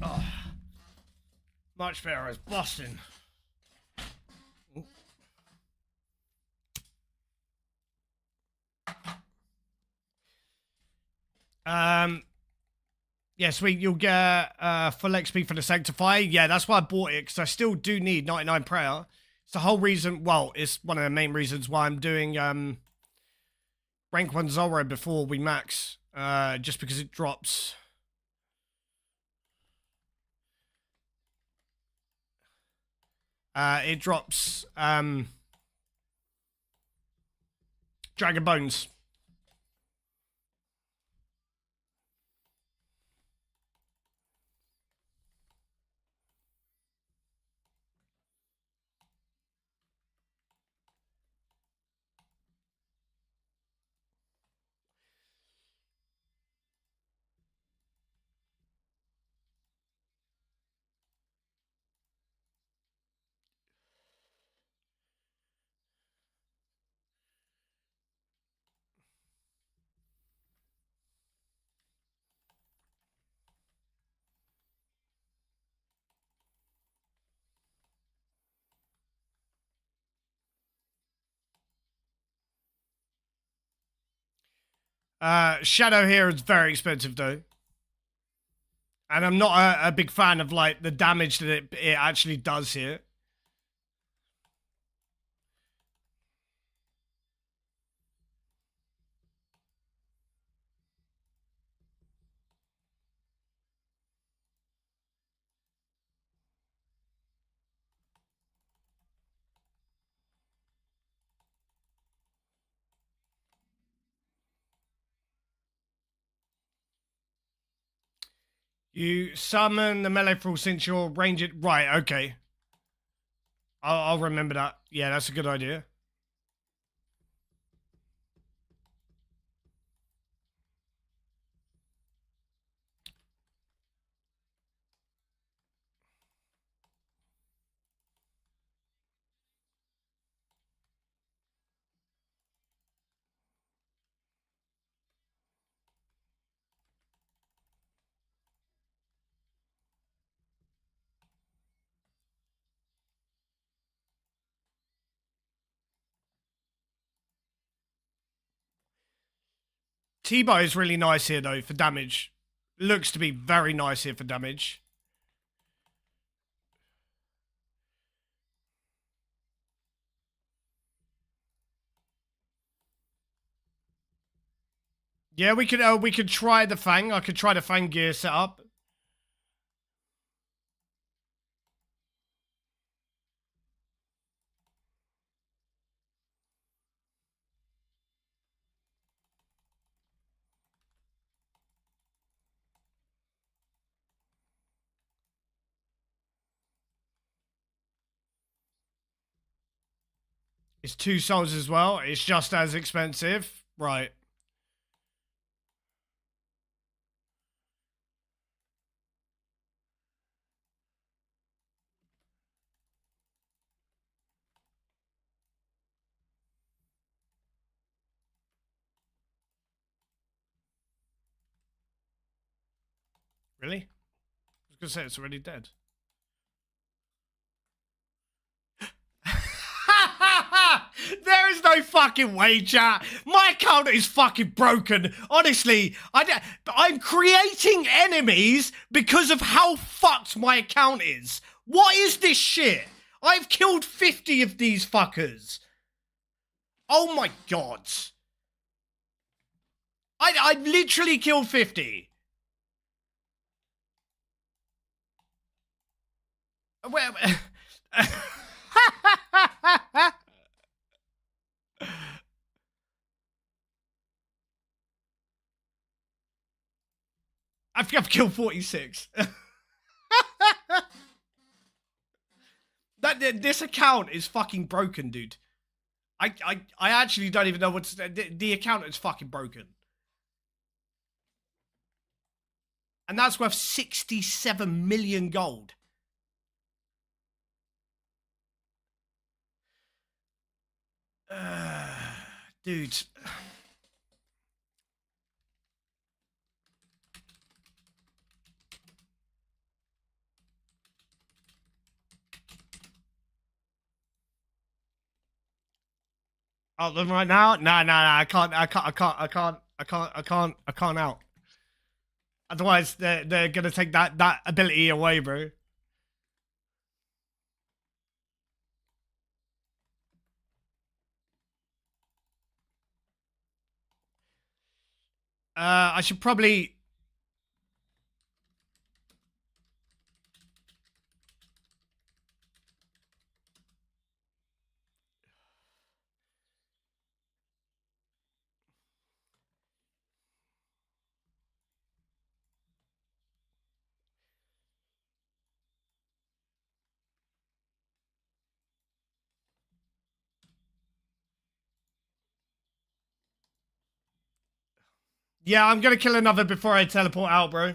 Oh, much better as Boston. Yeah, sweet. You'll get full XP for the Sanctify. Yeah, that's why I bought it, because I still do need 99 Prayer. It's the whole reason, well, it's one of the main reasons why I'm doing rank 1 Zoro before we max. Just because it drops. It drops Dragon Bones. Shadow here is very expensive though. And I'm not a big fan of like the damage that it actually does here. You summon the melee thrall since you're range it. Right, okay. I'll remember that. Yeah, that's a good idea. T-Bow is really nice here, though, for damage. Looks to be very nice here for damage. Yeah, we could try the Fang. I could try the Fang gear setup. It's 2 souls as well. It's just as expensive. Right. Really? I was going to say it's already dead. There is no fucking way, chat. My account is fucking broken. Honestly, I'm creating enemies because of how fucked my account is. What is this shit? I've killed 50 of these fuckers. Oh my god. I literally killed 50. Where? I've killed 46. This account is fucking broken, dude. I actually don't even know what's the account is fucking broken. And that's worth 67 million gold. Dude. Oh, them right now? No, I can't out. Otherwise, they're gonna take that ability away, bro. I should probably. Yeah, I'm gonna kill another before I teleport out, bro.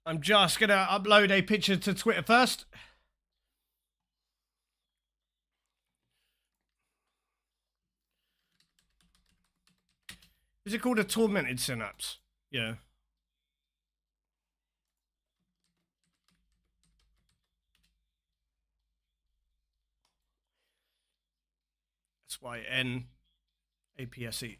I'm just gonna upload a picture to Twitter first. Is it called a tormented synapse? Yeah. That's why NAPSE.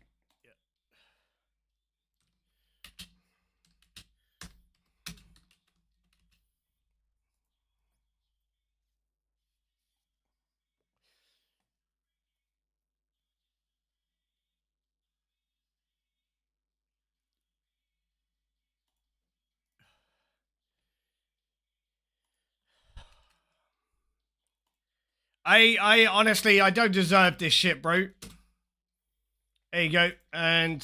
I honestly, I don't deserve this shit, bro. There you go. And,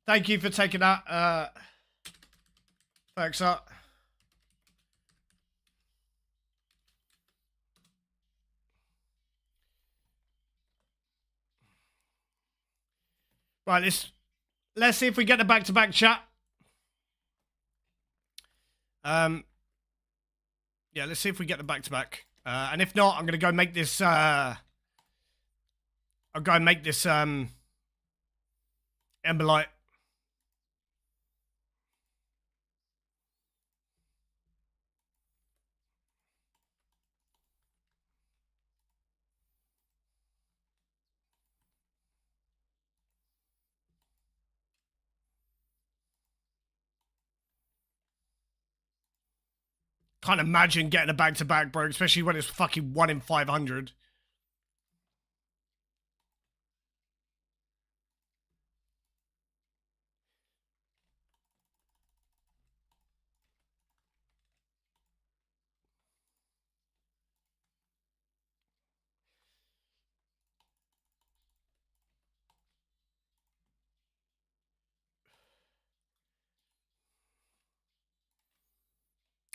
Thank you for taking that. Thanks up. Right, let's see if we get the back-to-back chat. Yeah, let's see if we get the back-to-back. And if not, I'm gonna go make this. I'll go and make this Emberlight. Can't imagine getting a back-to-back, bro. Especially when it's fucking 1 in 500.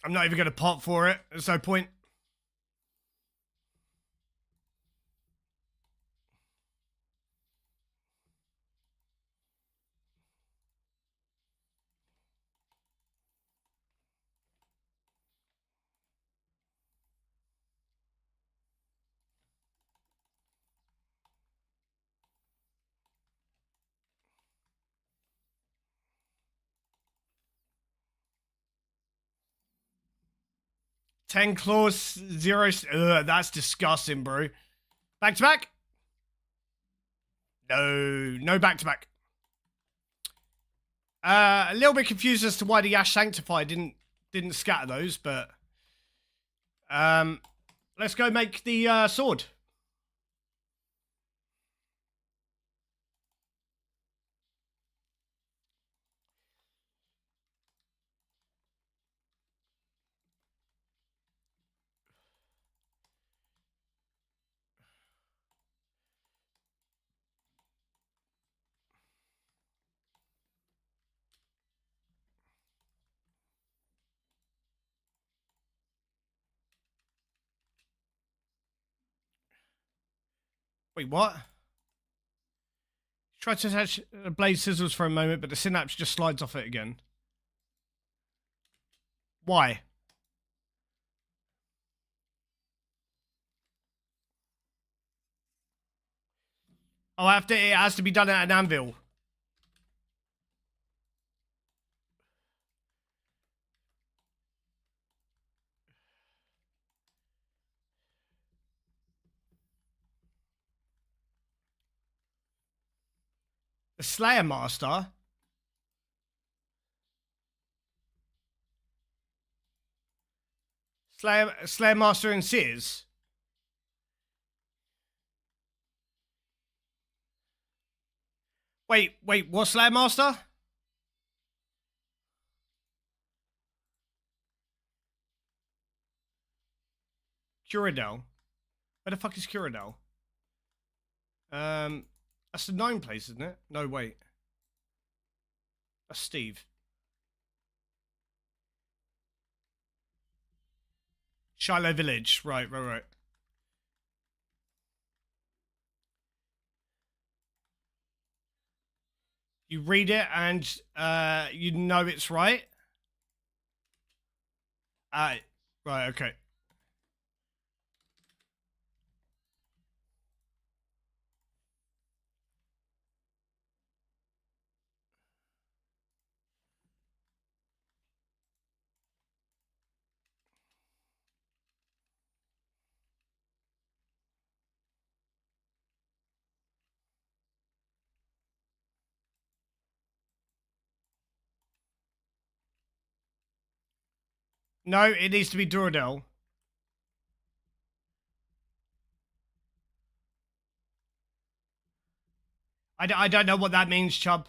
I'm not even gonna pot for it. There's no point. Ten claws, 0. Ugh, that's disgusting, bro. Back to back? No back to back. A little bit confused as to why the Ash Sanctify didn't scatter those, but let's go make the sword. Wait, what? Try to attach blade scissors for a moment, but the synapse just slides off it again. Why? Oh, it has to be done at an anvil. The Slayer Master? Slayer Master and Sears? Wait, what Slayer Master? Curadel. Where the fuck is Curadel? That's the 9 place, isn't it? No, wait. That's Steve. Shiloh Village. Right. You read it and you know it's right. Right, okay. No, it needs to be Duradel. I don't know what that means, Chubb.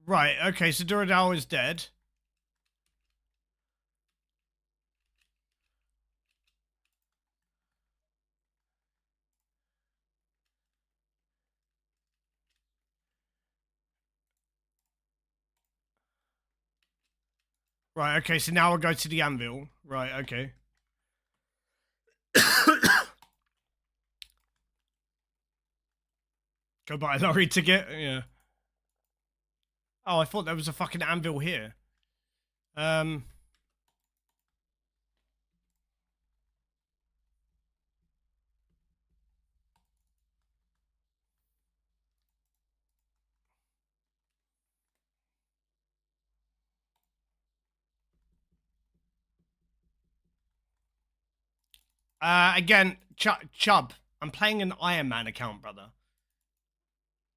Right, okay, so Duradel is dead. Right, okay, so now I'll go to the anvil. Right, okay. Go buy a lorry ticket, yeah. Oh, I thought there was a fucking anvil here. Again, Chubb, I'm playing an Iron Man account, brother.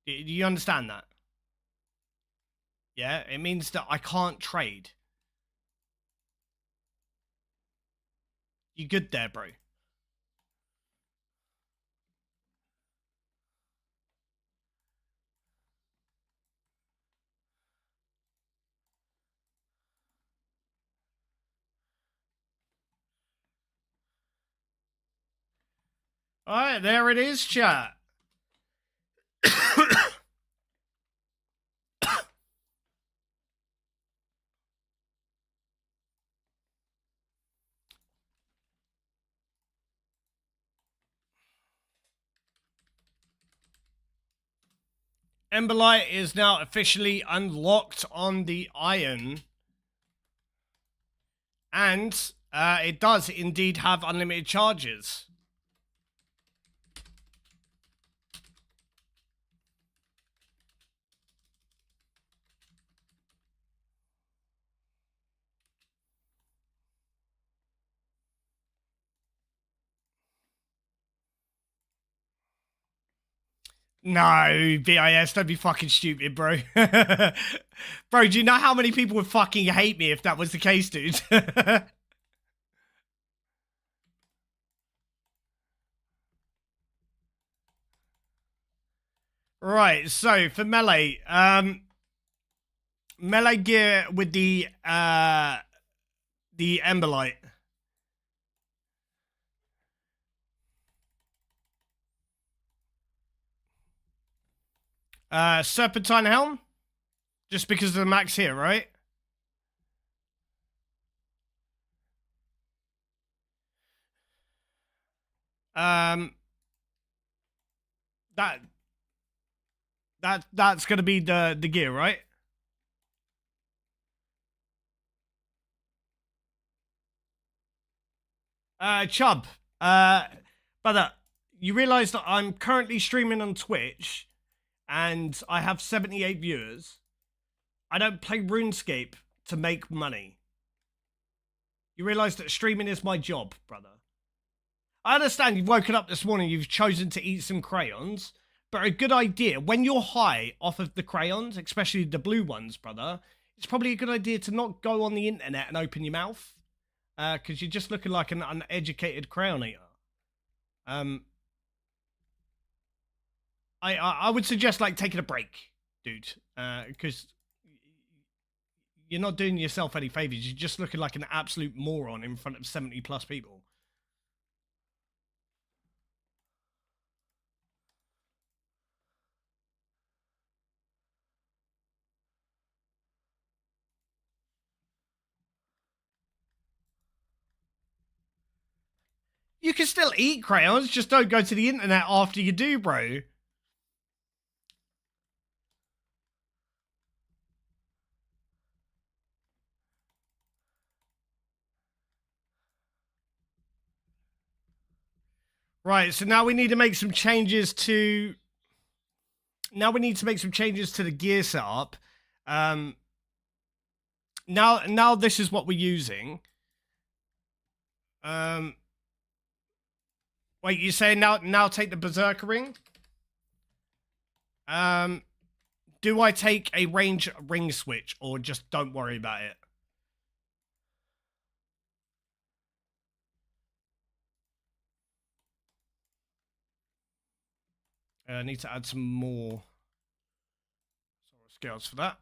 Do you understand that? Yeah, it means that I can't trade. You good there, bro? Alright, there it is, chat. Emberlight is now officially unlocked on the iron. And it does indeed have unlimited charges. No, BIS, don't be fucking stupid, bro. Bro, do you know how many people would fucking hate me if that was the case, dude? Right, so for melee, melee gear with the Emberlight. Serpentine Helm, just because of the max here, right? That's gonna be the gear, right? Chubb, brother, you realise that I'm currently streaming on Twitch, and I have 78 viewers. I don't play RuneScape to make money. You realise that streaming is my job, brother. I understand you've woken up this morning, you've chosen to eat some crayons, but a good idea, when you're high off of the crayons, especially the blue ones, brother, it's probably a good idea to not go on the internet and open your mouth, because you're just looking like an uneducated crayon eater. I would suggest, like, taking a break, dude, because you're not doing yourself any favors. You're just looking like an absolute moron in front of 70 plus people. You can still eat crayons, just don't go to the internet after you do, bro. Right, so now we need to make some changes to... Now we need to make some changes to the gear setup. Now this is what we're using. Wait, you say now take the Berserker ring? Do I take a range ring switch, or just don't worry about it? I need to add some more scales for that.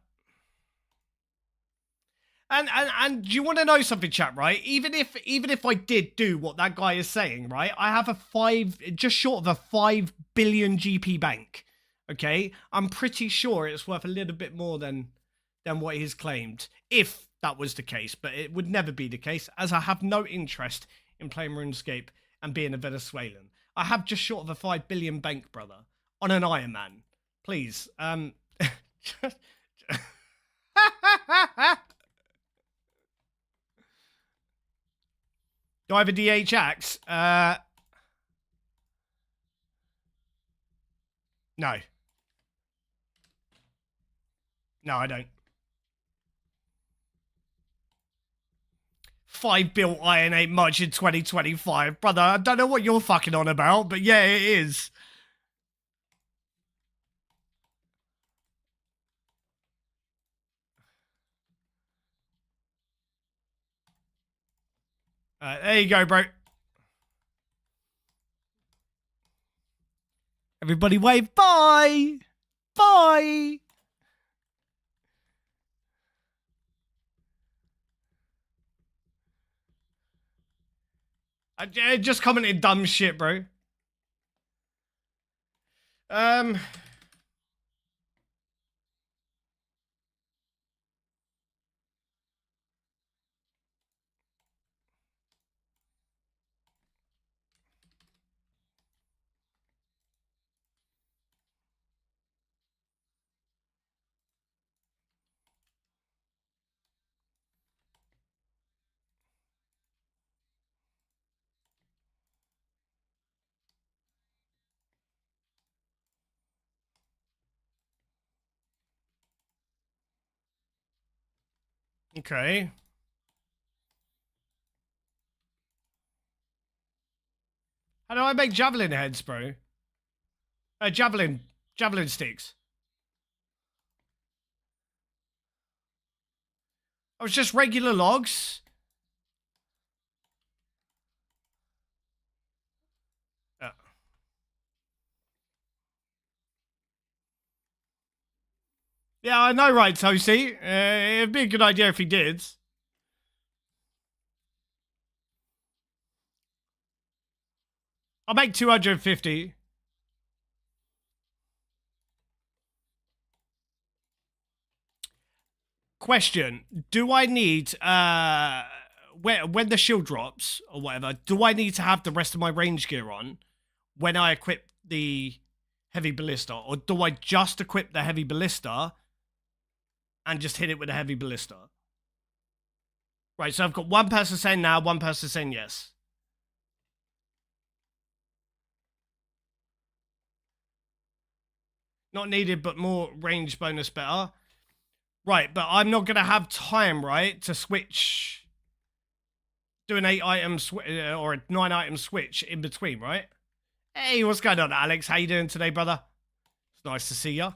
And do you want to know something, chat? Right? Even if I did do what that guy is saying, right? I have just short of a 5 billion GP bank. Okay, I'm pretty sure it's worth a little bit more than what he's claimed. If that was the case, but it would never be the case, as I have no interest in playing RuneScape and being a Venezuelan. I have just short of a 5 billion bank, brother, on an Iron Man. Please, do I have a DH axe? No. No, I don't. 5 built iron ain't much in 2025. Brother, I don't know what you're fucking on about, but yeah, it is. There you go, bro. Everybody wave bye. Bye. I just commented dumb shit, bro. Okay. How do I make javelin heads, bro? Javelin sticks. I was just regular logs. Yeah, I know, right, Toasty. It'd be a good idea if he did. I'll make 250. Question: do I need when the shield drops or whatever? Do I need to have the rest of my range gear on when I equip the heavy ballista, or do I just equip the heavy ballista and just hit it with a heavy ballista? Right. So I've got one person saying now, one person saying yes. Not needed, but more range bonus better. Right, but I'm not gonna have time, right, to switch, do an 8 item or a 9 item switch in between, right? Hey, what's going on, Alex? How you doing today, brother? It's nice to see you.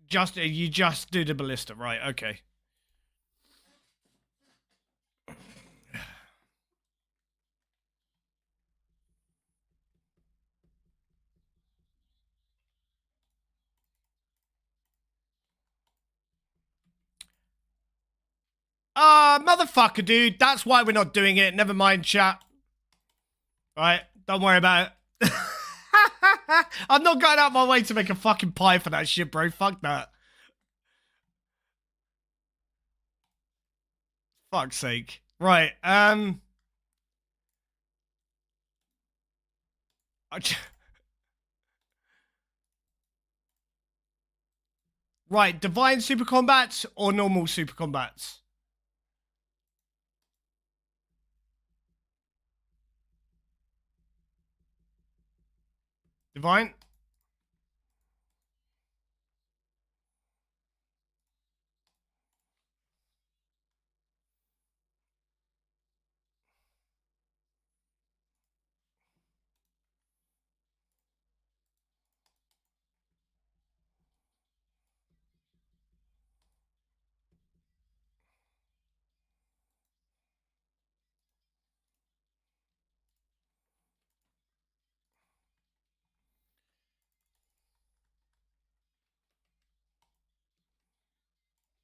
You just do the ballista, right? Okay. Motherfucker, dude. That's why we're not doing it. Never mind, chat. Right? Don't worry about it. I'm not going out my way to make a fucking pie for that shit, bro. Fuck that. Fuck's sake. Right, right, divine super combats or normal super combats? Divine?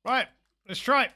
Right, let's try it.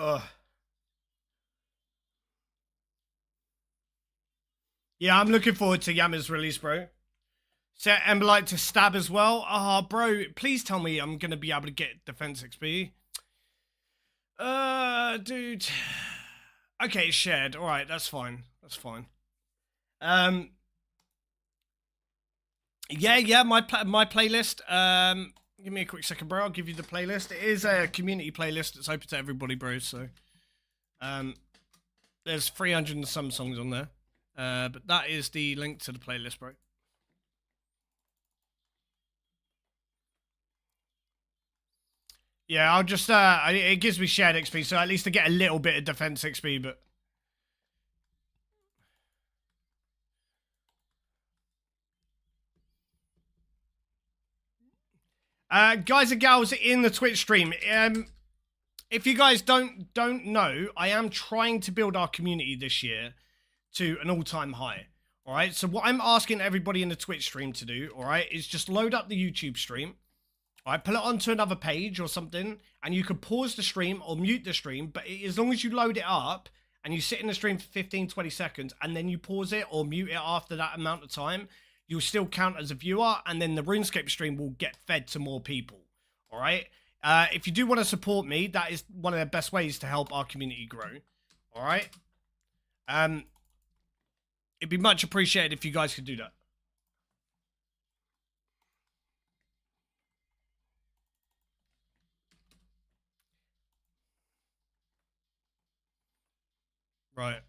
Ugh. Yeah, I'm looking forward to Yama's release, bro. Set Emberlight to stab as well. Oh, bro, please tell me I'm gonna be able to get defense XP. Dude. Okay, it's shared. All right, that's fine. That's fine. Yeah, my playlist. Give me a quick second, bro. I'll give you the playlist. It is a community playlist. It's open to everybody, bro. So, there's 300 and some songs on there. But that is the link to the playlist, bro. Yeah, I'll just it gives me shared XP, so at least I get a little bit of defense XP. But guys and gals in the Twitch stream, if you guys don't know, I am trying to build our community this year to an all-time high. All right, so what I'm asking everybody in the Twitch stream to do, all right, is just load up the YouTube stream. All right, pull it onto another page or something, and you can pause the stream or mute the stream. But as long as you load it up and you sit in the stream for 15, 20 seconds, and then you pause it or mute it after that amount of time, you'll still count as a viewer, and then the RuneScape stream will get fed to more people. All right. If you do want to support me, that is one of the best ways to help our community grow. All right. It'd be much appreciated if you guys could do that. Right.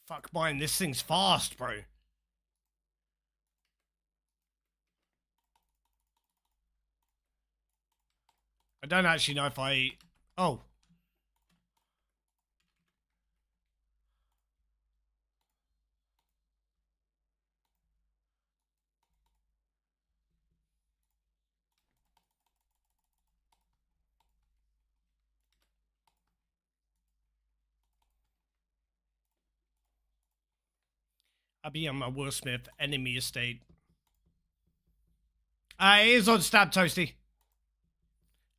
Fuck mine. This thing's fast, bro. I don't actually know if I... Oh. I'll be on my Will Smith enemy estate. It is on Stab Toasty.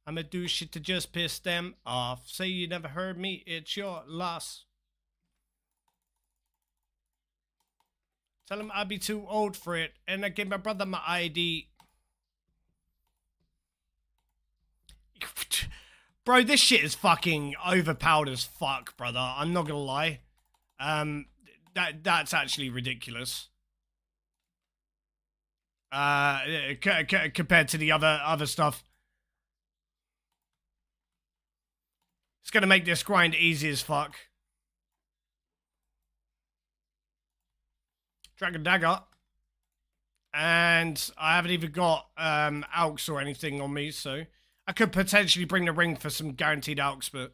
I'ma do shit to just piss them off. Say you never heard me, it's your loss. Tell him I'll be too old for it, and I give my brother my ID. Bro, this shit is fucking overpowered as fuck, brother. I'm not gonna lie. That's actually ridiculous. Compared to the other stuff. It's gonna make this grind easy as fuck. Dragon Dagger. And I haven't even got Alks or anything on me, so I could potentially bring the ring for some guaranteed Alks, but...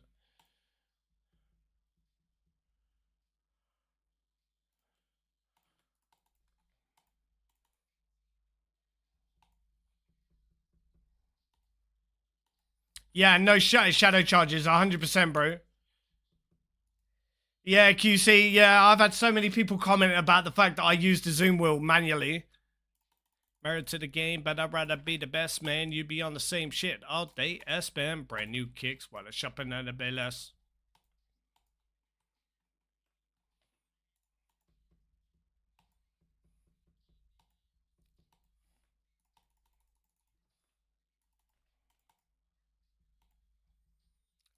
Yeah, no shadow charges, 100%, bro. Yeah, QC, yeah, I've had so many people comment about the fact that I used the zoom wheel manually. Merit to the game, but I'd rather be the best, man. You be on the same shit all day. S-Bam, brand new kicks while I'm shopping at a bit less.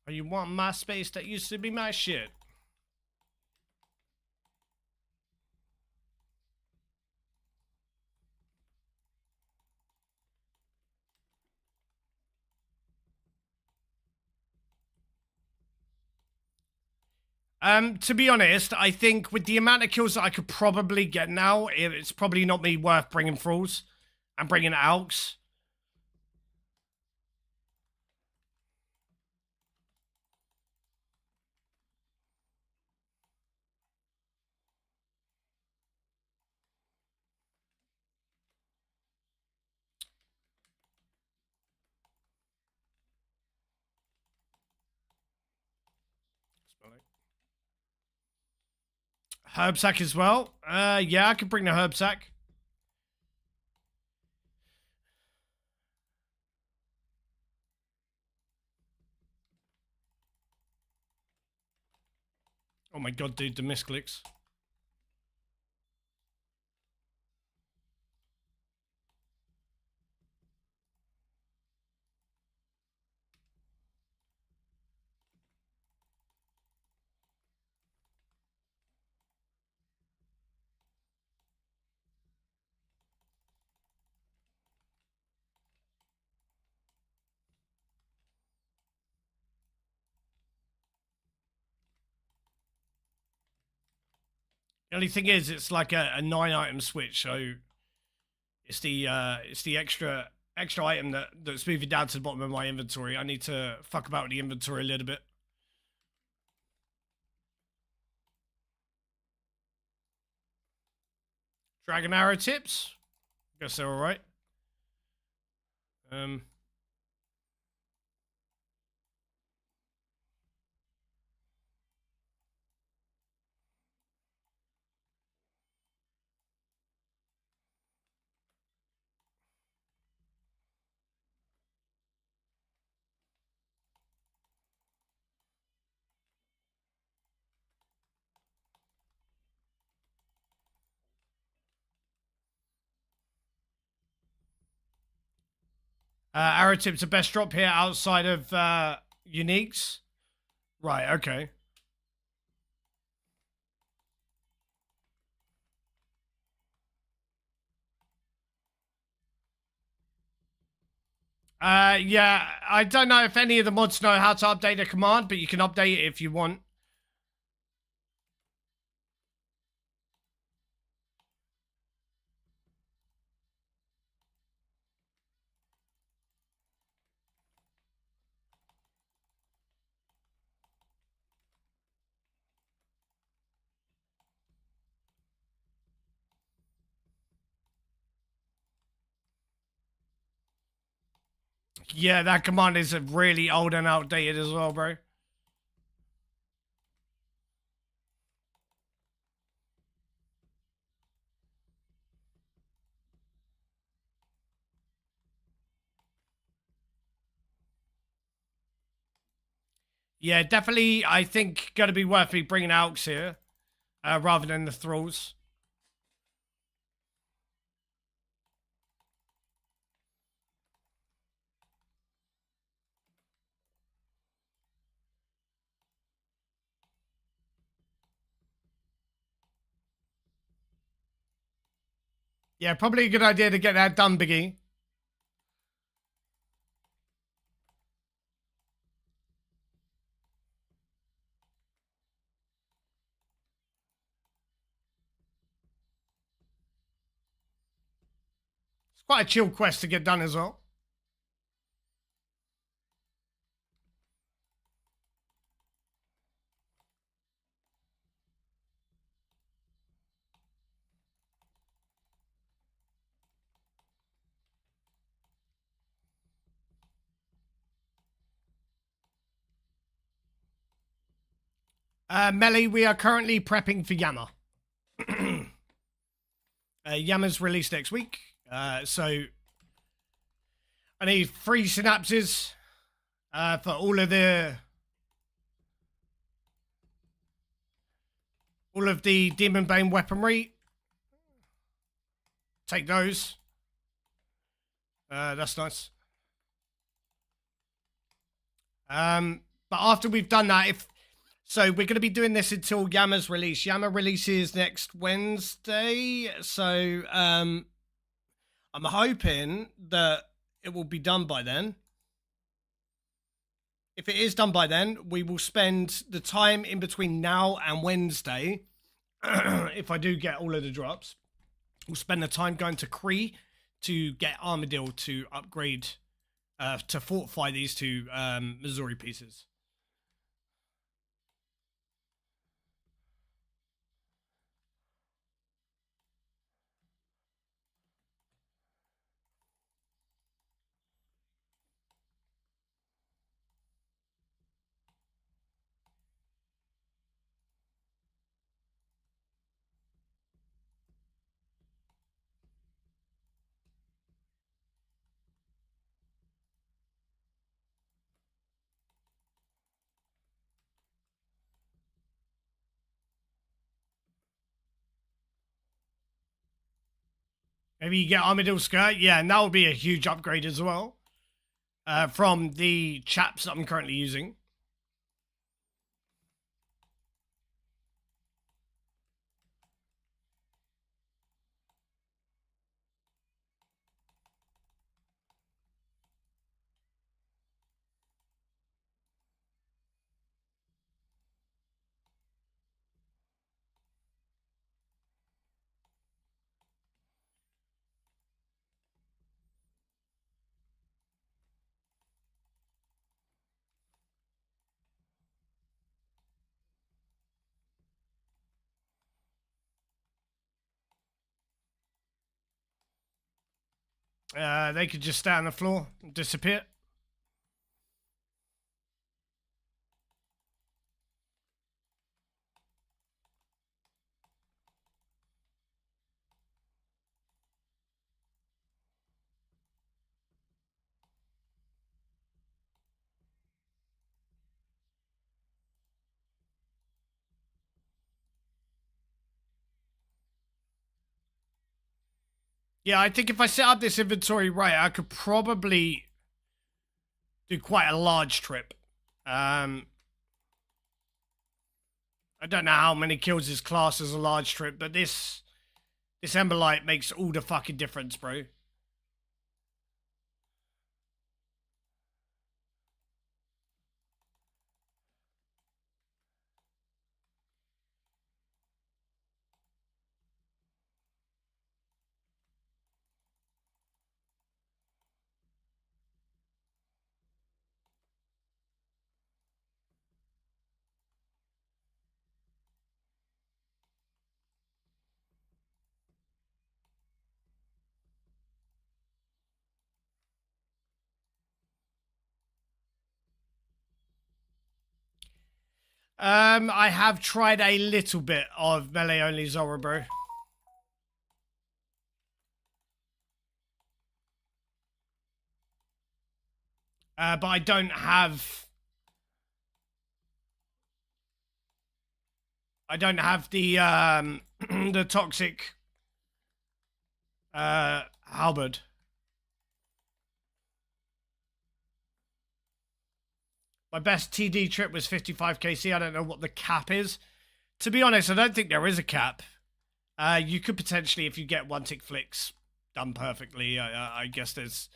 Or you want my space that used to be my shit? To be honest, I think with the amount of kills that I could probably get now, it's probably not me worth bringing Thralls and bringing Alks. Herb sack as well. Yeah, I could bring the herb sack. Oh my god, dude, the misclicks. The only thing is, it's like a 9-item switch, so it's the extra item that's moving down to the bottom of my inventory. I need to fuck about with the inventory a little bit. Dragon arrow tips. Guess they're all right. Arrow tips are best drop here outside of uniques. Right. Okay. Yeah, I don't know if any of the mods know how to update a command, but you can update it if you want. Yeah, that command is really old and outdated as well, bro. Yeah, definitely. I think gonna be worth me bringing Alks here, rather than the thralls. Yeah, probably a good idea to get that done, Biggie. It's quite a chill quest to get done as well. Melly, we are currently prepping for YAMA. YAMA's released next week, so I need 3 synapses for all of the Demon Bane weaponry. Take those. That's nice. But after we've done that, so we're going to be doing this until YAMA's release. YAMA releases next Wednesday, so I'm hoping that it will be done by then. If it is done by then, we will spend the time in between now and Wednesday. If I do get all of the drops, we'll spend the time going to Kree to get Armadillo to upgrade, to fortify these 2 Missouri pieces. Maybe you get Armadillo Skirt. Yeah, and that would be a huge upgrade as well. From the chaps that I'm currently using. They could just stay on the floor and disappear. Yeah, I think if I set up this inventory right, I could probably do quite a large trip. I don't know how many kills this class as a large trip, but this Ember Light makes all the fucking difference, bro. I have tried a little bit of melee only Zora, bro. But I don't have the the toxic halberd. My best TD trip was 55 KC. I don't know what the cap is. To be honest, I don't think there is a cap. You could potentially, if you get one tick flicks done perfectly, I guess there's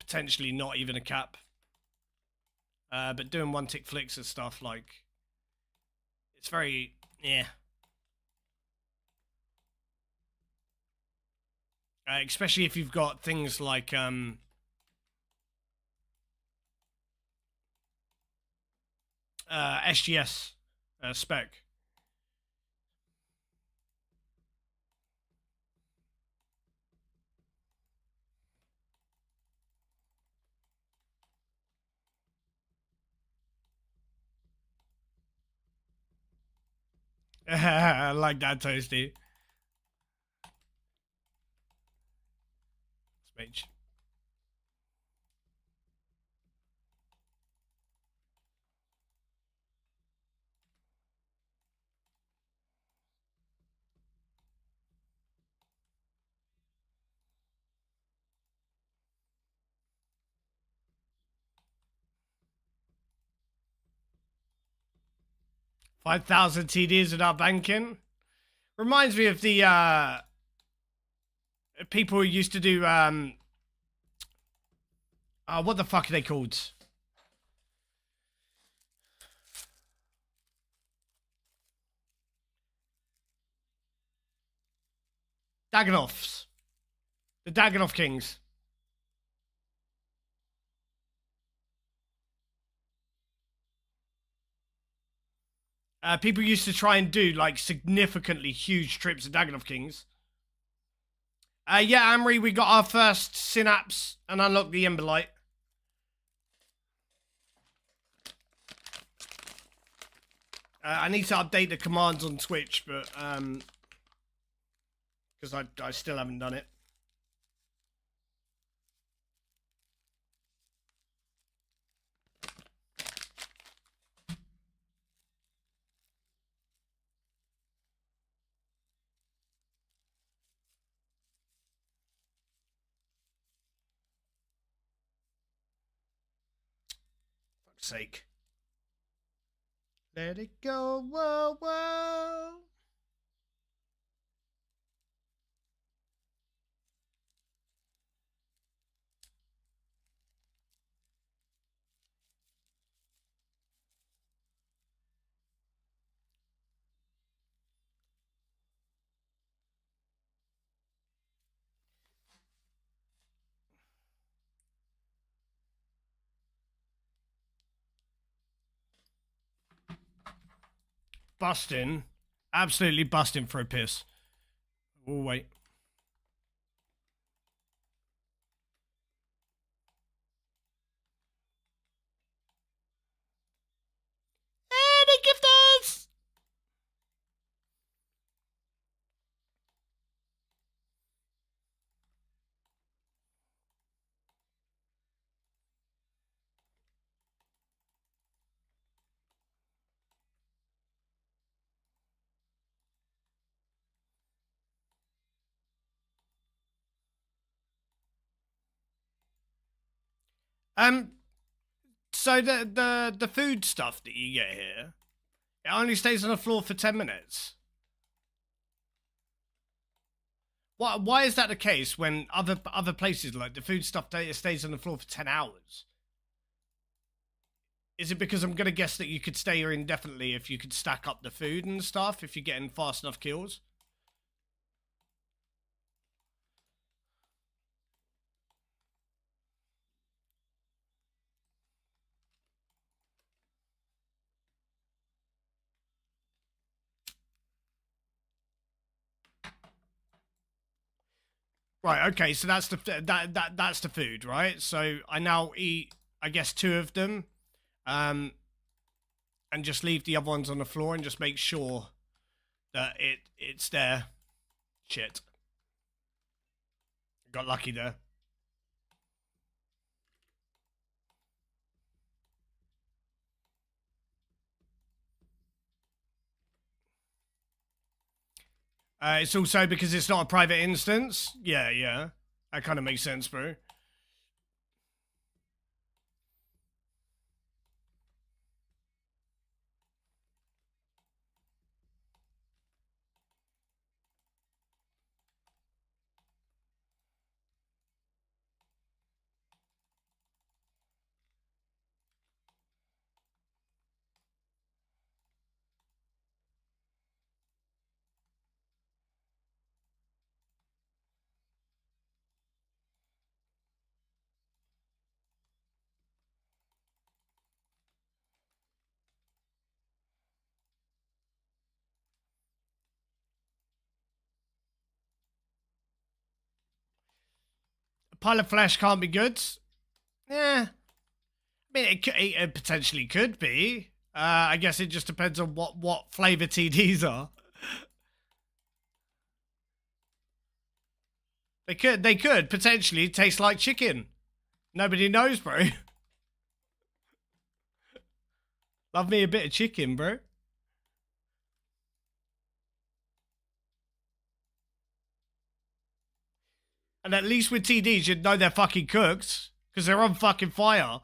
potentially not even a cap. But doing one tick flicks and stuff, like, it's very, yeah. Especially if you've got things like SGS spec. I like that, Toasty. Speech. $5,000 TDs without banking. Reminds me of the people who used to do what the fuck are they called? Dagonoffs. The Dagonoff Kings. People used to try and do like significantly huge trips of Dagonoff Kings. Yeah, Amory, we got our first synapse and unlocked the Ember Light. I need to update the commands on Twitch, but because I still haven't done it. fuck's sake. Let it go, whoa, whoa. Busting. Absolutely busting for a piss. Oh, wait. Hey, the gifters! So the food stuff that you get here, it only stays on the floor for 10 minutes. Why is that the case when other places like the food stuff stays on the floor for 10 hours? Is it because I'm gonna guess that you could stay here indefinitely if you could stack up the food and stuff if you're getting fast enough kills? Right. Okay. So that's that's the food, right? So I now eat, I guess, two of them, um, and just leave the other ones on the floor and just make sure that it's there. Shit. Got lucky there. It's also because it's not a private instance. Yeah, yeah. That kind of makes sense, bro. A pile of flesh can't be good. Yeah. I mean, it potentially could be. I guess it just depends on what flavor TDs are. They could potentially taste like chicken. Nobody knows, bro. Love me a bit of chicken, bro. And at least with TDs, you'd know they're fucking cooked because they're on fucking fire.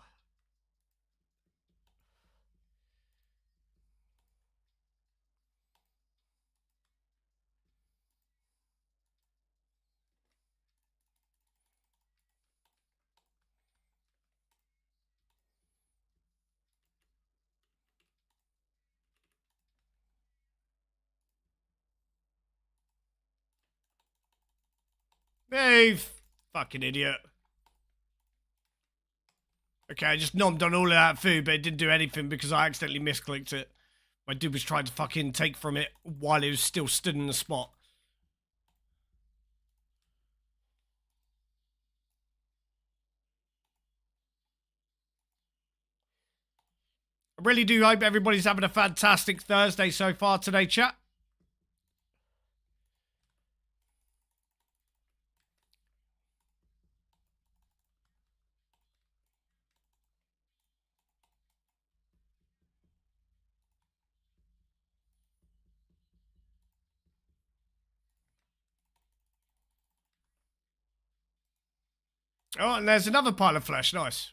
Hey, fucking idiot. Okay, I just nommed on all of that food, but it didn't do anything because I accidentally misclicked it. My dude was trying to fucking take from it while it was still stood in the spot. I really do hope everybody's having a fantastic Thursday so far today, chat. Oh, and there's another pile of flesh. Nice.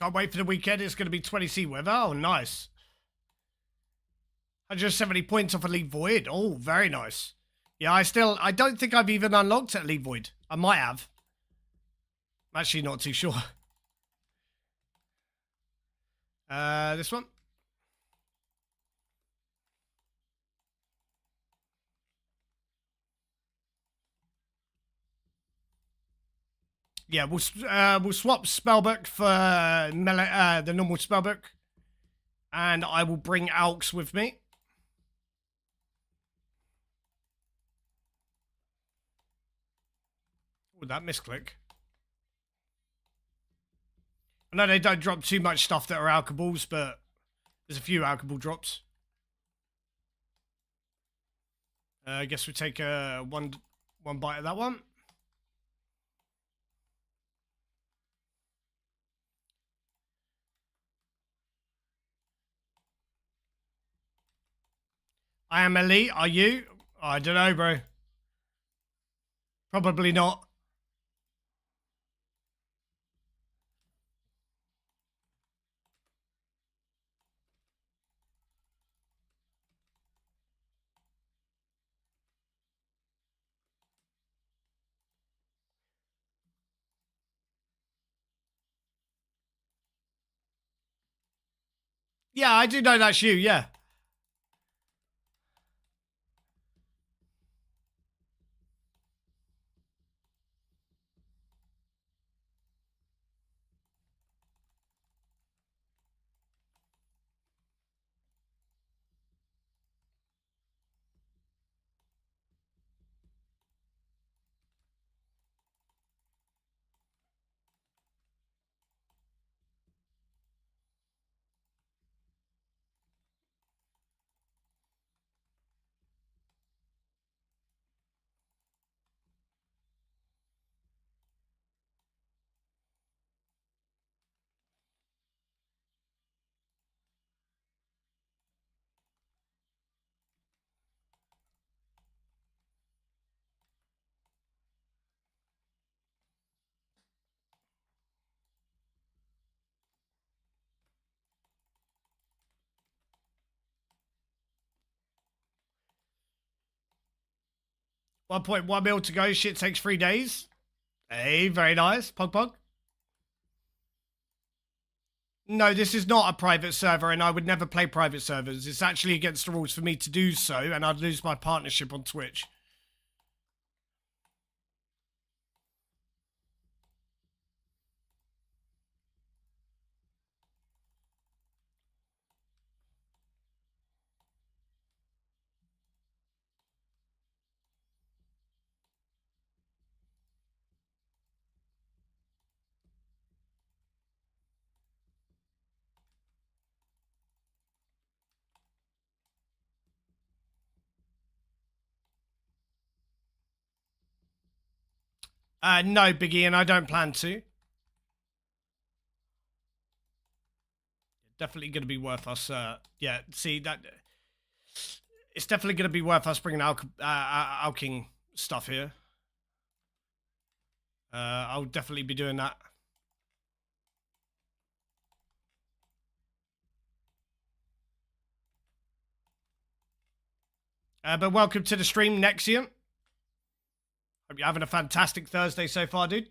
Can't wait for the weekend. It's going to be 20C weather. Oh, nice. 170 points off Elite Void. Oh, very nice. Yeah, I don't think I've even unlocked Elite Void. I might have. I'm actually not too sure. This one. Yeah, we'll swap spellbook for the normal spellbook, and I will bring Alks with me. Oh, that misclick. I know they don't drop too much stuff that are alkables, but there's a few alkable drops. I guess we take one bite of that one. I am elite. Are you? I don't know, bro. Probably not. Yeah, I do know that's you. Yeah. 1.1 mil to go. Shit takes 3 days. Hey, very nice. Pog pog. No, this is not a private server, and I would never play private servers. It's actually against the rules for me to do so, and I'd lose my partnership on Twitch. No, Biggie, and I don't plan to. Definitely going to be worth us. Yeah, see that. It's definitely going to be worth us bringing Alking stuff here. I'll definitely be doing that. But welcome to the stream, Nexium. Hope you're having a fantastic Thursday so far, dude.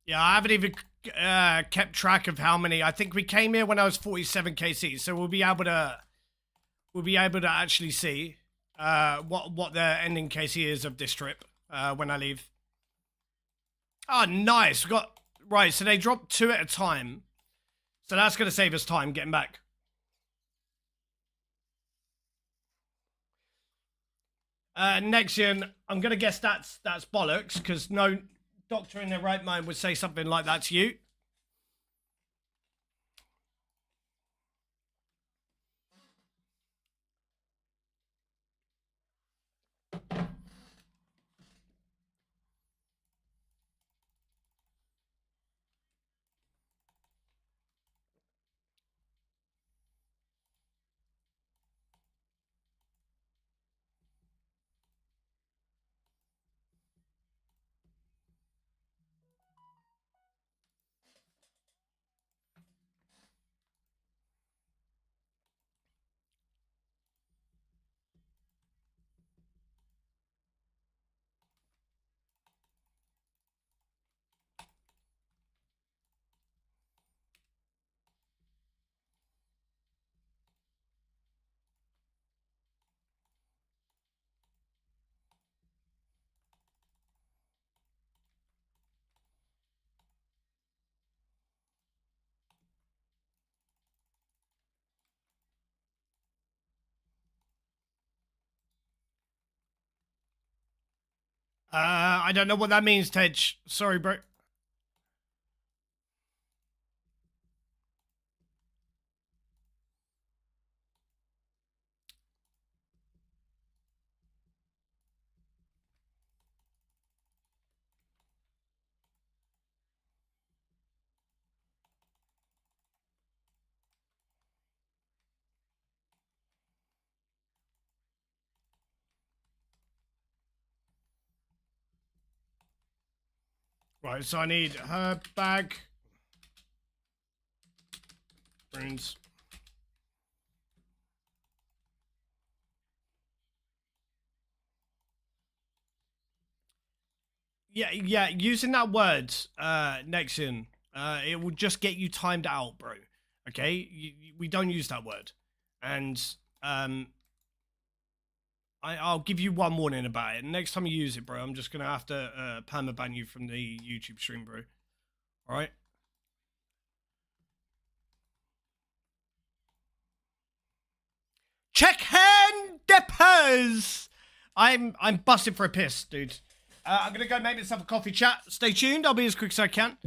Yeah, I haven't even kept track of how many. I think we came here when I was 47 KC, so we'll be able to we'll be able to actually see what the ending case is of this trip when I leave. Oh, nice. We got right. So they drop 2 at a time. So that's going to save us time getting back. Nexian, I'm going to guess that's bollocks because no doctor in their right mind would say something like that to you. I don't know what that means, Tej. Sorry, bro. Right, so I need her bag. Runes. Yeah, using that word, Nexian, it will just get you timed out, bro. Okay? We don't use that word. And I'll give you one warning about it. Next time you use it, bro, I'm just going to have to permaban you from the YouTube stream, bro. All right? Check hand deppers. I'm busted for a piss, dude. I'm gonna go make myself a coffee chat. Stay tuned. I'll be as quick as I can.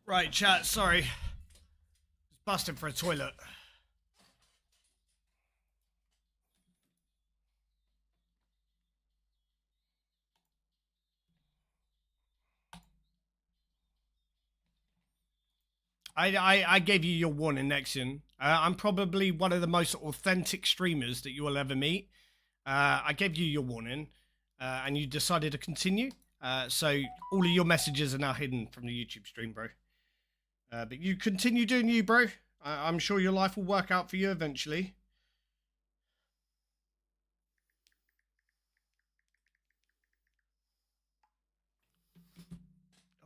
Right, chat. Sorry, just busting for a toilet. I gave you your warning, Nexion. I'm probably one of the most authentic streamers that you will ever meet. I gave you your warning, and you decided to continue. So all of your messages are now hidden from the YouTube stream, bro. But you continue doing you, bro. I'm sure your life will work out for you eventually.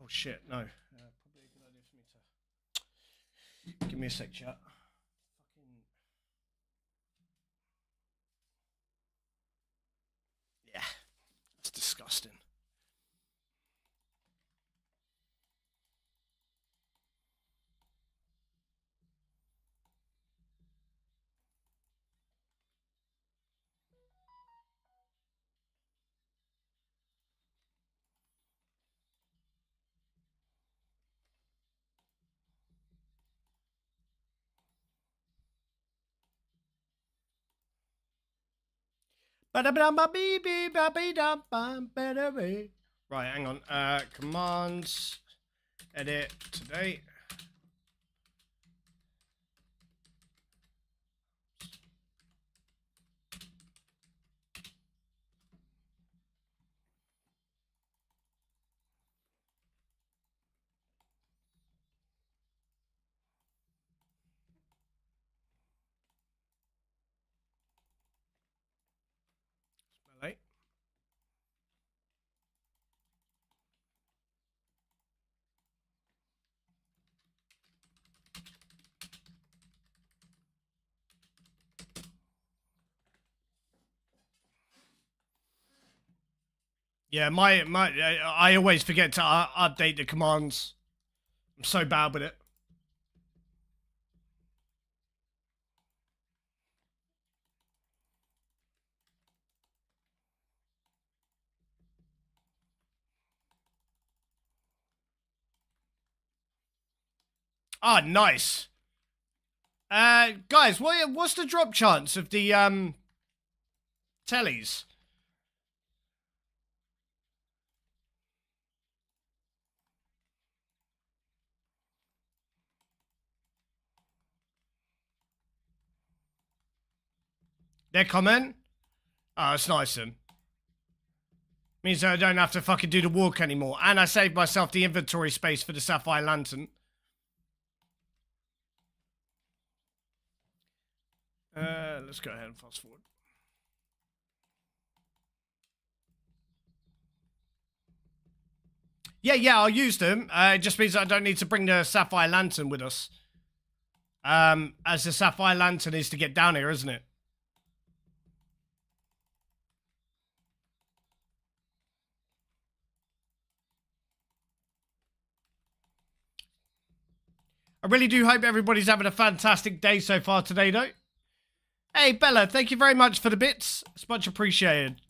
Oh shit, no. Probably a good idea for me to... Give me a sec, chat. Fucking... Yeah, that's disgusting. Right, hang on. Commands, edit today. Right. Yeah, I always forget to update the commands. I'm so bad with it. Ah, nice. Guys, what's the drop chance of the tellies? Their comment? Oh, it's nice then. Means that I don't have to fucking do the walk anymore. And I saved myself the inventory space for the Sapphire Lantern. Let's go ahead and fast forward. Yeah, I'll use them. It just means I don't need to bring the Sapphire Lantern with us. As the Sapphire Lantern is to get down here, isn't it? I really do hope everybody's having a fantastic day so far today, though. Hey, Bella, thank you very much for the bits. It's much appreciated.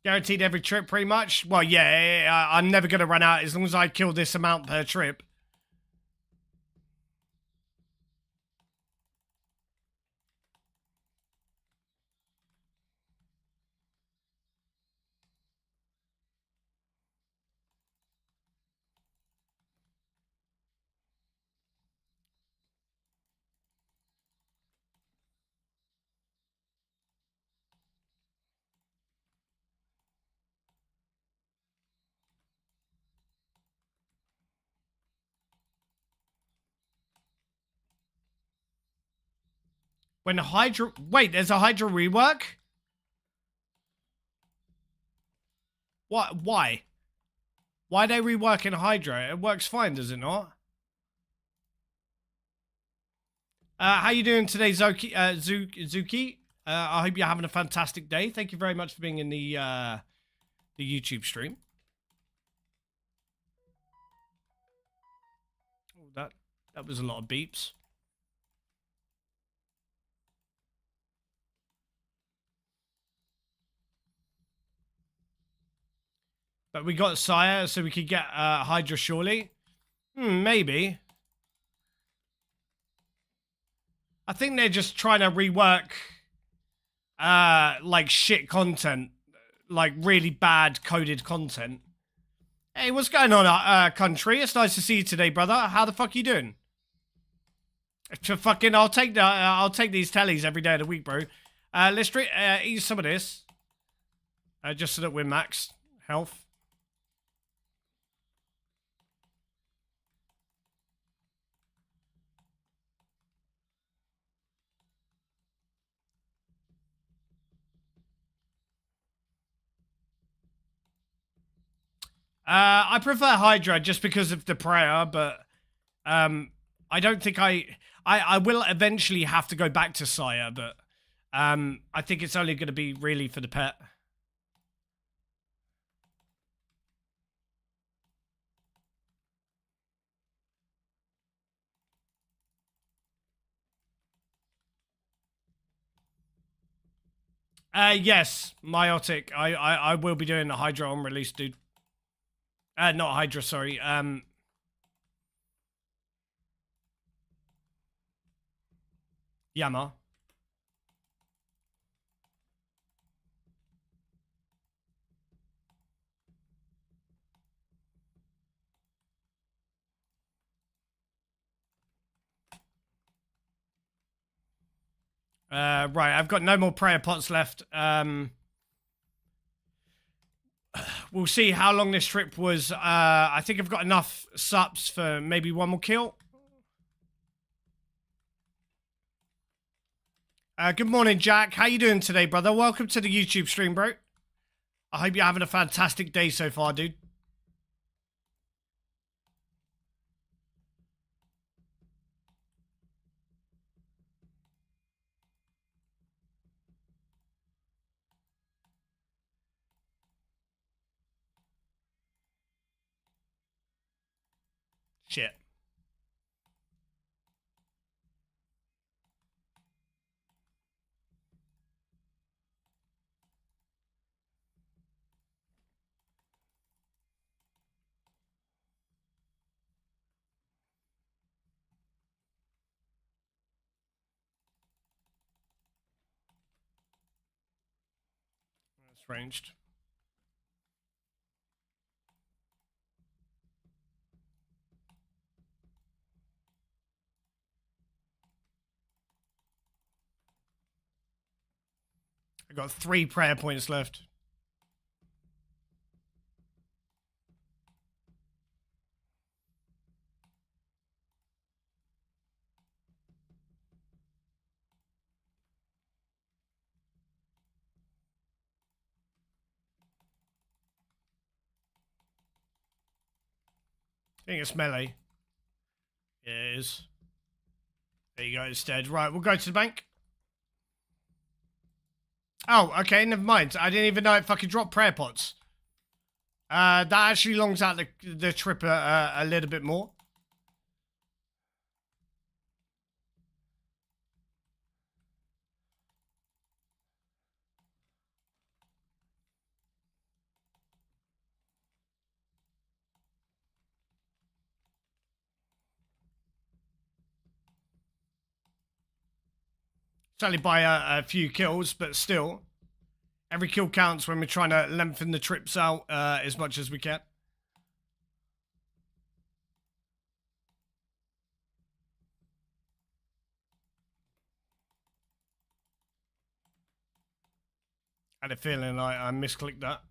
Guaranteed every trip, pretty much. Well, yeah, I'm never going to run out as long as I kill this amount per trip. When Hydra... Wait, there's a Hydra rework? What? Why? Why are they reworking Hydra? It works fine, does it not? How you doing today, Zuki? I hope you're having a fantastic day. Thank you very much for being in the YouTube stream. Oh, that was a lot of beeps. But we got Sire, so we could get Hydra surely. Maybe. I think they're just trying to rework like shit content. Like really bad coded content. Hey, what's going on, country? It's nice to see you today, brother. How the fuck you doing? I'll take these tellies every day of the week, bro. Let's eat some of this. Just so that we're max health. I prefer Hydra just because of the prayer, but I don't think I will eventually have to go back to Sire, but I think it's only going to be really for the pet. Yes, Meiotic. I will be doing the Hydra on release, dude. Not Hydra, sorry. YAMA. Right, I've got no more prayer pots left. We'll see how long this trip was. I think I've got enough sups for maybe one more kill. Good morning, Jack. How you doing today, brother? Welcome to the YouTube stream, bro. I hope you're having a fantastic day so far, dude. Shit. That's ranged. I got 3 prayer points left. I think it's melee. It is. There you go, it's dead. Right, we'll go to the bank. Oh, okay, never mind. I didn't even know it fucking dropped prayer pots. That actually longs out the trip a little bit more. It's only by a few kills, but still. Every kill counts when we're trying to lengthen the trips out as much as we can. I had a feeling like I misclicked that.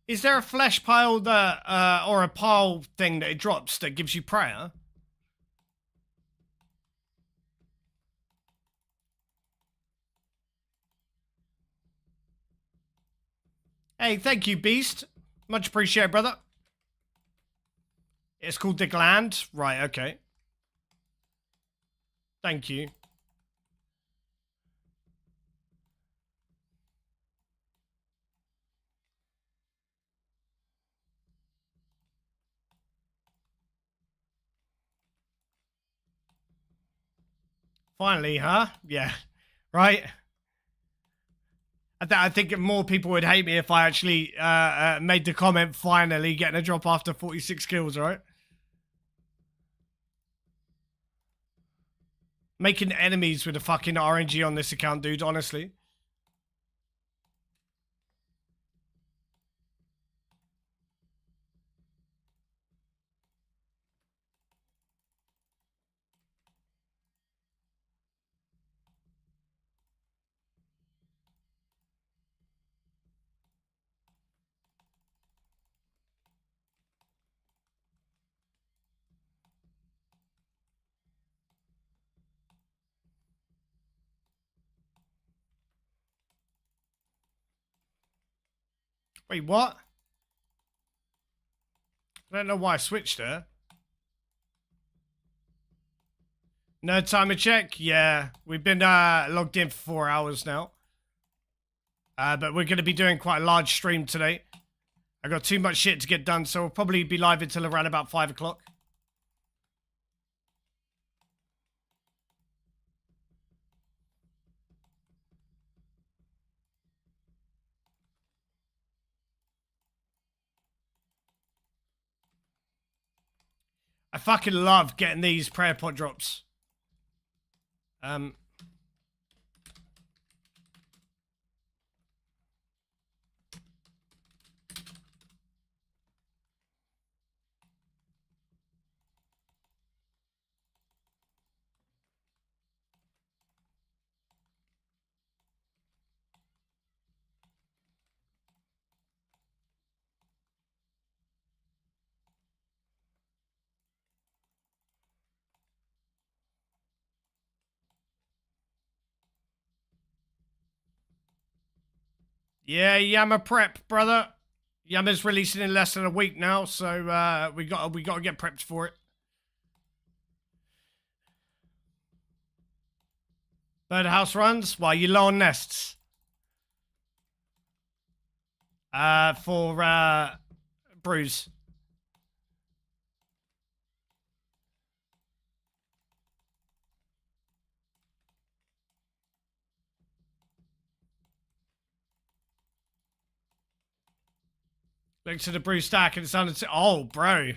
Is there a flesh pile that, or a pile thing that it drops that gives you prayer? Hey, thank you, Beast. Much appreciated, brother. It's called the gland. Right, okay. Thank you. Finally, huh? Yeah. Right? I think more people would hate me if I actually made the comment, finally getting a drop after 46 kills, right? Making enemies with a fucking RNG on this account, dude, honestly. Wait, what? I don't know why I switched her. No timer check? Yeah, we've been logged in for 4 hours now. But we're going to be doing quite a large stream today. I got too much shit to get done, so we'll probably be live until around about 5 o'clock. I fucking love getting these prayer pot drops. Yeah, YAMA prep, brother. YAMA's releasing in less than a week now, so we got to get prepped for it. Birdhouse runs while you low on nests. For Bruise. Look to the brew stack and it's under. Oh, bro.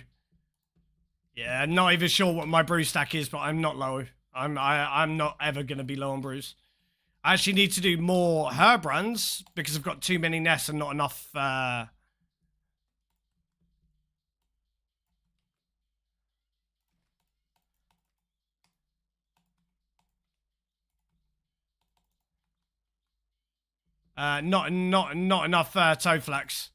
Yeah, not even sure what my brew stack is, but I'm not low. I'm not ever gonna be low on brews. I actually need to do more herb runs because I've got too many nests and not enough. Not enough toe flax.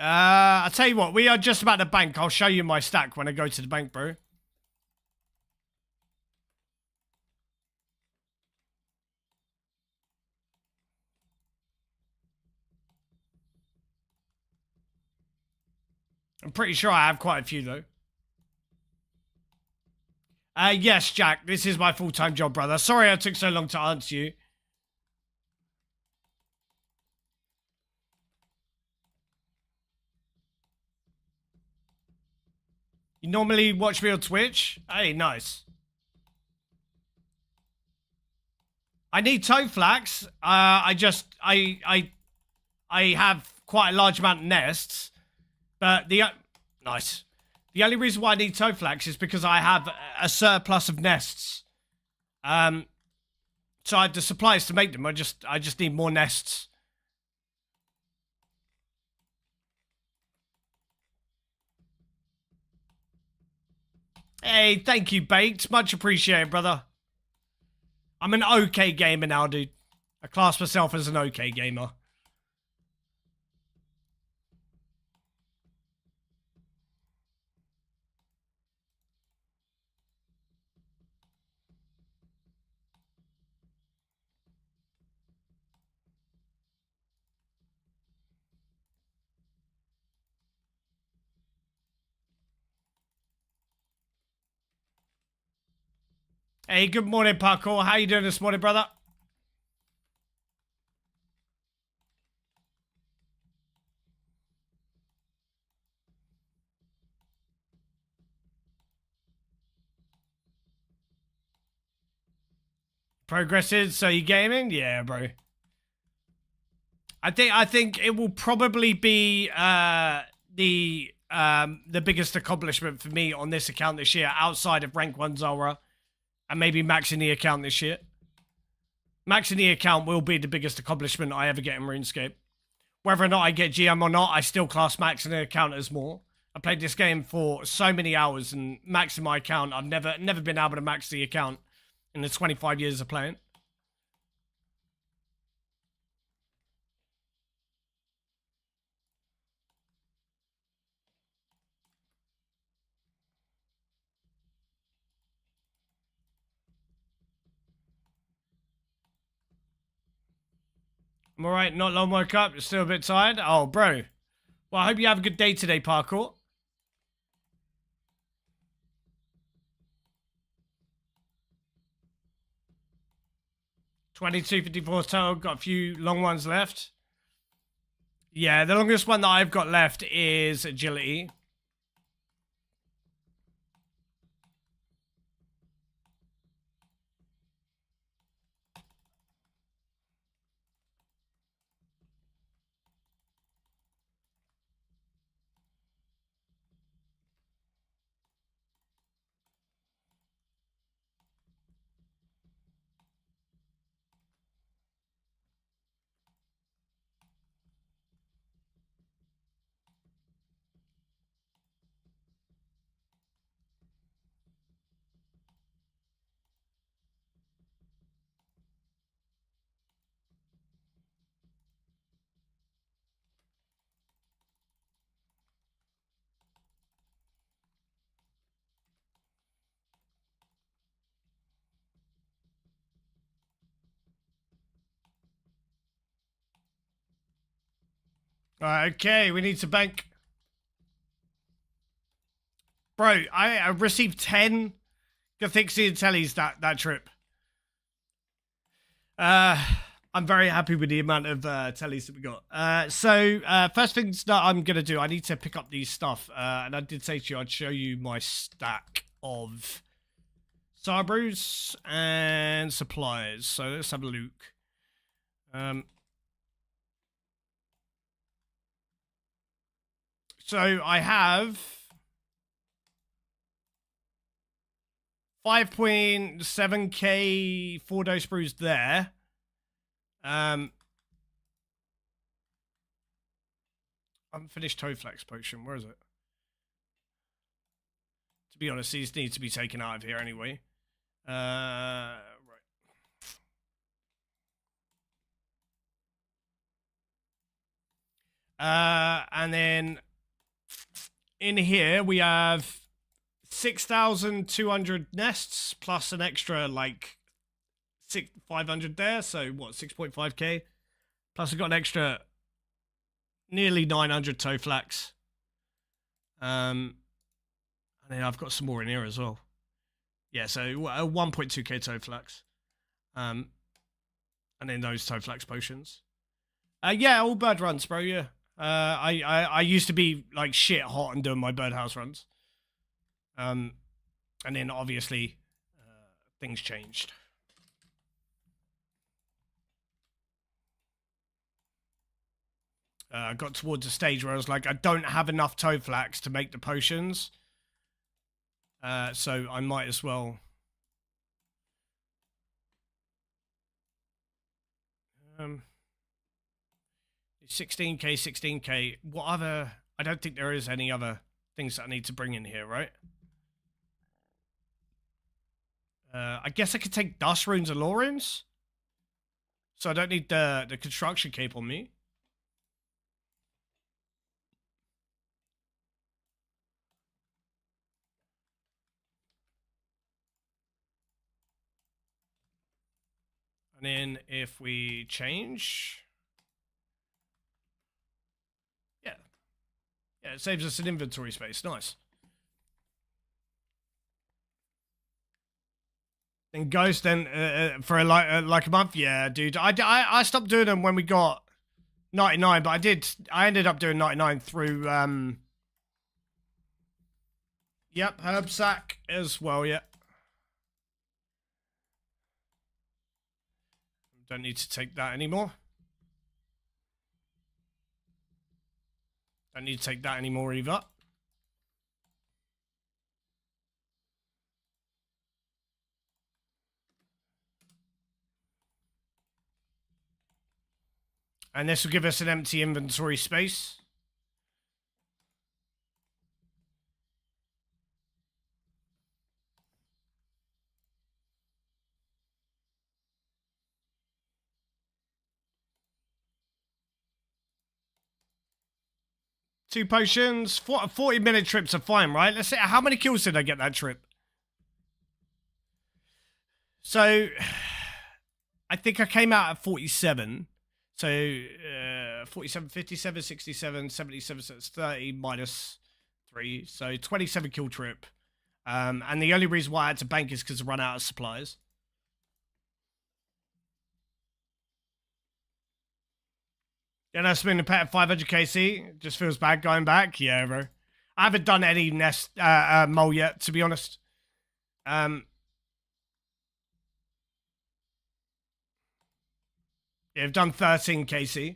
I'll tell you what, we are just about to bank. I'll show you my stack when I go to the bank, bro. I'm pretty sure I have quite a few, though. Yes, Jack, this is my full-time job, brother. Sorry I took so long to answer you. You normally watch me on Twitch? Hey, nice. I need toe flax. I have quite a large amount of nests, but nice. The only reason why I need toe flax is because I have a surplus of nests. So I have the supplies to make them. I just need more nests. Hey, thank you, Baked. Much appreciated, brother. I'm an okay gamer now, dude. I class myself as an okay gamer. Hey, good morning, Parkour. How you doing this morning, brother? Progresses, so you gaming? Yeah, bro. I think it will probably be the biggest accomplishment for me on this account this year, outside of rank 1 Zora, and maybe maxing the account this year. Maxing the account will be the biggest accomplishment I ever get in RuneScape. Whether or not I get GM or not, I still class maxing the account as more. I played this game for so many hours, and maxing my account, I've never been able to max the account in the 25 years of playing. I'm alright, not long woke up, you're still a bit tired? Oh, bro. Well, I hope you have a good day today, Parkour. 22:54 total, got a few long ones left. Yeah, the longest one that I've got left is agility. Alright, okay, we need to bank. Bro, I received 10 Gathixi and Tellies that trip. I'm very happy with the amount of tellies that we got. So first things that I'm going to do, I need to pick up these stuff. And I did say to you I'd show you my stack of Sabrews and supplies. So let's have a look. So I have 5.7k 4-dose brews there. Unfinished Toflex potion. Where is it? To be honest, these need to be taken out of here anyway. Right. And then in here we have 6,200 nests plus an extra like 500 there. So what? 6.5k. Plus I've got an extra nearly 900 Toflax. And then I've got some more in here as well. Yeah, so 1.2k Toflax. And then those Toflax potions. Yeah, all bird runs, bro. Yeah. I used to be like shit hot and doing my birdhouse runs. And then obviously things changed. I got towards a stage where I was like, I don't have enough Toflax to make the potions. So I might as well. 16k, 16k. What other? I don't think there is any other things that I need to bring in here, right? I guess I could take dust runes and law runes. So I don't need the construction cape on me. And then if we change... Yeah. Yeah, it saves us an inventory space. Nice. And Ghost then for like a month. Yeah, dude. I stopped doing them when we got 99, but I ended up doing 99 through yep, herb sack as well. Yeah. Don't need to take that anymore. Don't need to take that anymore either. And this will give us an empty inventory space. Two potions. 40-minute trips are fine, right? Let's see. How many kills did I get that trip? So, I think I came out at 47. So, 47, 57, 67, 77, so it's 30 minus 3. So, 27 kill trip. And the only reason why I had to bank is because I run out of supplies. Yeah, that's been a pet at 500 KC. Just feels bad going back. Yeah, bro. I haven't done any nest mole yet, to be honest. Yeah, I've done 13 KC.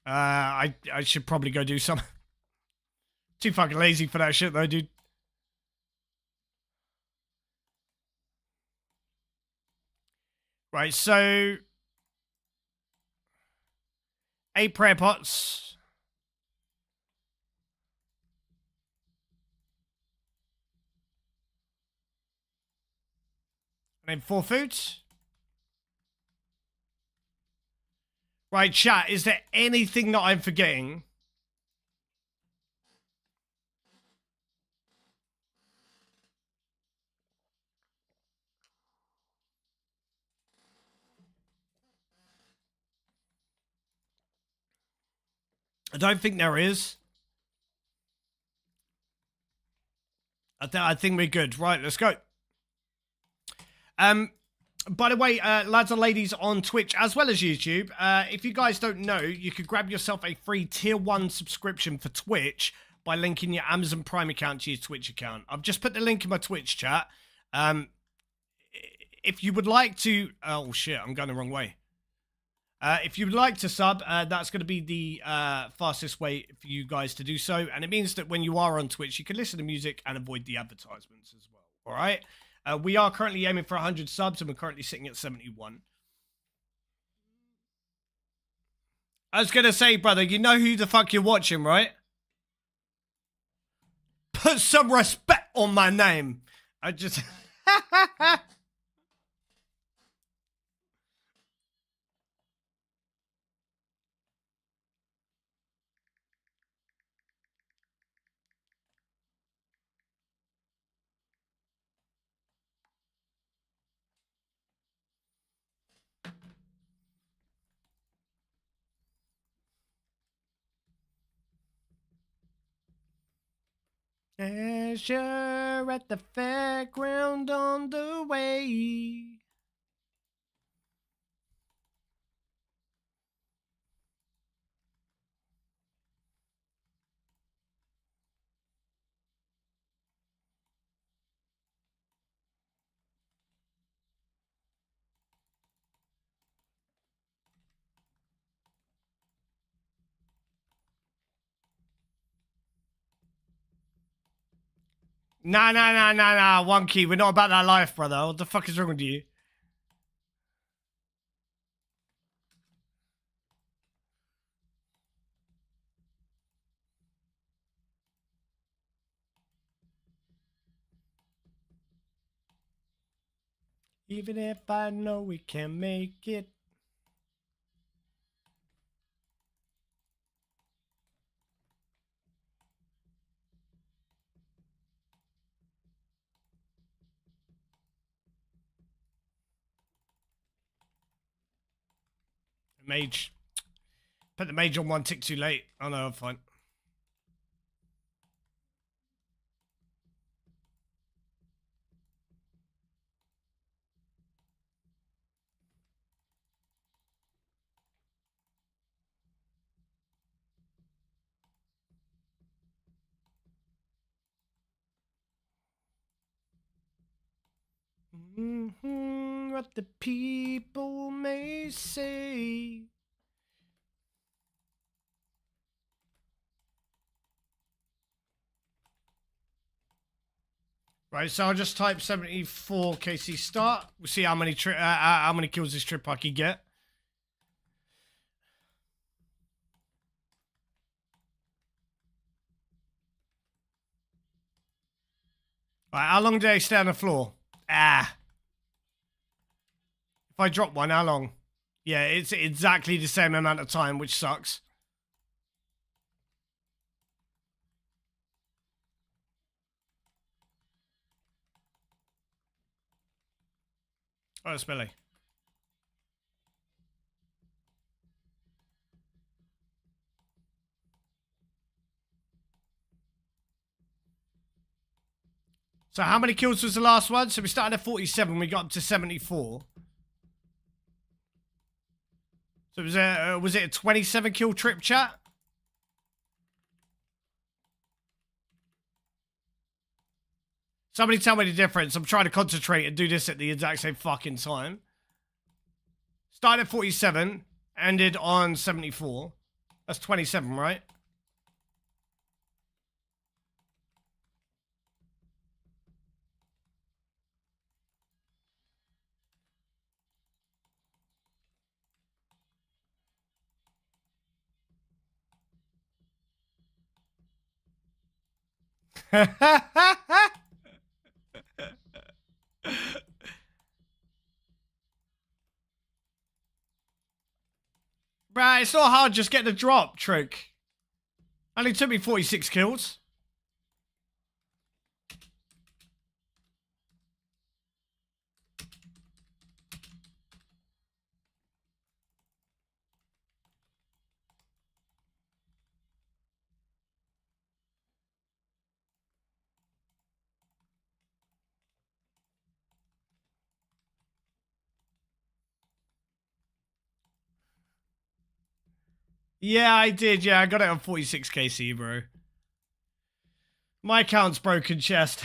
I should probably go do some. Too fucking lazy for that shit though, dude. Right, so 8 prayer pots. And then 4 foods. Right, chat, is there anything that I'm forgetting? I don't think there is. I think we're good. Right, let's go. By the way, lads and ladies on Twitch as well as YouTube, if you guys don't know, you could grab yourself a free tier 1 subscription for Twitch by linking your Amazon Prime account to your Twitch account. I've just put the link in my Twitch chat. If you would like to... Oh, shit, I'm going the wrong way. If you'd like to sub, that's going to be the fastest way for you guys to do so. And it means that when you are on Twitch, you can listen to music and avoid the advertisements as well. All right? We are currently aiming for 100 subs, and we're currently sitting at 71. I was going to say, brother, you know who the fuck you're watching, right? Put some respect on my name. I just... As you're at the fairground on the way. Nah. One key. We're not about that life, brother. What the fuck is wrong with you? Even if I know we can make it. Mage. Put the mage on one tick too late. Oh no, I'm fine. What the people may say. Right, so I'll just type 74 KC start. We'll see how many kills this trip I can get. Right, how long do they stay on the floor? Ah. If I drop one, how long? Yeah, it's exactly the same amount of time, which sucks. Oh, it's Billy. So how many kills was the last one? So we started at 47, we got up to 74. So was it a 27 kill trip, chat? Somebody tell me the difference. I'm trying to concentrate and do this at the exact same fucking time. Started at 47, ended on 74. That's 27, right? Bruh, it's not hard, just get the drop trick. Only took me 46 kills. Yeah, I did. Yeah, I got it on 46 KC, bro. My account's broken, chest.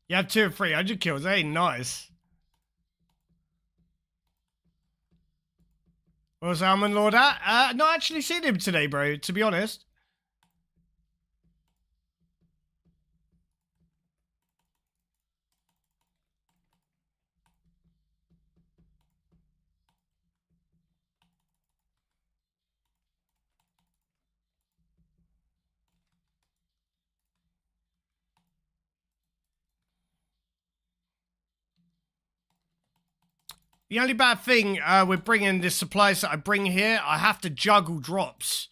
You have 2 or 300 kills. That ain't nice. What's Almond Lord at? Not actually seen him today, bro, to be honest. The only bad thing with bringing the supplies that I bring here, I have to juggle drops.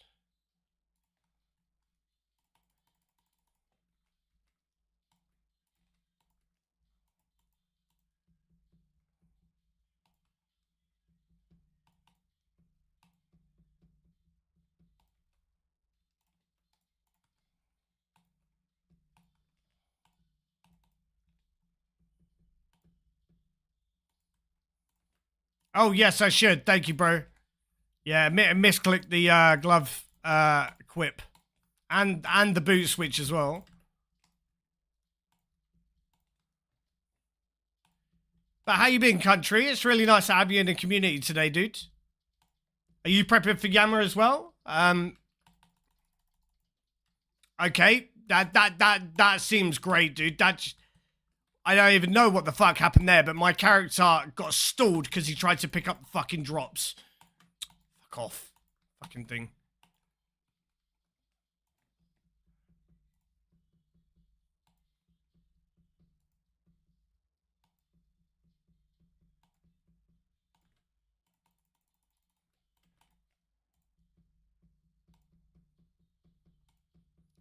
Oh, yes, I should. Thank you, bro. Yeah, misclicked the glove quip. And the boot switch as well. But how you been, country? It's really nice to have you in the community today, dude. Are you prepping for YAMA as well? Okay. That seems great, dude. I don't even know what the fuck happened there, but my character got stalled because he tried to pick up the fucking drops. Fuck off. Fucking thing.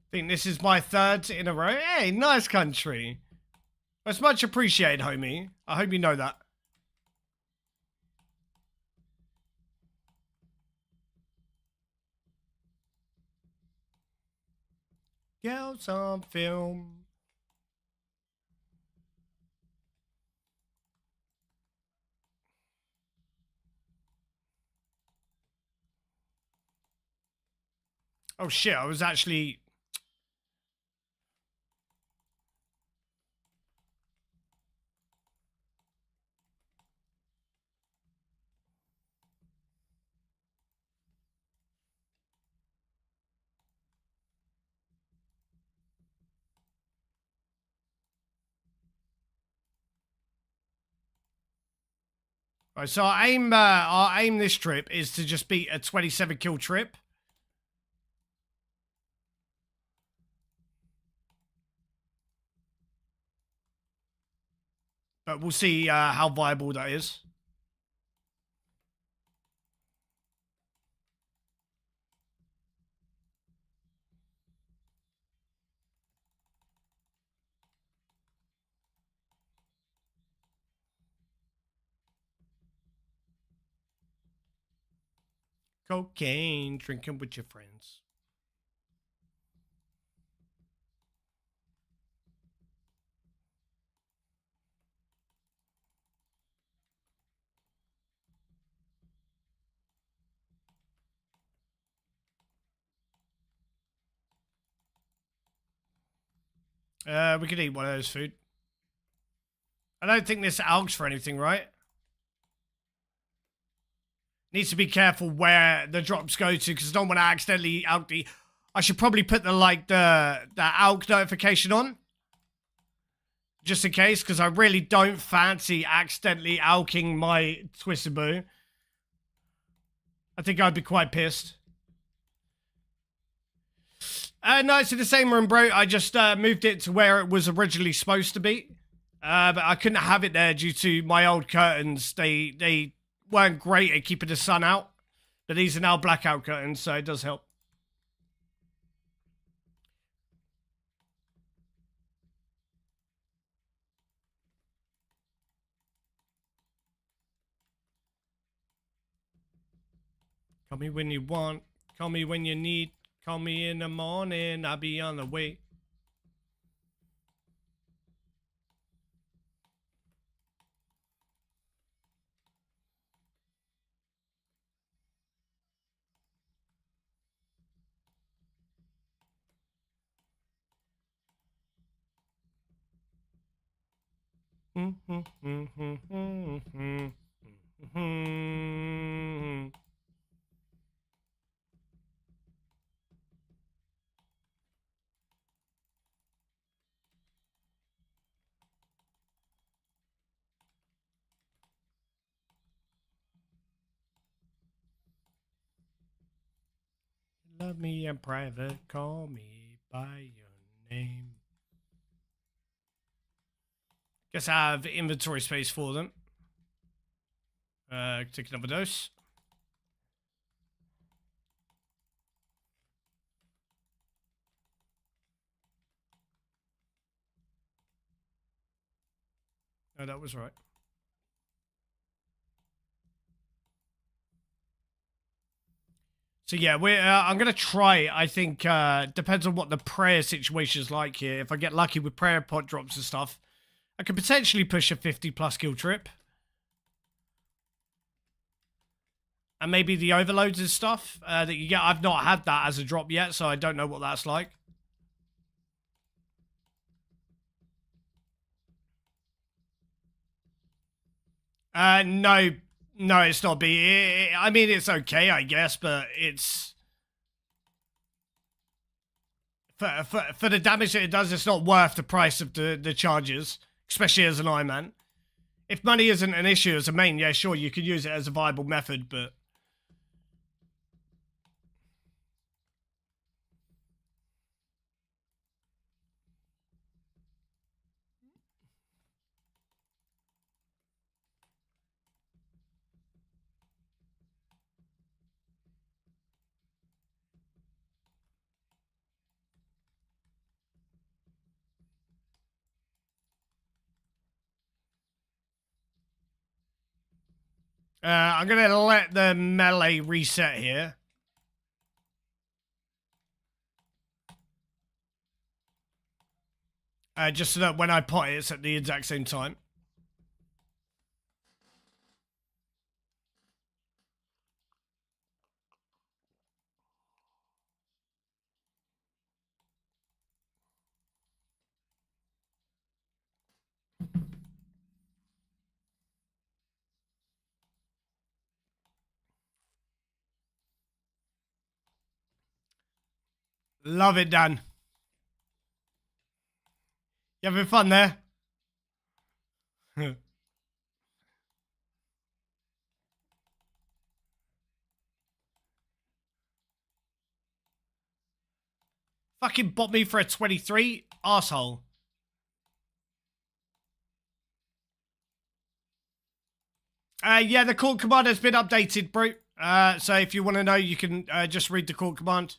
I think this is my third in a row. Hey, nice, country. It's much appreciated, homie. I hope you know that. Girls on film. Oh shit, I was actually... Right, so our aim this trip is to just beat a 27 kill trip. But we'll see how viable that is. Cocaine, drinking with your friends. We could eat one of those food. I don't think this algs for anything, right? Needs to be careful where the drops go to because I don't want to accidentally alg the... I should probably put the alg notification on. Just in case, because I really don't fancy accidentally alking my Twisted Boo. I think I'd be quite pissed. No, it's in the same room, bro. I just moved it to where it was originally supposed to be. But I couldn't have it there due to my old curtains. They weren't great at keeping the sun out. But these are now blackout curtains, so it does help. Call me when you want. Call me when you need. Call me in the morning. I'll be on the way. Love me in private, call me by your name. Guess I have inventory space for them. Take another dose. No, that was right. So yeah, I'm gonna try. I think depends on what the prayer situation is like here. If I get lucky with prayer pot drops and stuff, I could potentially push a 50+ kill trip. and maybe the overloads and stuff that you get. I've not had that as a drop yet, so I don't know what that's like. No, it's not B. I mean, it's okay, I guess, but it's for the damage that it does, it's not worth the price of the charges, especially as an Iron Man. If money isn't an issue as a main, yeah, sure, you could use it as a viable method, but I'm gonna let the melee reset here. Just so that when I pot it, it's at the exact same time. Love it, Dan. You having fun there? Fucking bought me for a 23? Arsehole. Yeah, the court command has been updated, bro. So if you want to know, you can just read the court command.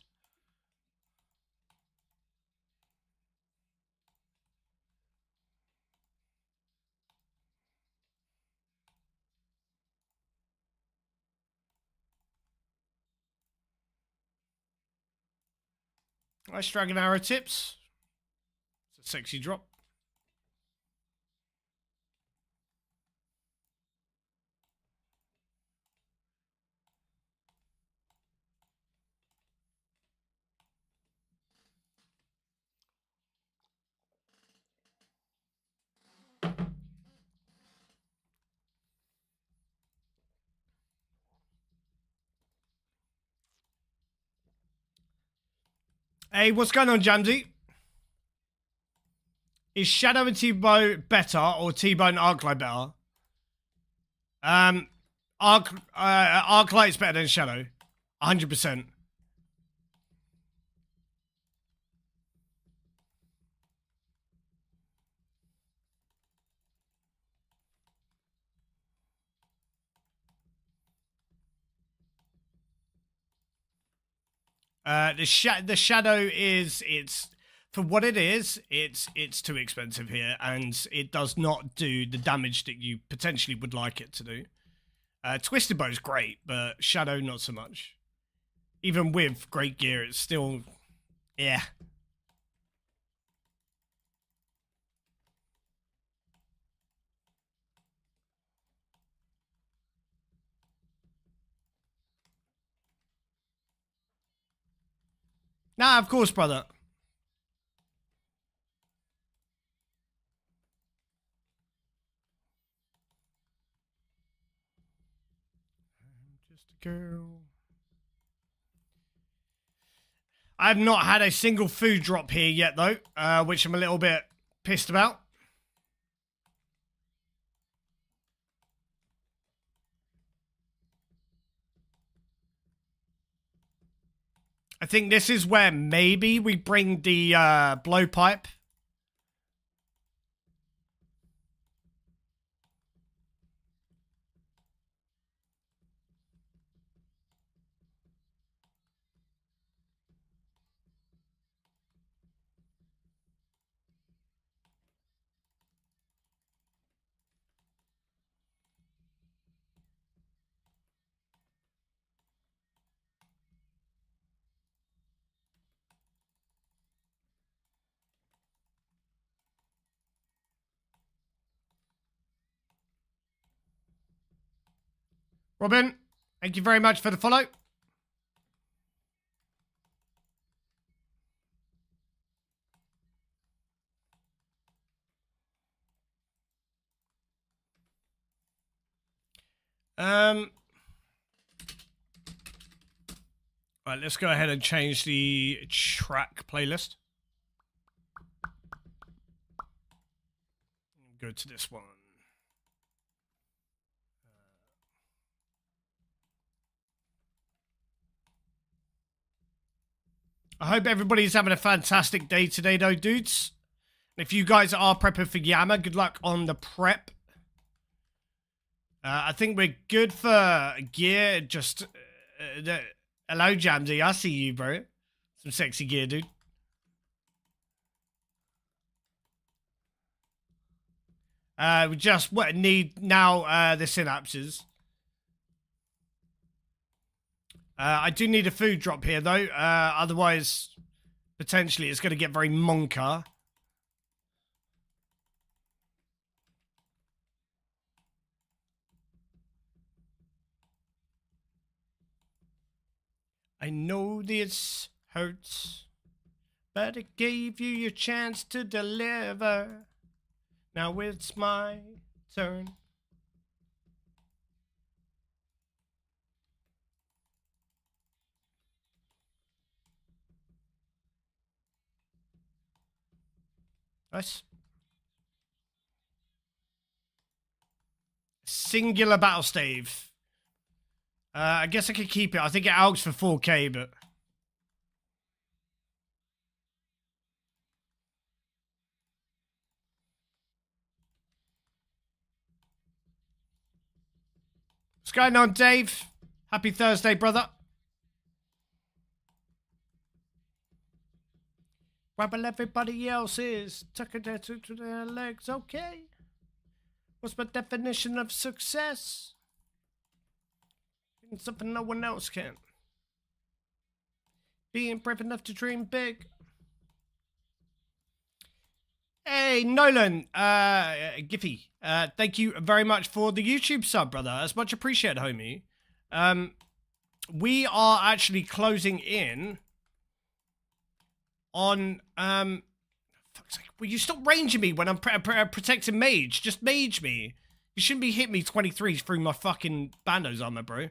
Nice Dragon Arrow tips. It's a sexy drop. Hey, what's going on, Jamsy? Is Shadow and T-Bone better or T-Bone and Arclight better? Arclight's better than Shadow. 100%. The Shadow is, it's for what it is, it's too expensive here, and it does not do the damage that you potentially would like it to do. Twisted Bow's great, but Shadow not so much. Even with great gear, it's still, yeah. Nah, of course, brother. I'm just a girl. I've not had a single food drop here yet, though, which I'm a little bit pissed about. I think this is where maybe we bring the blowpipe. Robin, Thank you very much for the follow. Right, let's go ahead and change the track playlist. Go to this one. I hope everybody's having a fantastic day today, though, dudes. If you guys are prepping for YAMA, good luck on the prep. I think we're good for gear. Just hello, Jamsy. I see you, bro. Some sexy gear, dude. We just need now the synapses. I do need a food drop here, though. Otherwise, potentially, it's going to get very monka. I know this hurts, but it gave you your chance to deliver. Now it's my turn. Nice. Singular battle stave. I guess I could keep it. I think it asks for 4K, but... What's going on, Dave? Happy Thursday, brother. While everybody else is tucking their to their legs, okay? What's my definition of success? Doing something no one else can. Being brave enough to dream big. Hey, Nolan, Giffy, thank you very much for the YouTube sub, brother. That's much appreciated, homie. We are actually closing in on, fuck's sake, will you stop ranging me when I'm protecting mage? Just mage me. You shouldn't be hitting me 23 through my fucking Bando's armor, bro.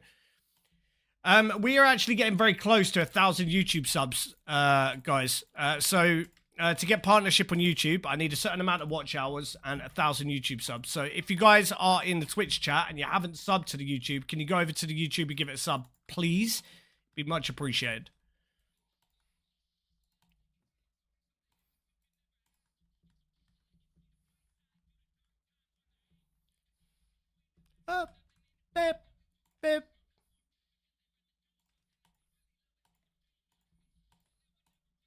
We are actually getting very close to 1,000 YouTube subs, guys. So to get partnership on YouTube, I need a certain amount of watch hours and 1,000 YouTube subs. So if you guys are in the Twitch chat and you haven't subbed to the YouTube, can you go over to the YouTube and give it a sub, please? Be much appreciated. Beep, beep.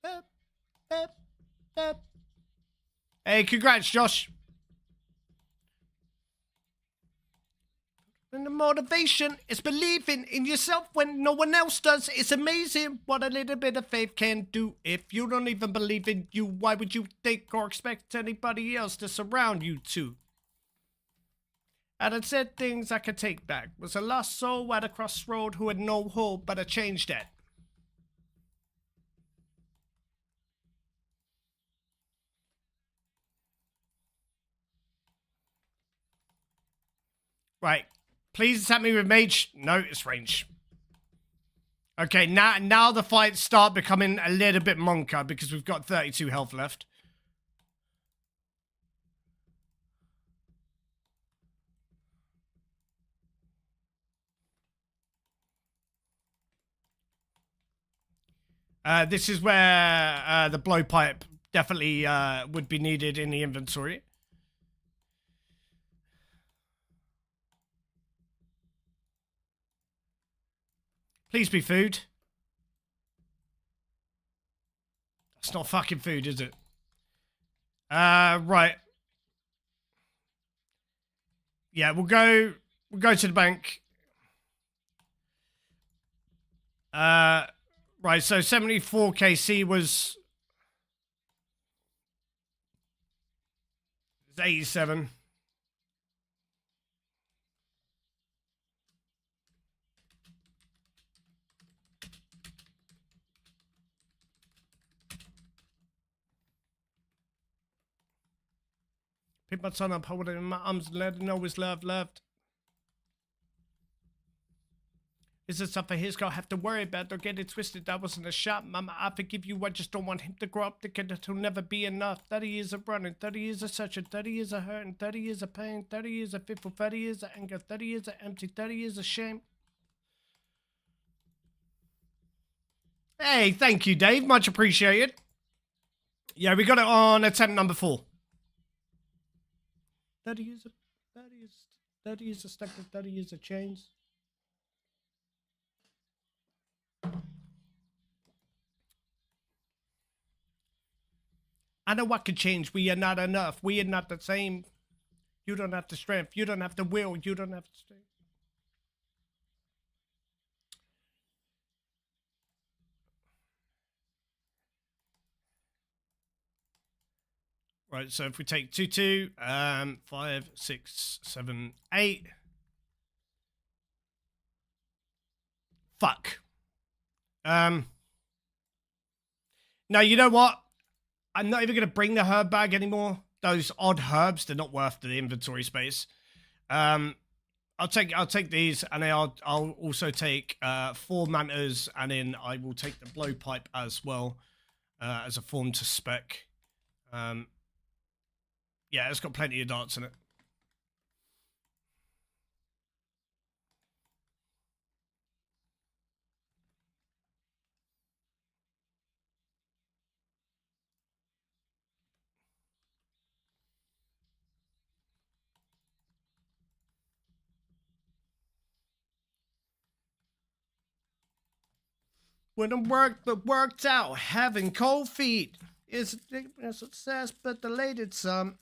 Beep, beep, beep. Hey, congrats, Josh. And the motivation is believing in yourself when no one else does. It's amazing what a little bit of faith can do. If you don't even believe in you, why would you think or expect anybody else to surround you too? And I said things I could take back. Was a lost soul at a crossroad who had no hope, but I changed that. Right. Please attack me with mage. No, it's range. Okay, now the fights start becoming a little bit monka because we've got 32 health left. This is where the blowpipe definitely would be needed in the inventory. Please be food. That's not fucking food, is it? Right. Yeah, we'll go to the bank. Right, so 74 KC was 87. Pick my son up, hold it in my arms, and let him know his love left. This is stuff for his girl have to worry about. Don't get it twisted. That wasn't a shot, mama. I forgive you. I just don't want him to grow up thinking it'll never be enough. 30 years of running, 30 years of searching, 30 years of hurting, 30 years of pain, 30 years of fearful, 30 years of anger, 30 years of empty, 30 years of shame. Hey, thank you, Dave. Much appreciated. Yeah, we got it on attempt number 4. 30 years of 30 years of stuck with 30 years of chains. I know what could change. We are not enough. We are not the same. You don't have the strength. You don't have the will. You don't have the strength. Right, so if we take 2, 2, 5, 6, 7, 8. Fuck. Now, you know what? I'm not even going to bring the herb bag anymore. Those odd herbs, they're not worth the inventory space. I'll take these, and then I'll also take 4 mantas, and then I will take the blowpipe as well as a form to spec. Yeah, it's got plenty of darts in it. When the work that worked out, having cold feet is a success, but delayed it some.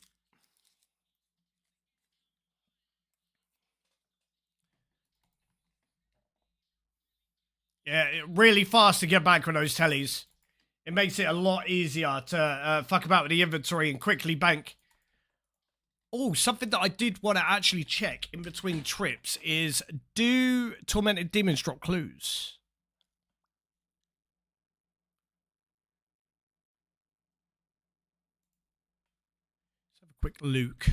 Yeah, really fast to get back on those tellies. It makes it a lot easier to fuck about with the inventory and quickly bank. Oh, something that I did want to actually check in between trips is, do Tormented Demons drop clues? Let's have a quick look.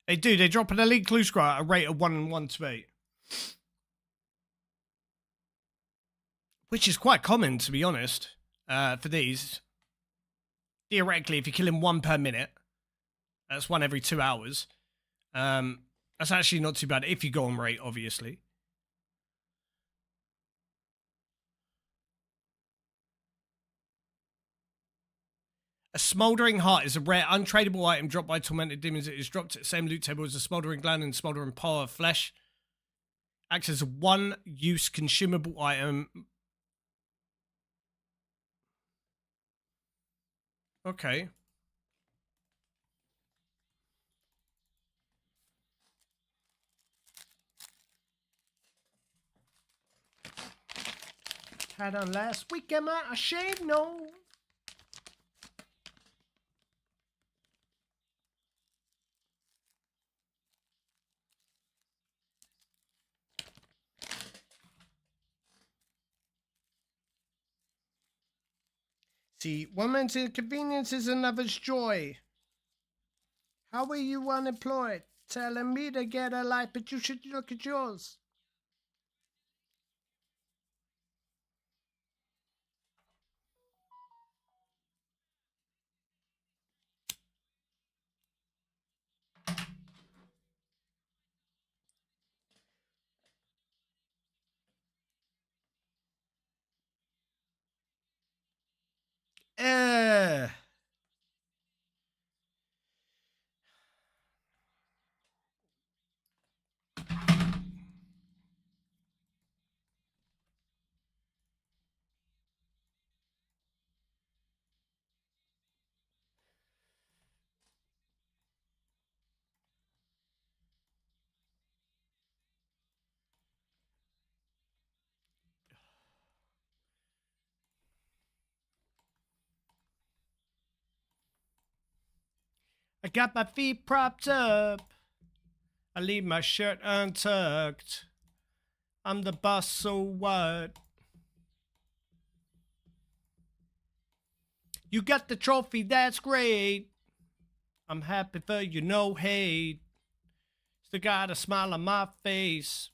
They do. They drop an elite clue scroll at a rate of 1 and 1 to 8. Which is quite common, to be honest, for these. Theoretically, if you're killing 1 per minute, that's 1 every 2 hours. That's actually not too bad if you go on rate, obviously. A Smouldering Heart is a rare, untradeable item dropped by Tormented Demons. It is dropped at the same loot table as a Smouldering Gland and Smouldering Pile of Flesh. Acts as a 1-use consumable item. Okay. Had on last week, am I ashamed? No. See, one man's inconvenience is another's joy. How are you unemployed? Telling me to get a life, but you should look at yours. I got my feet propped up. I leave my shirt untucked. I'm the boss, so what? You got the trophy, that's great. I'm happy for you, no hate. Still got a smile on my face.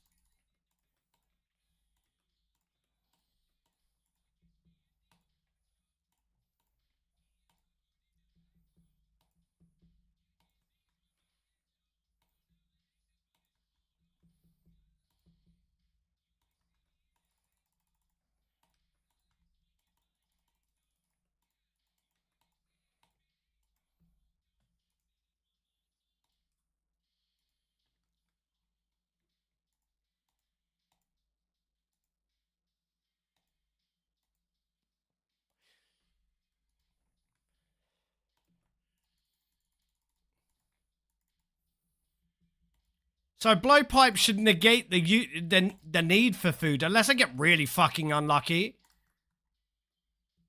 So blowpipe should negate the need for food, unless I get really fucking unlucky.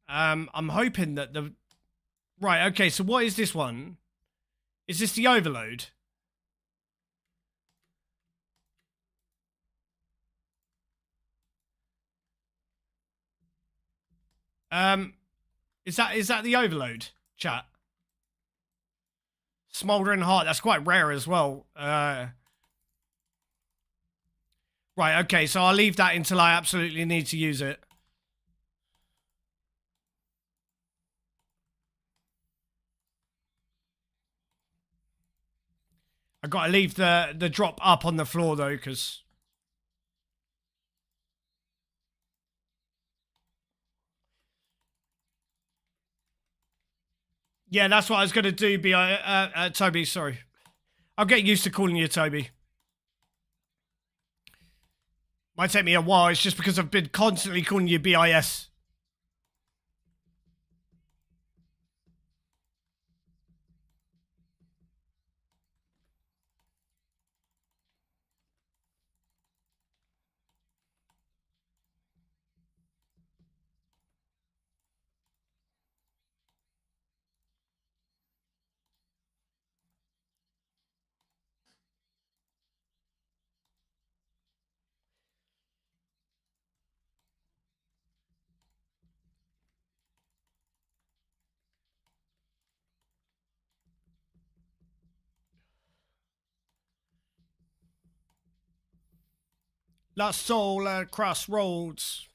I'm hoping that the... Right, okay, so what is this one? Is this the overload? Is that the overload, chat? Smoldering heart, that's quite rare as well. Right, okay, so I'll leave that until I absolutely need to use it. I gotta leave the drop up on the floor though, because... Yeah, that's what I was gonna do, Toby, sorry. I'll get used to calling you Toby. Might take me a while, it's just because I've been constantly calling you BIS. La Soul, crossroads,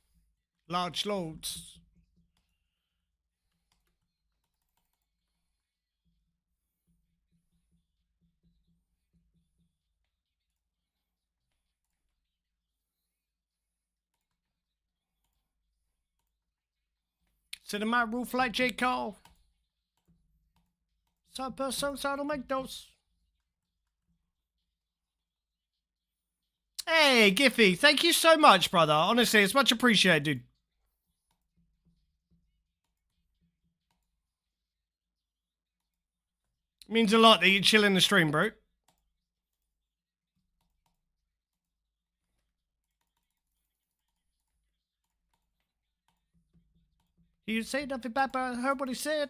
large loads. Sit in my roof like J. Cole. Super so don't make those. Hey, Giffy, thank you so much, brother. Honestly, it's much appreciated, dude. Means a lot that you chill in the stream, bro. He say nothing bad, but I heard what he said.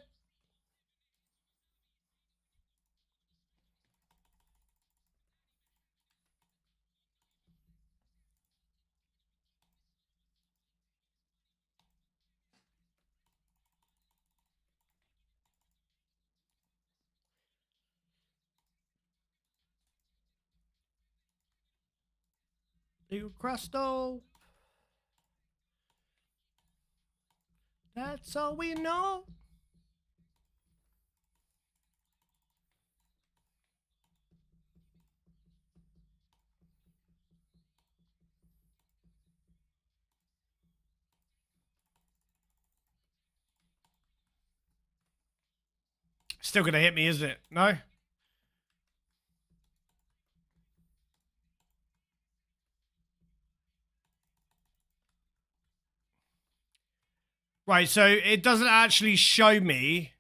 You Crusto. That's all we know. Still gonna hit me, isn't it? No? Right, so it doesn't actually show me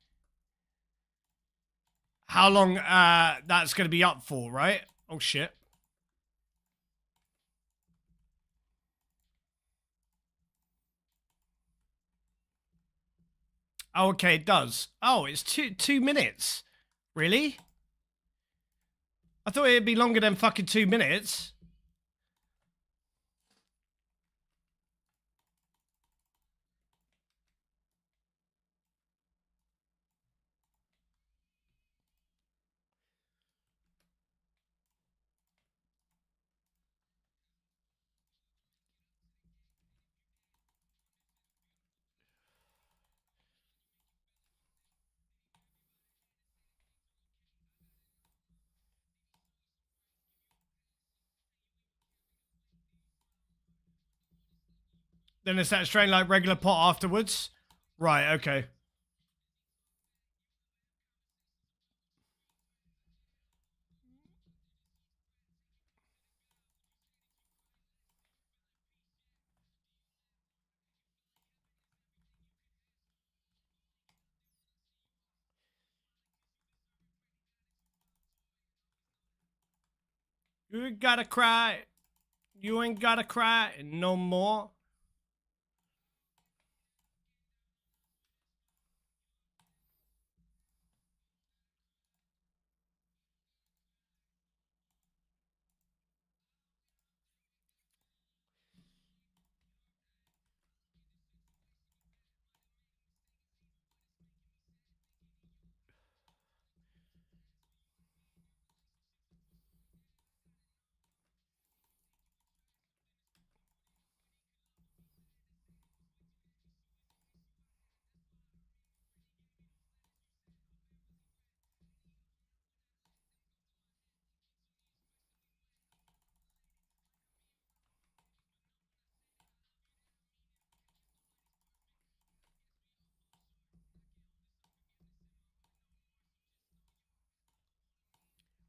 how long that's gonna be up for, right? Oh shit. Oh, okay, it does. Oh, it's 2 minutes. Really? I thought it'd be longer than fucking 2 minutes. Then it's that strain like regular pot afterwards. Right, okay. You ain't gotta cry. You ain't gotta cry no more.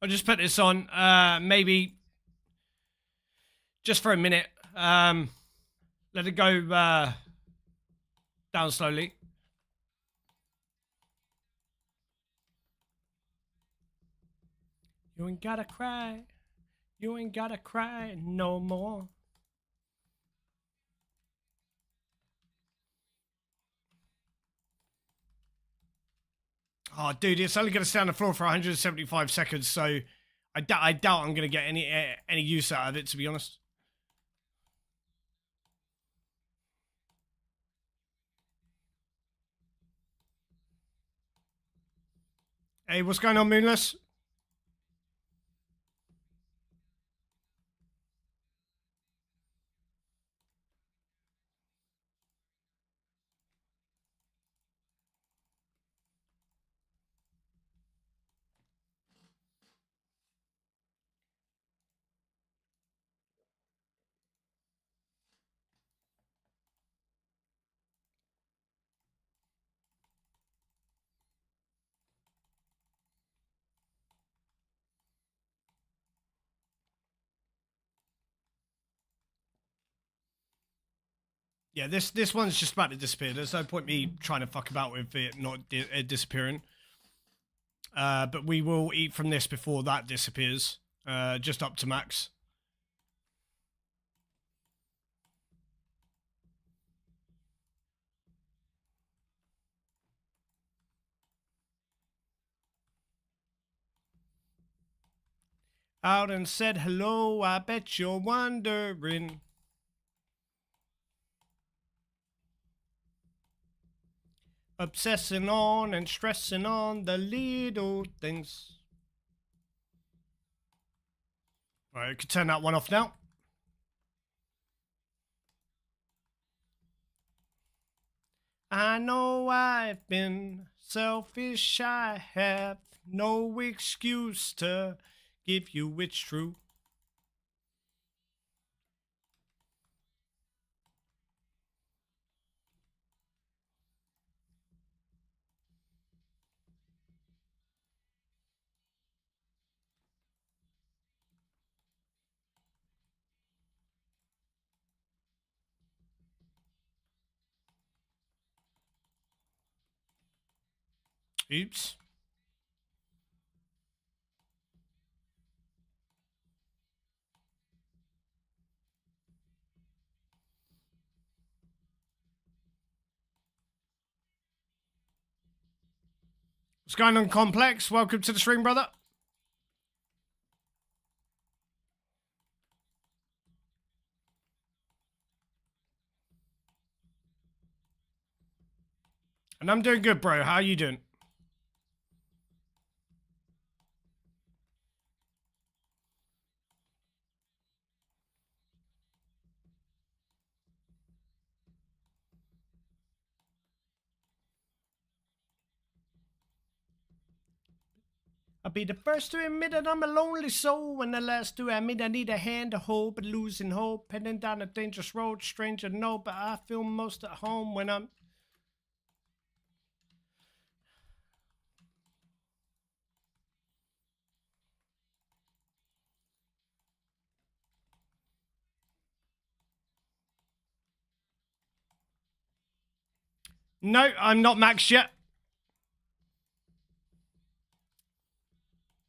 I'll just put this on, maybe just for a minute. Let it go down slowly. You ain't gotta cry. You ain't gotta cry no more. Oh, dude, it's only going to stay on the floor for 175 seconds, so I doubt I'm going to get any use out of it, to be honest. Hey, what's going on, Moonless? Yeah, this one's just about to disappear. There's no point me trying to fuck about with it not disappearing. But we will eat from this before that disappears. Just up to max. Out and said hello, I bet you're wondering. Obsessing on and stressing on the little things. Alright, I can turn that one off now. I know I've been selfish, I have no excuse to give you it's true. Oops. What's going on, Complex? Welcome to the stream, brother. And I'm doing good, bro. How are you doing? I'll be the first to admit that I'm a lonely soul, and the last to admit I need a hand to hold, but losing hope, heading down a dangerous road, stranger no, but I feel most at home when I'm... No, I'm not maxed yet.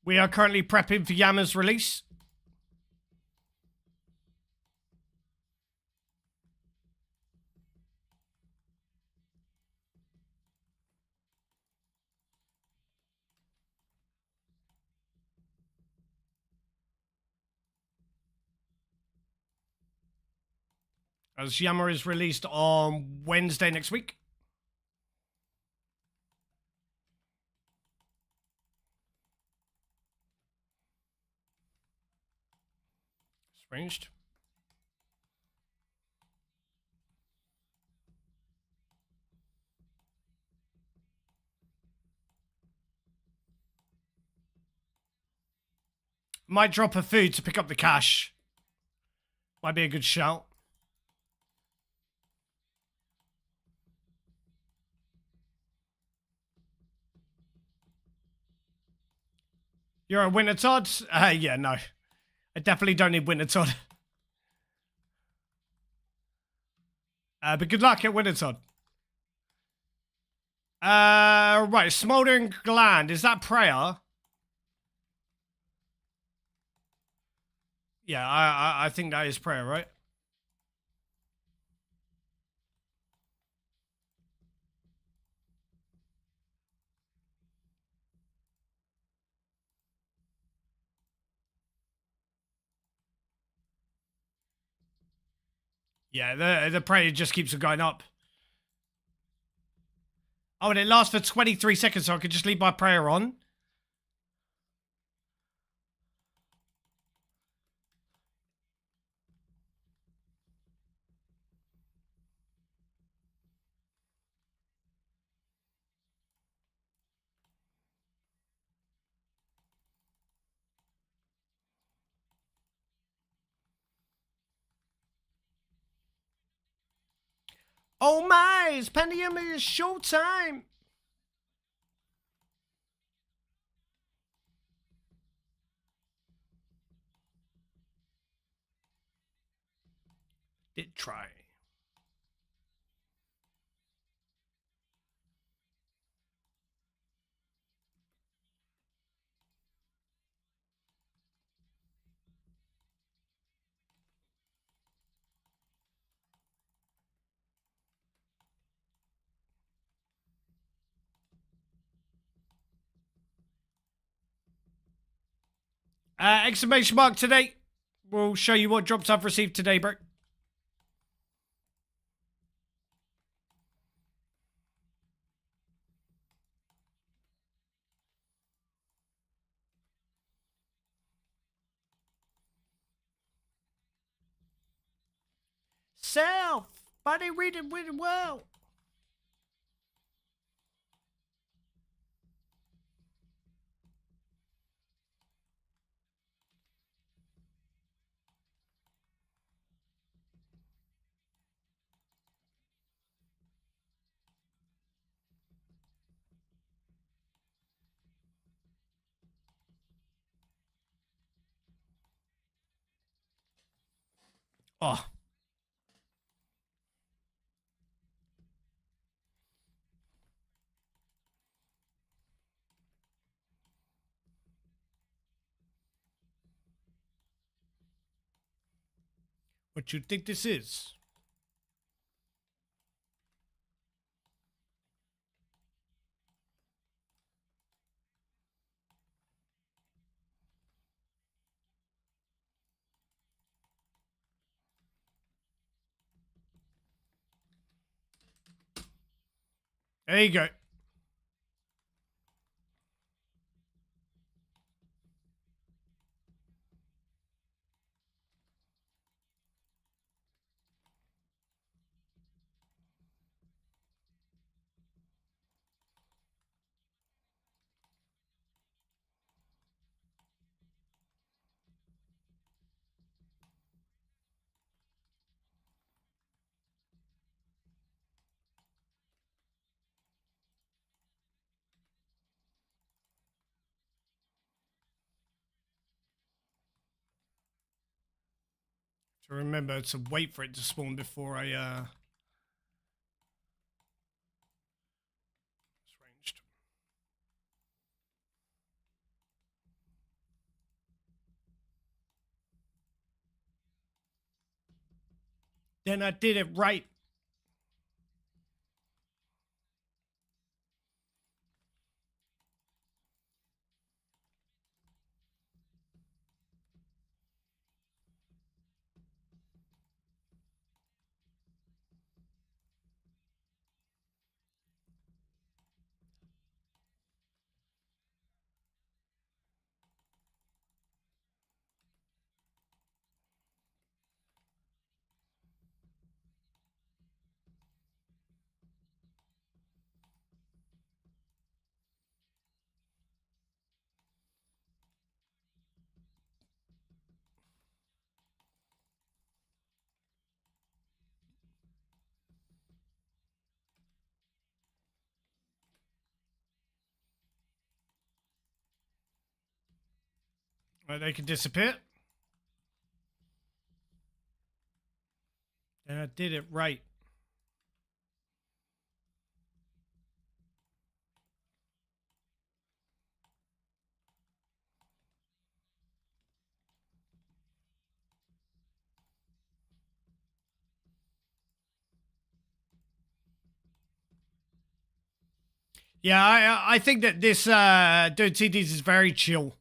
We are currently prepping for YAMA's release. As YAMA is released on Wednesday next week. Ranged. Might drop a food to pick up the cash. Might be a good shout. You're a winner, Todd? Yeah, no. I definitely don't need winner, Todd. But good luck at winner, Todd. Right, smoldering gland. Is that prayer? Yeah, I think that is prayer, right? Yeah, the prayer just keeps going up. Oh, and it lasts for 23 seconds, so I could just leave my prayer on. Oh my, it's Pentium is showtime. Did try. Exclamation mark today. We'll show you what drops I've received today, bro. Self. Body reading really well. Oh. What you think this is? There you go. So remember to wait for it to spawn before I it's ranged. Then I did it right. Right, they can disappear. And I did it right. Yeah, I think that this Dude TDs is very chill.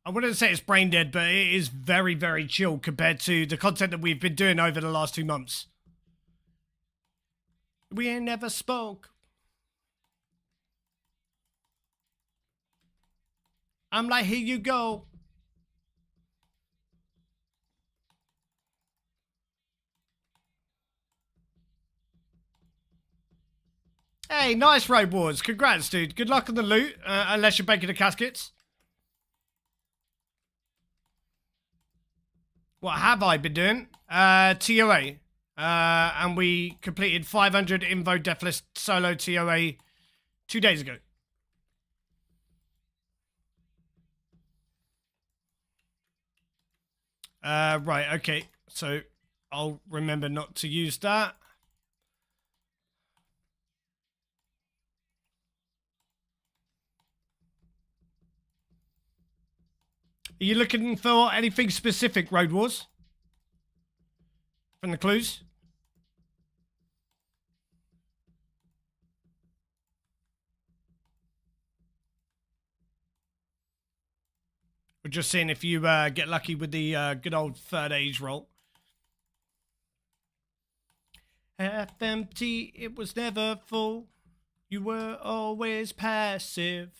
I wouldn't say it's brain dead, but it is very, very chill compared to the content that we've been doing over the last 2 months. We ain't never spoke. I'm like, here you go. Hey, nice Road Wars. Congrats, dude. Good luck on the loot, unless you're banking the caskets. What have I been doing? TOA. And we completed 500 Invo Deathless solo TOA 2 days ago. Right, okay. So I'll remember not to use that. Are you looking for anything specific, Road Wars? From the clues? We're just seeing if you get lucky with the good old third age roll. Half empty, it was never full. You were always passive.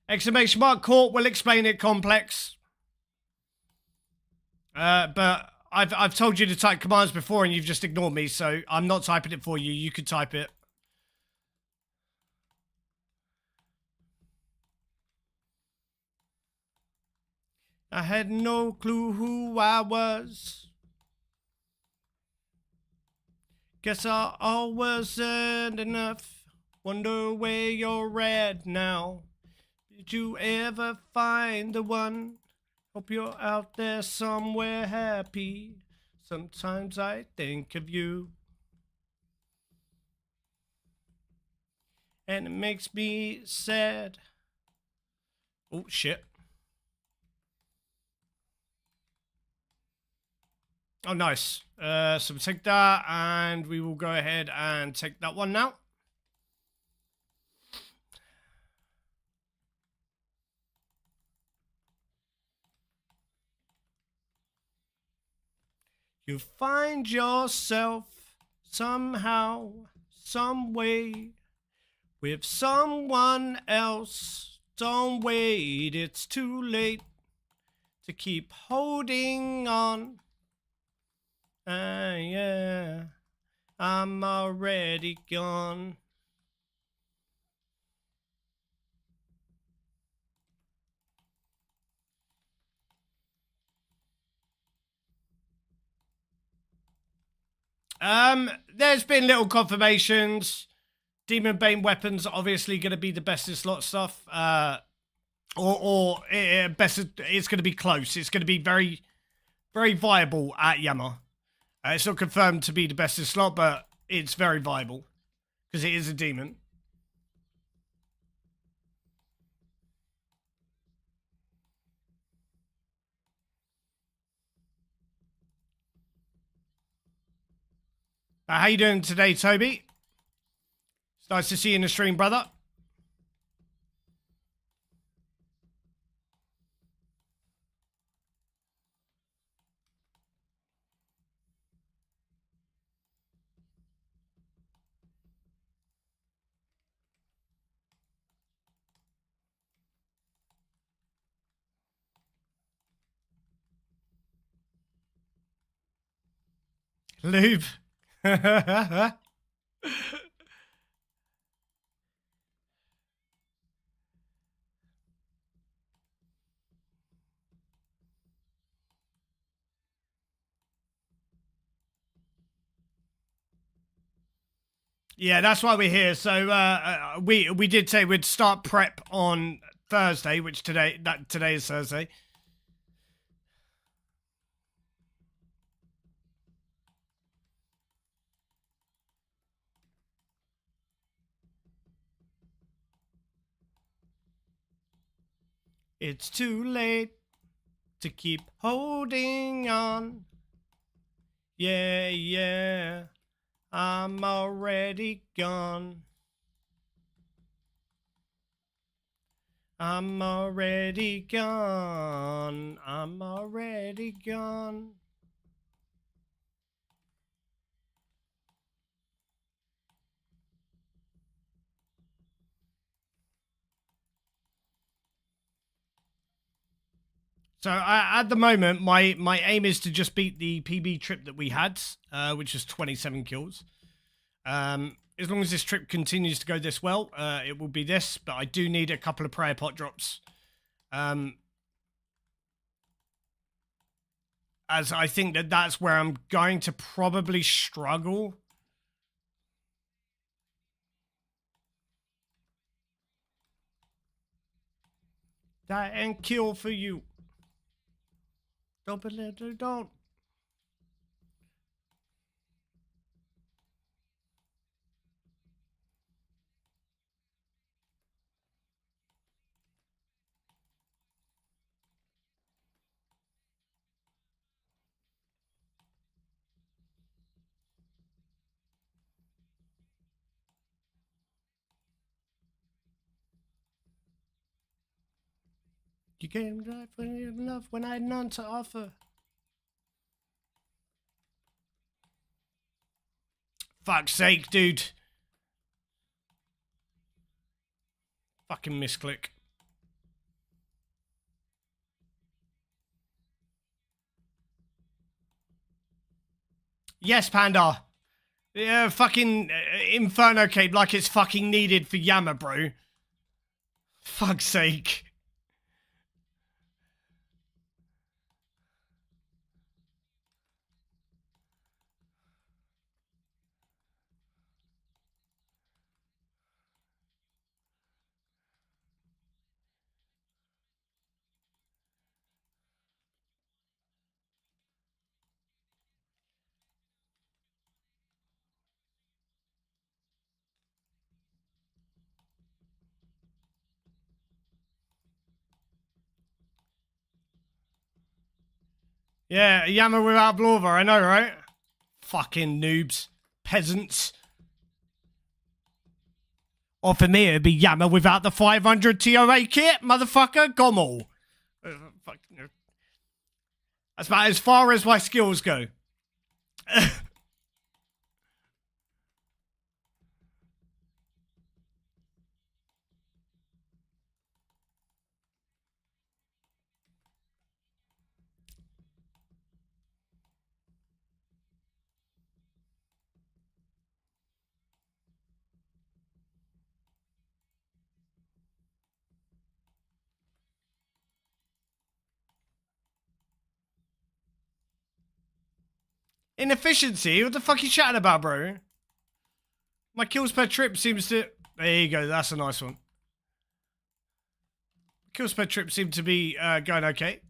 Exclamation mark, court will explain it complex. But I've told you to type commands before and you've just ignored me, so I'm not typing it for you. You could type it. I had no clue who I was. Guess I wasn't enough. Wonder where you're at now. Did you ever find the one? Hope you're out there somewhere happy. Sometimes I think of you. And it makes me sad. Oh, shit. Oh, nice. So we'll take that, and we will go ahead and take that one now. You find yourself somehow, some way, with someone else. Don't wait, it's too late to keep holding on. Yeah, I'm already gone. There's been little confirmations. Demon Bane weapons are obviously going to be the best in slot stuff. Best. It's going to be close. It's going to be very, Very viable at YAMA. It's not confirmed to be the best in slot, but it's very viable because it is a demon. How you doing today, Toby? It's nice to see you in the stream, brother. Lube. Yeah, that's why we're here. So we did say we'd start prep on Thursday, which today is Thursday. It's too late to keep holding on. Yeah, yeah, I'm already gone. I'm already gone. I'm already gone. So at the moment, my aim is to just beat the PB trip that we had, which was 27 kills. As long as this trip continues to go this well, it will be this. But I do need a couple of prayer pot drops, as I think that's where I'm going to probably struggle. That and kill for you. Don't. You came right when you had enough, when I had none to offer. Fuck's sake, dude. Fucking misclick. Yes, Panda. Yeah, fucking Inferno Cape like it's fucking needed for YAMA, bro. Fuck's sake. Yeah, YAMA without Blorva, I know, right? Fucking noobs. Peasants. Or for me, it'd be YAMA without the 500 TOA kit, motherfucker. Gommel. That's about as far as my skills go. Inefficiency? What the fuck are you chatting about, bro? My kills per trip seems to... There you go, that's a nice one. Kills per trip seem to be going okay.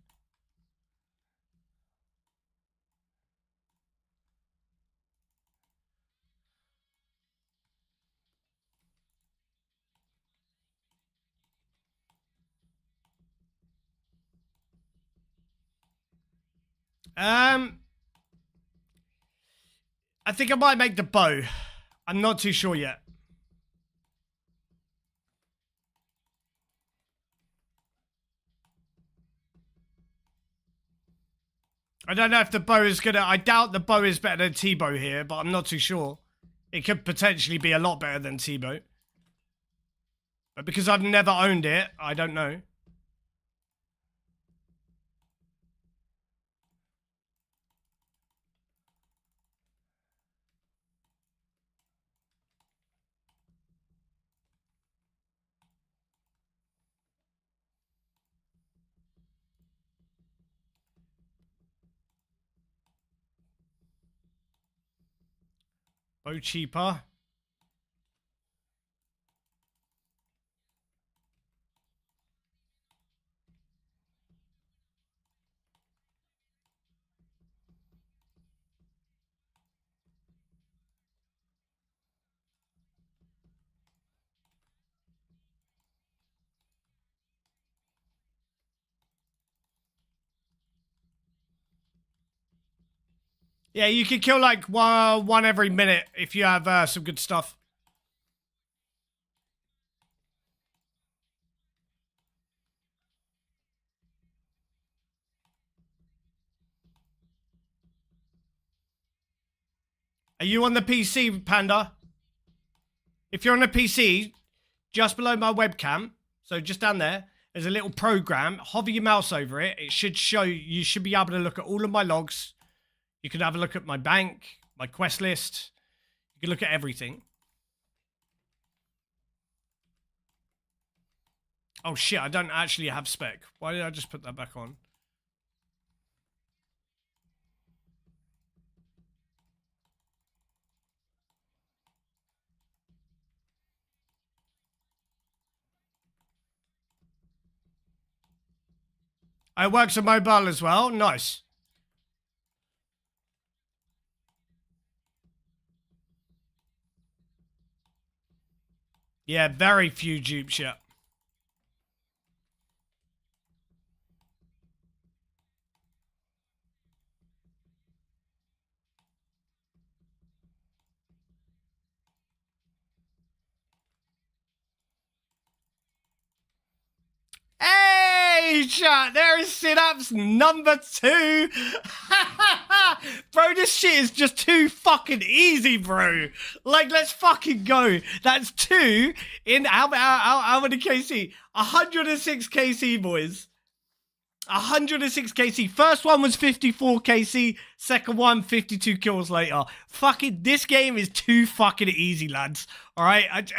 I think I might make the bow. I'm not too sure yet. I don't know if the bow is gonna... I doubt the bow is better than T-bow here, but I'm not too sure. It could potentially be a lot better than T-bow. But because I've never owned it, I don't know. Bow cheaper. Yeah, you can kill like one every minute if you have some good stuff. Are you on the PC, Panda? If you're on the PC, just below my webcam, so just down there, there's a little program. Hover your mouse over it. It should show you should be able to look at all of my logs. You can have a look at my bank, my quest list. You can look at everything. Oh shit, I don't actually have spec. Why did I just put that back on? It works on mobile as well. Nice. Yeah, very few dupes yet. Hey, chat, there is sit-ups number 2. Bro, this shit is just too fucking easy, bro. Like, let's fucking go. That's 2 in how many KC? 106 KC, boys. 106 KC. First one was 54 KC. Second one, 52 kills later. Fucking, this game is too fucking easy, lads. All right?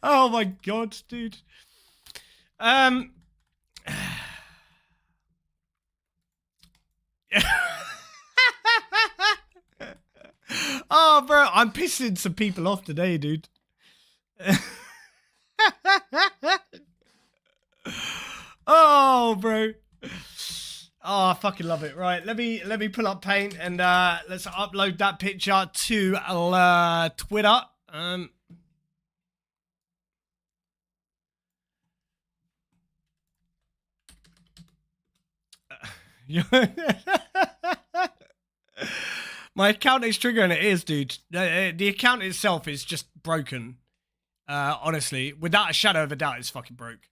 Oh my god, dude. Oh, bro, I'm pissing some people off today, dude. Oh, bro. Oh, I fucking love it. Right, let me pull up Paint and let's upload that picture to Twitter. My account is triggering. It is, dude. The account itself is just broken. Honestly, without a shadow of a doubt, it's fucking broke.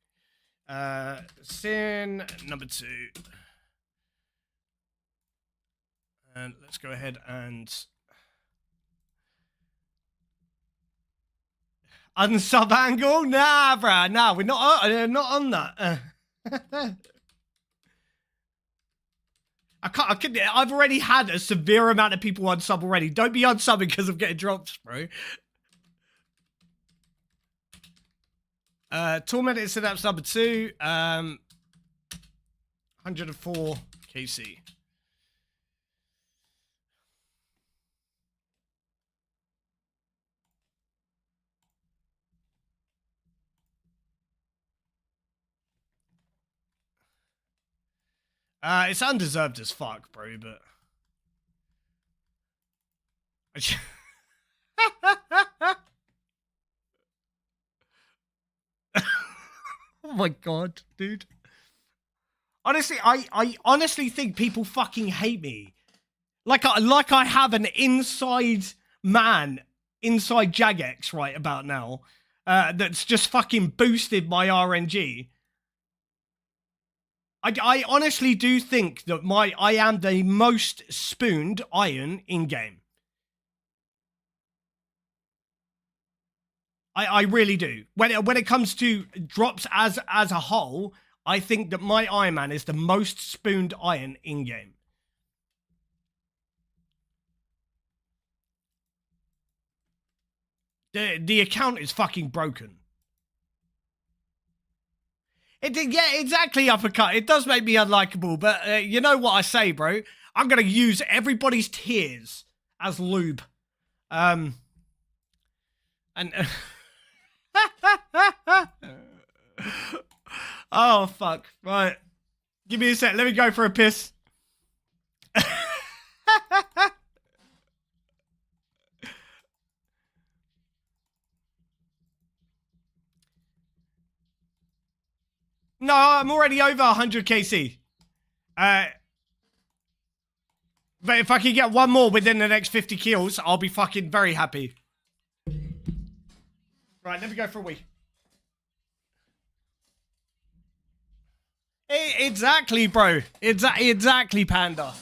Sin number 2. And let's go ahead and unsub angle. Nah, bruh. Nah, we're not on that. I've already had a severe amount of people unsub already. Don't be unsubbing because I'm getting dropped, bro. Tormented Synapse number 2. 104 KC. It's undeserved as fuck, bro, but... Oh my god, dude. Honestly, I honestly think people fucking hate me. Like I have an inside man inside Jagex right about now that's just fucking boosted my RNG. I honestly do think that I am the most spooned iron in game. I really do. When it comes to drops as a whole, I think that my Iron Man is the most spooned iron in game. The account is fucking broken. Yeah, exactly, uppercut. It does make me unlikable, but you know what I say, bro? I'm gonna use everybody's tears as lube. And oh fuck! Right, give me a sec. Let me go for a piss. No, I'm already over 100 KC. But if I can get one more within the next 50 kills, I'll be fucking very happy. Right, let me go for a wee. Exactly, bro. Exactly, Panda.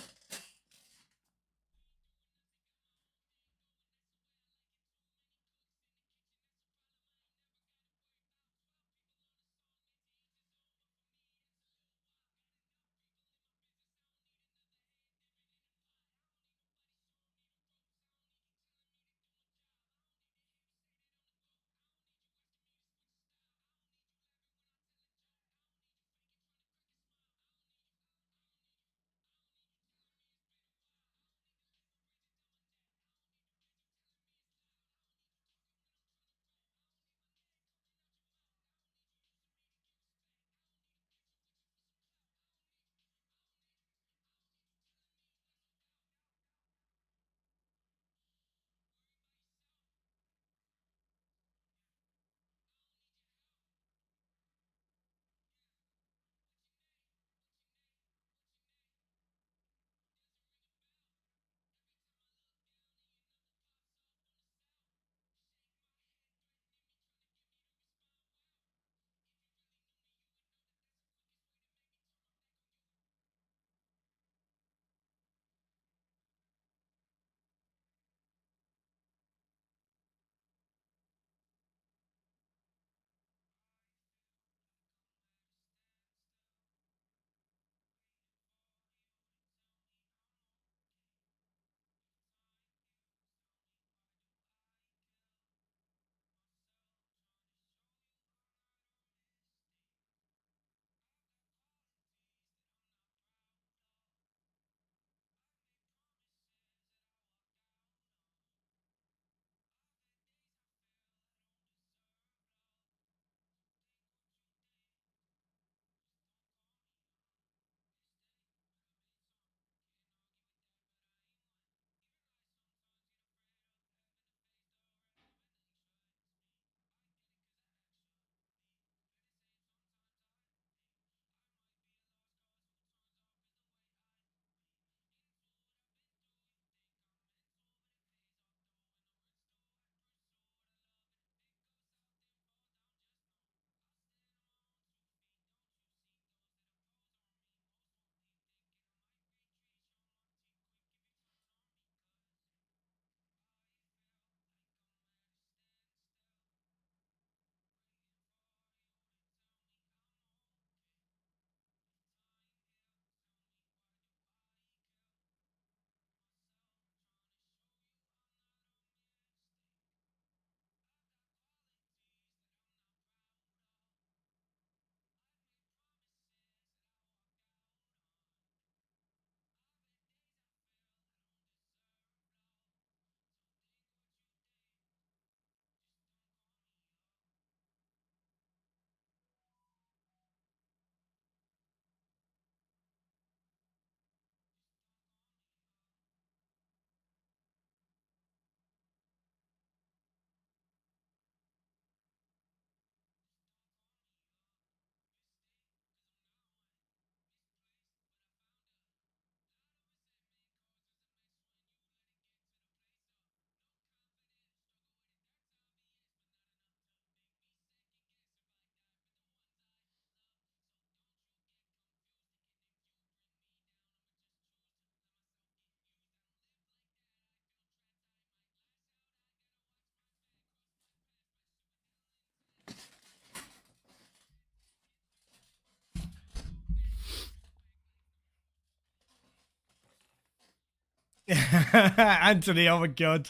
Anthony, oh my god.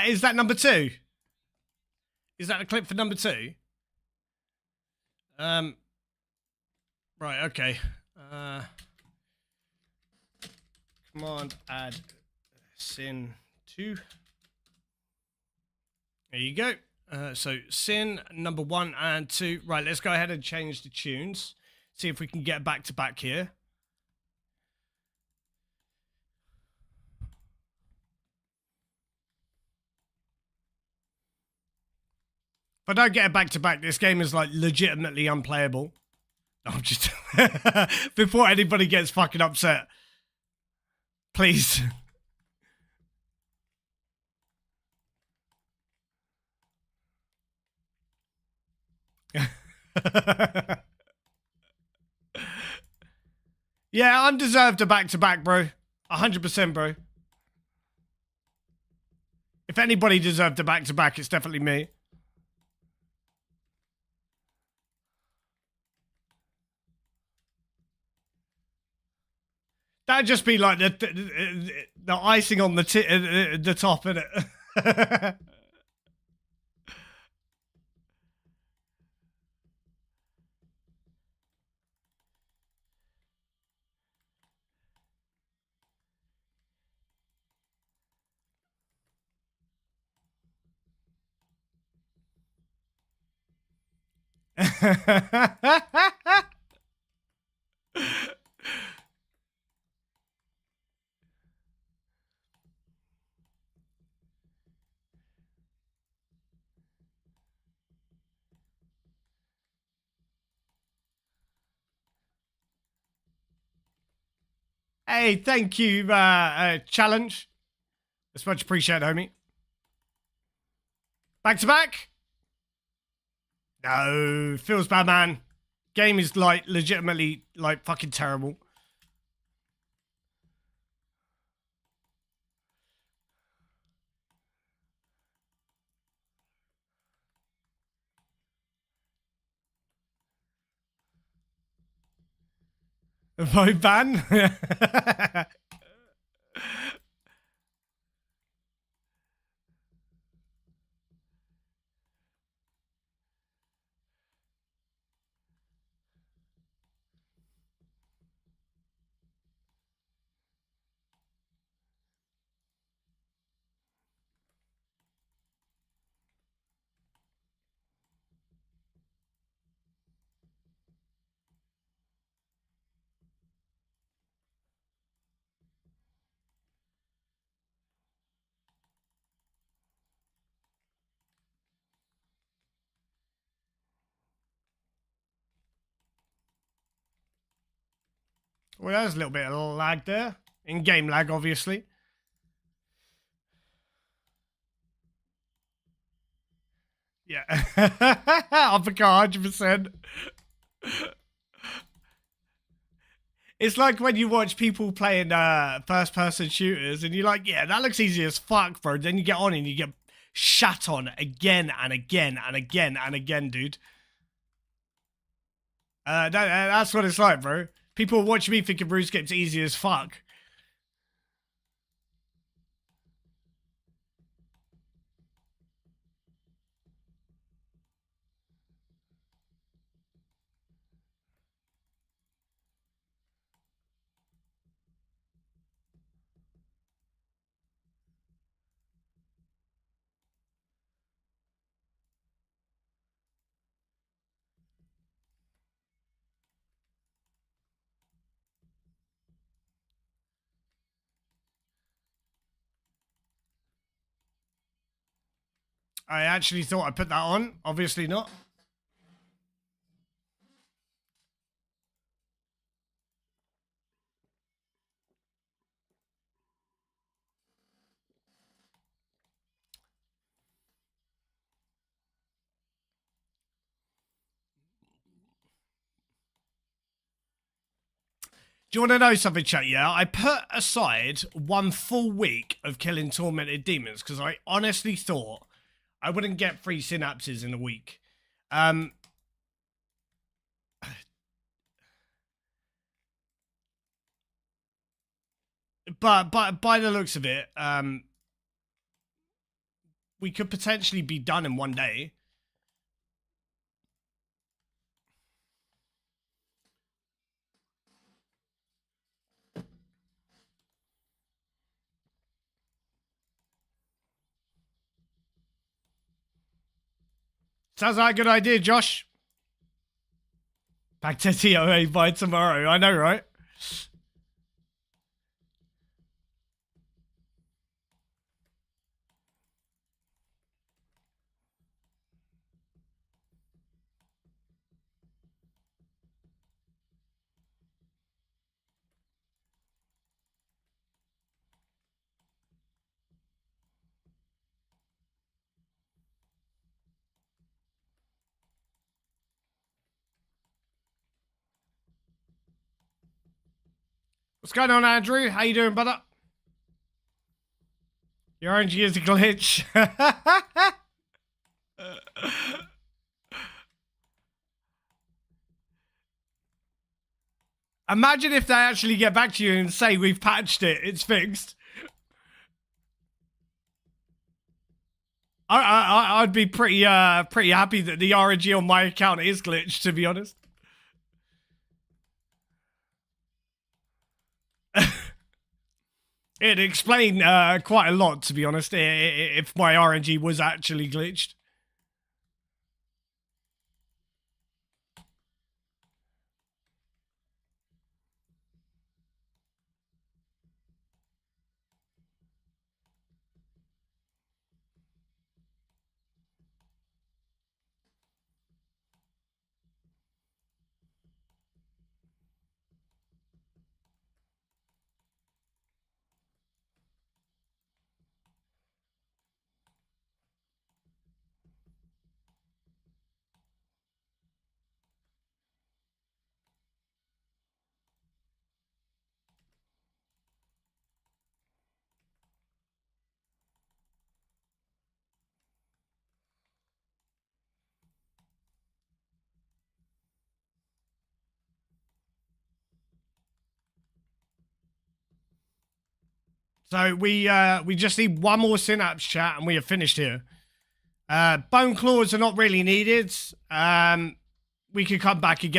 Is that number 2? Is that a clip for number 2? Right, okay. Command add sin 2. There you go. So sin number 1 and 2. Right, let's go ahead and change the tunes. See if we can get back to back here. If I don't get it back to back, this game is like legitimately unplayable. I'm just before anybody gets fucking upset. Please. Yeah, undeserved a back-to-back, bro. 100%, bro. If anybody deserved a back-to-back, it's definitely me. That'd just be like the icing on the top, innit? Hey, thank you, challenge. It's much appreciated, homie. Back to back? No, feels bad, man. Game is like legitimately like fucking terrible. Vote ban? Well, there's a little bit of lag there. In-game lag, obviously. Yeah. I forgot 100%. It's like when you watch people playing first-person shooters and you're like, yeah, that looks easy as fuck, bro. Then you get on and you get shat on again and again and again and again, dude. That's what it's like, bro. People watch me thinking RuneScape's easy as fuck. I actually thought I put that on. Obviously not. Do you want to know something, chat? Yeah, I put aside 1 full week of killing tormented demons because I honestly thought I wouldn't get 3 synapses in a week. but by the looks of it, we could potentially be done in one day. Sounds like a good idea, Josh. Back to TOA by tomorrow. I know, right? What's going on, Andrew? How you doing, brother? Your RNG is a glitch. Imagine if they actually get back to you and say we've patched it, it's fixed. I'd be pretty happy that the RNG on my account is glitched, to be honest. It'd explain quite a lot, to be honest, if my RNG was actually glitched. So we just need one more synapse chat and we are finished here. Bone claws are not really needed. We could come back and get